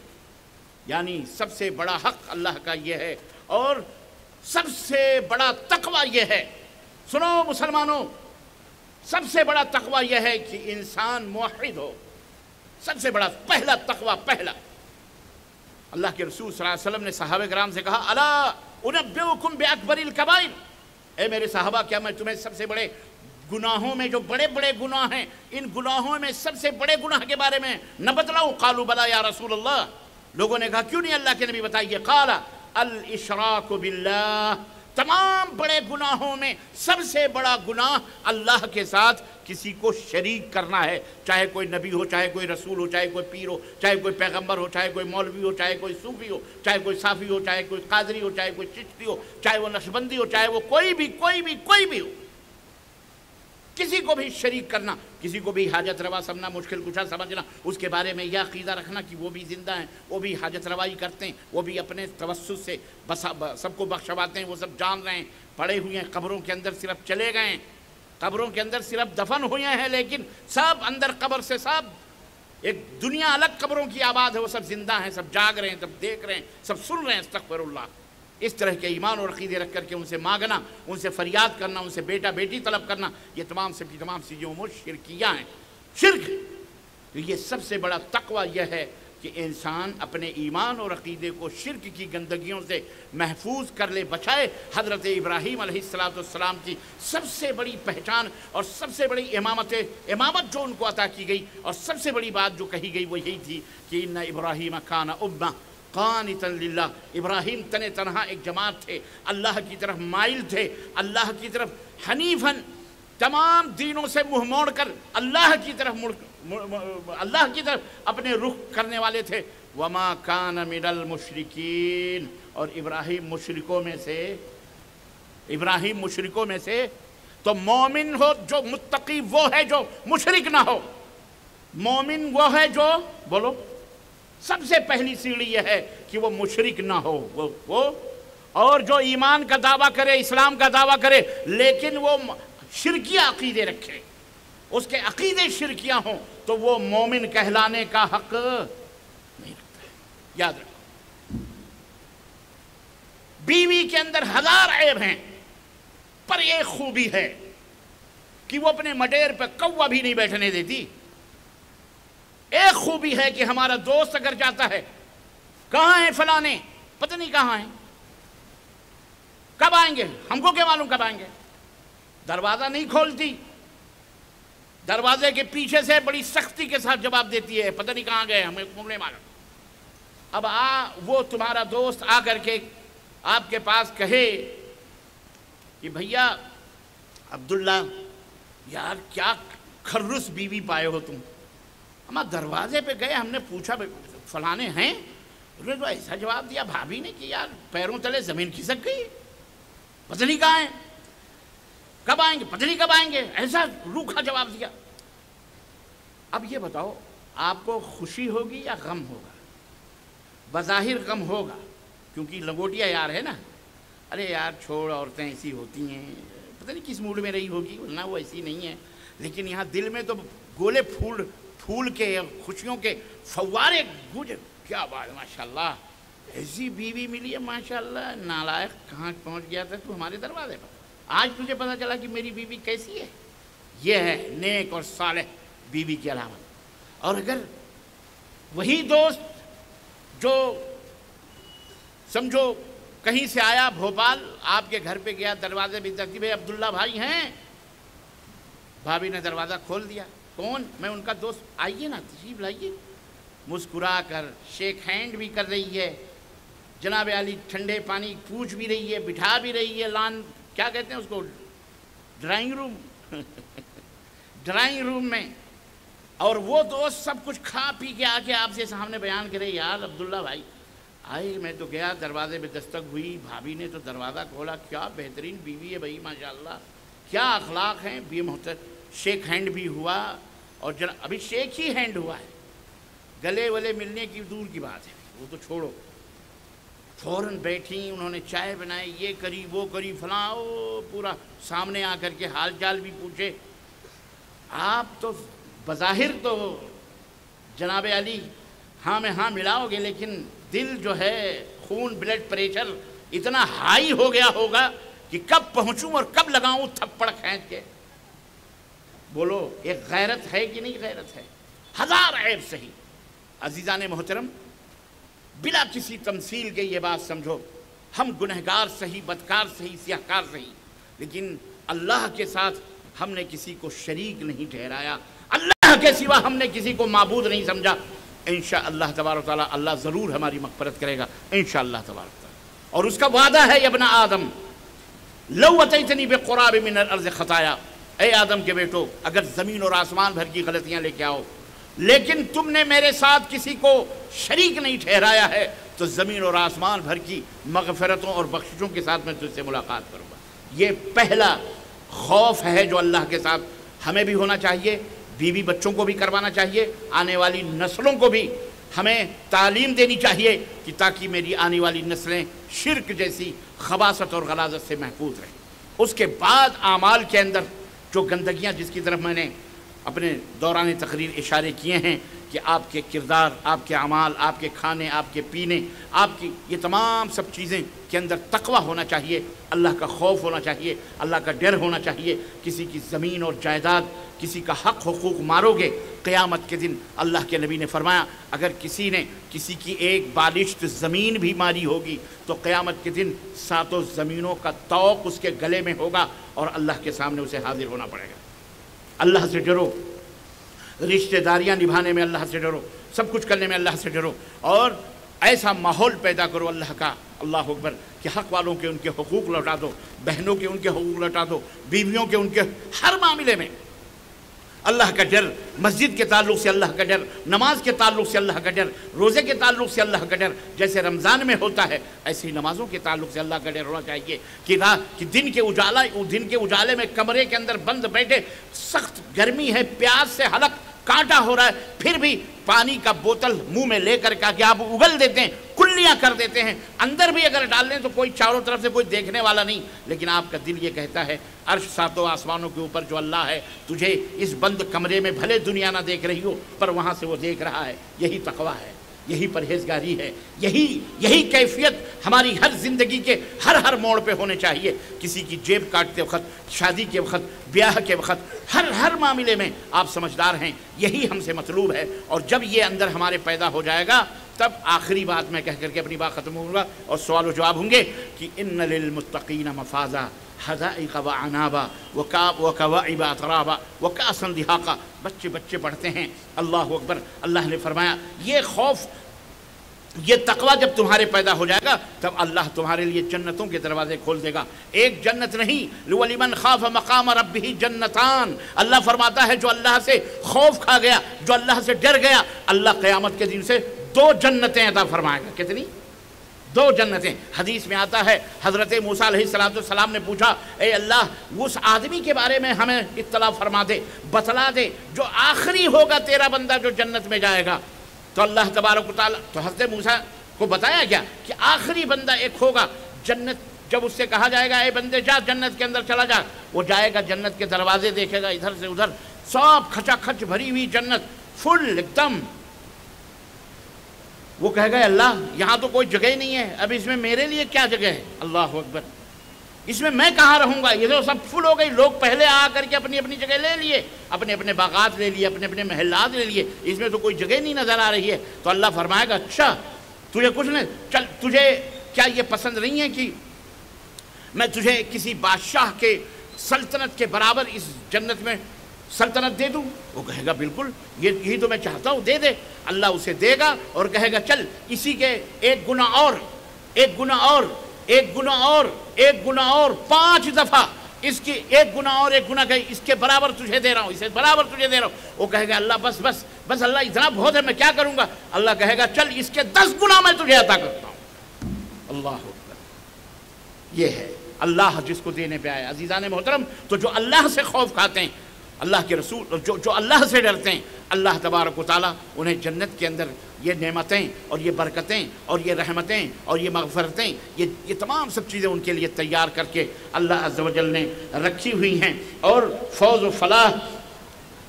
یعنی سب سے بڑا حق اللہ کا یہ ہے، اور سب سے بڑا تقوی یہ ہے. سنو مسلمانوں، سب سے بڑا تقوی یہ ہے کہ انسان موحد ہو. سب سے بڑا پہلا تقوی، پہلا. اللہ کے رسول صلی اللہ علیہ وسلم نے صحابہ کرام سے کہا الا انبئکم باکبر الکبائر، اے میرے صحابہ کیا میں تمہیں سب سے بڑے گناہوں میں، جو بڑے بڑے گناہ ہیں، ان گناہوں میں سب سے بڑے گناہ کے بارے میں نہ بتلاؤں؟ قالوا بلا یا رسول اللہ. لوگوں نے کہا کیوں نہیں اللہ کے نبی بتائیے. قال الاشراک باللہ، تمام بڑے گناہوں میں سب سے بڑا گناہ اللہ کے ساتھ کسی کو شریک کرنا ہے. چاہے کوئی نبی ہو، چاہے کوئی رسول ہو، چاہے کوئی پیر ہو، چاہے کوئی پیغمبر ہو، چاہے کوئی مولوی ہو، چاہے کوئی صوفی ہو، چاہے کوئی صافی ہو، چاہے کوئی قادری ہو، چاہے کوئی چشتی ہو، چاہے وہ نقشبندی ہو، چاہے وہ کوئی بھی ہو. کسی کو بھی شریک کرنا، کسی کو بھی حاجت روا سمجھنا، مشکل کشا سمجھنا، اس کے بارے میں یہ عقیدہ رکھنا کہ وہ بھی زندہ ہیں، وہ بھی حاجت روائی کرتے ہیں، وہ بھی اپنے توسط سے سب کو بخشواتے ہیں، وہ سب جان رہے ہیں، پڑے ہوئے ہیں قبروں کے اندر، صرف چلے گئے ہیں، قبروں کے اندر صرف دفن ہوئے ہیں، لیکن سب اندر قبر سے سب ایک دنیا الگ قبروں کی آباد ہے، وہ سب زندہ ہیں، سب جاگ رہے ہیں، سب دیکھ رہے ہیں، سب سن رہے ہیں. استغفر اللہ. اس طرح کے ایمان اور عقیدے رکھ کر کے ان سے مانگنا، ان سے فریاد کرنا، ان سے بیٹا بیٹی طلب کرنا، یہ تمام سب کی تمام چیزیں شرکیہ ہیں. شرک. تو یہ سب سے بڑا تقوی یہ ہے کہ انسان اپنے ایمان اور عقیدے کو شرک کی گندگیوں سے محفوظ کر لے، بچائے. حضرت ابراہیم علیہ السلام کی سب سے بڑی پہچان اور سب سے بڑی امامت جو ان کو عطا کی گئی، اور سب سے بڑی بات جو کہی گئی وہ یہی تھی کہ ان ابراہیم کان امہ قانتا للہ. ابراہیم تنہا ایک جماعت تھے، اللہ کی طرف مائل تھے، اللہ کی طرف حنیفاً، تمام دینوں سے منہ موڑ کر اللہ کی طرف اپنے رخ کرنے والے تھے. وما کان من المشرکین، اور ابراہیم مشرکوں میں سے. تو مومن ہو جو متقی وہ ہے جو مشرک نہ ہو. مومن وہ ہے جو، بولو، سب سے پہلی سیڑھی یہ ہے کہ وہ مشرک نہ ہو. وہ اور جو ایمان کا دعویٰ کرے، اسلام کا دعویٰ کرے، لیکن وہ شرکیہ عقیدے رکھے، اس کے عقیدے شرکیہ ہوں، تو وہ مومن کہلانے کا حق نہیں رکھتا ہے. یاد رکھو، بیوی کے اندر ہزار عیب ہیں، پر ایک خوبی ہے کہ وہ اپنے مڈیر پہ کوا بھی نہیں بیٹھنے دیتی. ایک خوبی ہے کہ ہمارا دوست اگر جاتا ہے، کہاں ہیں فلانے، پتہ نہیں کہاں ہیں، کب آئیں گے، ہم کو کیا معلوم کب آئیں گے. دروازہ نہیں کھولتی، دروازے کے پیچھے سے بڑی سختی کے ساتھ جواب دیتی ہے، پتہ نہیں کہاں گئے، ہمیں نہیں معلوم. اب وہ تمہارا دوست آ کر کے آپ کے پاس کہے کہ بھیا عبداللہ، یار کیا خرس بیوی پائے ہو تم. ہم دروازے پہ گئے، ہم نے پوچھا فلانے ہیں، انہوں نے تو ایسا جواب دیا بھابھی نے کہ یار پیروں تلے زمین کھسک گئی، پتہ نہیں کہاں ہیں، کب آئیں گے، پتہ نہیں کب آئیں گے، ایسا روکھا جواب دیا. اب یہ بتاؤ آپ کو خوشی ہوگی یا غم ہوگا؟ بظاہر غم ہوگا، کیونکہ لنگوٹیا یار ہے نا. ارے یار چھوڑ، عورتیں ایسی ہوتی ہیں، پتہ نہیں کس موڈ میں رہی ہوگی، ورنہ وہ ایسی نہیں ہے. لیکن یہاں دل میں تو گولے پھول کے، خوشیوں کے فوارے گوجے. کیا بات، ماشاءاللہ ایسی بیوی ملی ہے، ماشاءاللہ. نالائق کہاں پہنچ گیا تھا تو ہمارے دروازے پر، آج تجھے پتہ چلا کہ میری بیوی کیسی ہے. یہ ہے نیک اور صالح بیوی کی علامت. اور اگر وہی دوست جو سمجھو کہیں سے آیا بھوپال، آپ کے گھر پہ گیا، دروازے بھی ترتیب ہے، عبداللہ بھائی ہیں، بھابھی نے دروازہ کھول دیا، کون؟ میں ان کا دوست، آئیے نا، تشریف لائیے۔ مسکرا کر شیک ہینڈ بھی کر رہی ہے، جناب عالی ٹھنڈے پانی پوچھ بھی رہی ہے، بٹھا بھی رہی ہے، لان کیا کہتے ہیں اس کو، ڈرائنگ روم ڈرائنگ روم میں، اور وہ دوست سب کچھ کھا پی کے آ کے آپ سے سامنے بیان کرے، یار عبداللہ بھائی آئی، میں تو گیا دروازے پہ دستک ہوئی، بھابھی نے تو دروازہ کھولا، کیا بہترین بیوی ہے بھائی ماشاءاللہ، کیا اخلاق ہیں، بھی محترم، شیک ہینڈ بھی ہوا، اور ابھی شیک ہی ہینڈ ہوا ہے، گلے ولے ملنے کی دور کی بات ہے، وہ تو چھوڑو۔ فوراً بیٹھی، انہوں نے چائے بنائی، یہ کری وہ کری فلاں، پورا سامنے آ کر کے حال چال بھی پوچھے۔ آپ تو بظاہر تو جناب علی ہاں میں ہاں ملاؤ گے، لیکن دل جو ہے، خون بلڈ پریشر اتنا ہائی ہو گیا ہوگا کہ کب پہنچوں اور کب لگاؤں تھپڑ کھینچ کے۔ بولو ایک غیرت ہے کہ نہیں غیرت ہے؟ ہزار عیب سہی۔ عزیزان محترم، بلا کسی تمثیل کے یہ بات سمجھو، ہم گنہگار سہی، بدکار سہی، سیاہکار سہی، لیکن اللہ کے ساتھ ہم نے کسی کو شریک نہیں ٹھہرایا، اللہ کے سوا ہم نے کسی کو معبود نہیں سمجھا۔ انشاءاللہ تبارک تعالیٰ اللہ ضرور ہماری مغفرت کرے گا انشاءاللہ تبارک تعالیٰ، اور اس کا وعدہ ہے، یا ابن آدم لو اتیتنی بقراب من الارض خطایا، اے آدم کے بیٹو اگر زمین اور آسمان بھر کی غلطیاں لے کے آؤ، لیکن تم نے میرے ساتھ کسی کو شریک نہیں ٹھہرایا ہے، تو زمین اور آسمان بھر کی مغفرتوں اور بخششوں کے ساتھ میں تجھ سے ملاقات کروں گا۔ یہ پہلا خوف ہے جو اللہ کے ساتھ ہمیں بھی ہونا چاہیے، بیوی بچوں کو بھی کروانا چاہیے، آنے والی نسلوں کو بھی ہمیں تعلیم دینی چاہیے کہ تاکہ میری آنے والی نسلیں شرک جیسی خباثت اور غلاظت سے محفوظ رہیں۔ اس کے بعد اعمال کے اندر جو گندگیاں جس کی طرف میں نے اپنے دوران تقریر اشارے کیے ہیں کہ آپ کے کردار، آپ کے اعمال، آپ کے کھانے، آپ کے پینے، آپ کی یہ تمام سب چیزیں کے اندر تقوی ہونا چاہیے، اللہ کا خوف ہونا چاہیے، اللہ کا ڈر ہونا چاہیے۔ کسی کی زمین اور جائیداد، کسی کا حق حقوق مارو گے، قیامت کے دن اللہ کے نبی نے فرمایا اگر کسی نے کسی کی ایک بالشت زمین بھی ماری ہوگی تو قیامت کے دن 7 زمینوں کا طوق اس کے گلے میں ہوگا اور اللہ کے سامنے اسے حاضر ہونا پڑے گا۔ اللہ سے ڈرو، رشتہ داریاں نبھانے میں اللہ سے ڈرو، سب کچھ کرنے میں اللہ سے ڈرو، اور ایسا ماحول پیدا کرو اللہ کا، اللہ اکبر، کہ حق والوں کے ان کے حقوق لوٹا دو، بہنوں کے ان کے حقوق لوٹا دو، بیویوں کے ان کے، ہر معاملے میں اللہ کا ڈر، مسجد کے تعلق سے اللہ کا ڈر، نماز کے تعلق سے اللہ کا ڈر، روزے کے تعلق سے اللہ کا ڈر، جیسے رمضان میں ہوتا ہے ایسے ہی نمازوں کے تعلق سے اللہ کا ڈر ہونا چاہیے کہ دن کے اجالے میں کمرے کے اندر بند بیٹھے، سخت گرمی ہے، پیاس سے حلق کانٹا ہو رہا ہے، پھر بھی پانی کا بوتل منہ میں لے کر کے آپ اگل دیتے ہیں، کلیاں کر دیتے ہیں، اندر بھی اگر ڈال لیں تو کوئی چاروں طرف سے کوئی دیکھنے والا نہیں، لیکن آپ کا دل یہ کہتا ہے عرش 7 آسمانوں کے اوپر جو اللہ ہے، تجھے اس بند کمرے میں بھلے دنیا نہ دیکھ رہی ہو پر وہاں سے وہ دیکھ رہا ہے۔ یہی تقویٰ ہے، یہی پرہیزگاری ہے، یہی کیفیت ہماری ہر زندگی کے ہر موڑ پہ ہونے چاہیے۔ کسی کی جیب کاٹتے وقت، شادی کے وقت، بیاہ کے وقت، ہر معاملے میں آپ سمجھدار ہیں، یہی ہم سے مطلوب ہے۔ اور جب یہ اندر ہمارے پیدا ہو جائے گا تب آخری بات میں کہہ کر کے اپنی بات ختم ہوگا اور سوال و جواب ہوں گے کہ ان للمتقین مفازا حدائق وعنابا وکواعب اترابا وکاسا دہاقا۔ بچے پڑھتے ہیں، اللہ اکبر، اللہ نے فرمایا یہ خوف، یہ تقوی جب تمہارے پیدا ہو جائے گا تب اللہ تمہارے لیے جنتوں کے دروازے کھول دے گا۔ ایک جنت نہیں، وَلِمَنْ خَافَ مَقَامَ رَبِّهِ جَنَّتَانِ، اللہ فرماتا ہے جو اللہ سے خوف کھا گیا، جو اللہ سے ڈر گیا، اللہ قیامت کے دن سے 2 جنتیں عطا فرمائے گا۔ کتنی؟ 2 جنتیں۔ حدیث میں آتا ہے حضرت موسیٰ علیہ السلام نے پوچھا اے اللہ اس آدمی کے بارے میں ہمیں اطلاع فرما دے، بتلا دے جو آخری ہوگا تیرا بندہ جو جنت میں جائے گا۔ تو اللہ تبارک و تعالیٰ، تو حضرت موسیٰ کو بتایا گیا کہ آخری بندہ ایک ہوگا جنت، جب اس سے کہا جائے گا اے بندے جا جنت کے اندر چلا جا، وہ جائے گا جنت کے دروازے دیکھے گا ادھر سے ادھر، سب کھچا کھچ بھری ہوئی جنت، فل ایک دم۔ وہ کہے گا اللہ یہاں تو کوئی جگہ ہی نہیں ہے، اب اس میں میرے لیے کیا جگہ ہے؟ اللہ اکبر، اس میں میں کہاں رہوں گا؟ یہ تو سب فل ہو گئی، لوگ پہلے آ کر کے اپنی اپنی جگہ لے لیے، اپنے باغات لے لیے، اپنے محلات لے لیے، اس میں تو کوئی جگہ نہیں نظر آ رہی ہے۔ تو اللہ فرمائے گا اچھا تجھے کچھ نہیں، چل تجھے کیا یہ پسند نہیں ہے کہ میں تجھے کسی بادشاہ کے سلطنت کے برابر اس جنت میں سلطنت دے دوں؟ وہ کہے گا بالکل، یہی تو میں چاہتا ہوں، دے دے۔ اللہ اسے دے گا اور کہے گا چل اسی کے ایک گنا اور، ایک گنا اور، ایک گنا اور، ایک گنا اور، 5 دفعہ اس کی ایک گنا اور ایک گنا کہ اس کے برابر تجھے دے رہا ہوں، اسے برابر تجھے دے رہا ہوں۔ وہ کہے گا اللہ بس بس بس اللہ اتنا بہت ہے، میں کیا کروں گا؟ اللہ کہے گا چل اس کے 10 گنا میں تجھے عطا کرتا ہوں۔ اللہ اکبر، یہ ہے اللہ جس کو دینے پہ آیا۔ عزیزان محترم، تو جو اللہ سے خوف کھاتے ہیں، اللہ کے رسول جو اللہ سے ڈرتے ہیں، اللہ تبارک و تعالیٰ انہیں جنت کے اندر یہ نعمتیں اور یہ برکتیں اور یہ رحمتیں اور یہ مغفرتیں، یہ تمام سب چیزیں ان کے لیے تیار کر کے اللہ عز و جل نے رکھی ہوئی ہیں، اور فوز و فلاح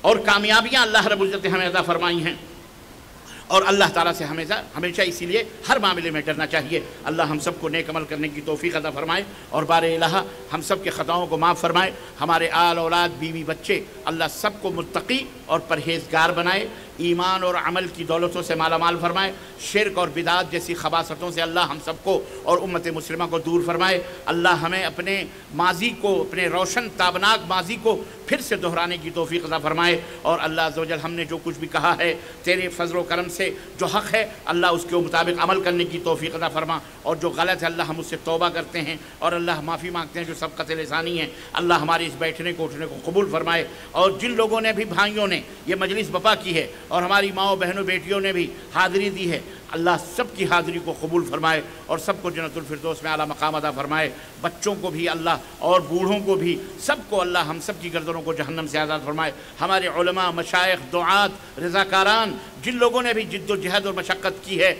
اور کامیابیاں اللہ رب العزت نے ہمیں عطا فرمائی ہیں۔ اور اللہ تعالیٰ سے ہمیشہ اسی لیے ہر معاملے میں ڈرنا چاہیے۔ اللہ ہم سب کو نیک عمل کرنے کی توفیق عطا فرمائے، اور بار الہ ہم سب کے خطاؤں کو معاف فرمائے، ہمارے آل اولاد بیوی بچے اللہ سب کو متقی اور پرہیزگار بنائے، ایمان اور عمل کی دولتوں سے مالا مال فرمائے، شرک اور بدعات جیسی خباثتوں سے اللہ ہم سب کو اور امت مسلمہ کو دور فرمائے۔ اللہ ہمیں اپنے ماضی کو، اپنے روشن تابناک ماضی کو پھر سے دہرانے کی توفیق عطا فرمائے، اور اللہ عز و جل ہم نے جو کچھ بھی کہا ہے تیرے فضل و کرم سے جو حق ہے اللہ اس کے مطابق عمل کرنے کی توفیق عطا فرما، اور جو غلط ہے اللہ ہم اس سے توبہ کرتے ہیں اور اللہ معافی مانگتے ہیں جو سبقت لسانی ہے۔ اللہ ہمارے اس بیٹھنے کو اٹھنے کو قبول فرمائے، اور جن لوگوں نے بھی بھائیوں نے یہ مجلس بپا کی ہے اور ہماری ماؤں بہنوں بیٹیوں نے بھی حاضری دی ہے، اللہ سب کی حاضری کو قبول فرمائے اور سب کو جنت الفردوس میں اعلیٰ مقام عطا فرمائے، بچوں کو بھی اللہ اور بوڑھوں کو بھی، سب کو اللہ ہم سب کی گردنوں کو جہنم سے آزاد فرمائے۔ ہمارے علماء، مشائخ، دعات، رضاکاران، جن لوگوں نے بھی جد و جہد اور مشقت کی ہے،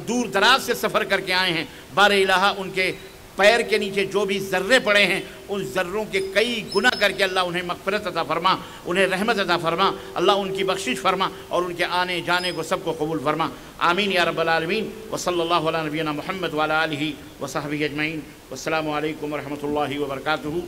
دور دراز سے سفر کر کے آئے ہیں، بار الہ ان کے پیر کے نیچے جو بھی ذرے پڑے ہیں ان ذروں کے کئی گنا کر کے اللہ انہیں مغفرت عطا فرما، انہیں رحمت عطا فرما، اللہ ان کی بخشش فرما، اور ان کے آنے جانے کو سب کو قبول فرما۔ آمین یا رب العالمین، وصلی اللہ علی نبینا محمد وعلی آلہ وصحبہ اجمعین، والسلام علیکم ورحمۃ اللہ وبرکاتہ۔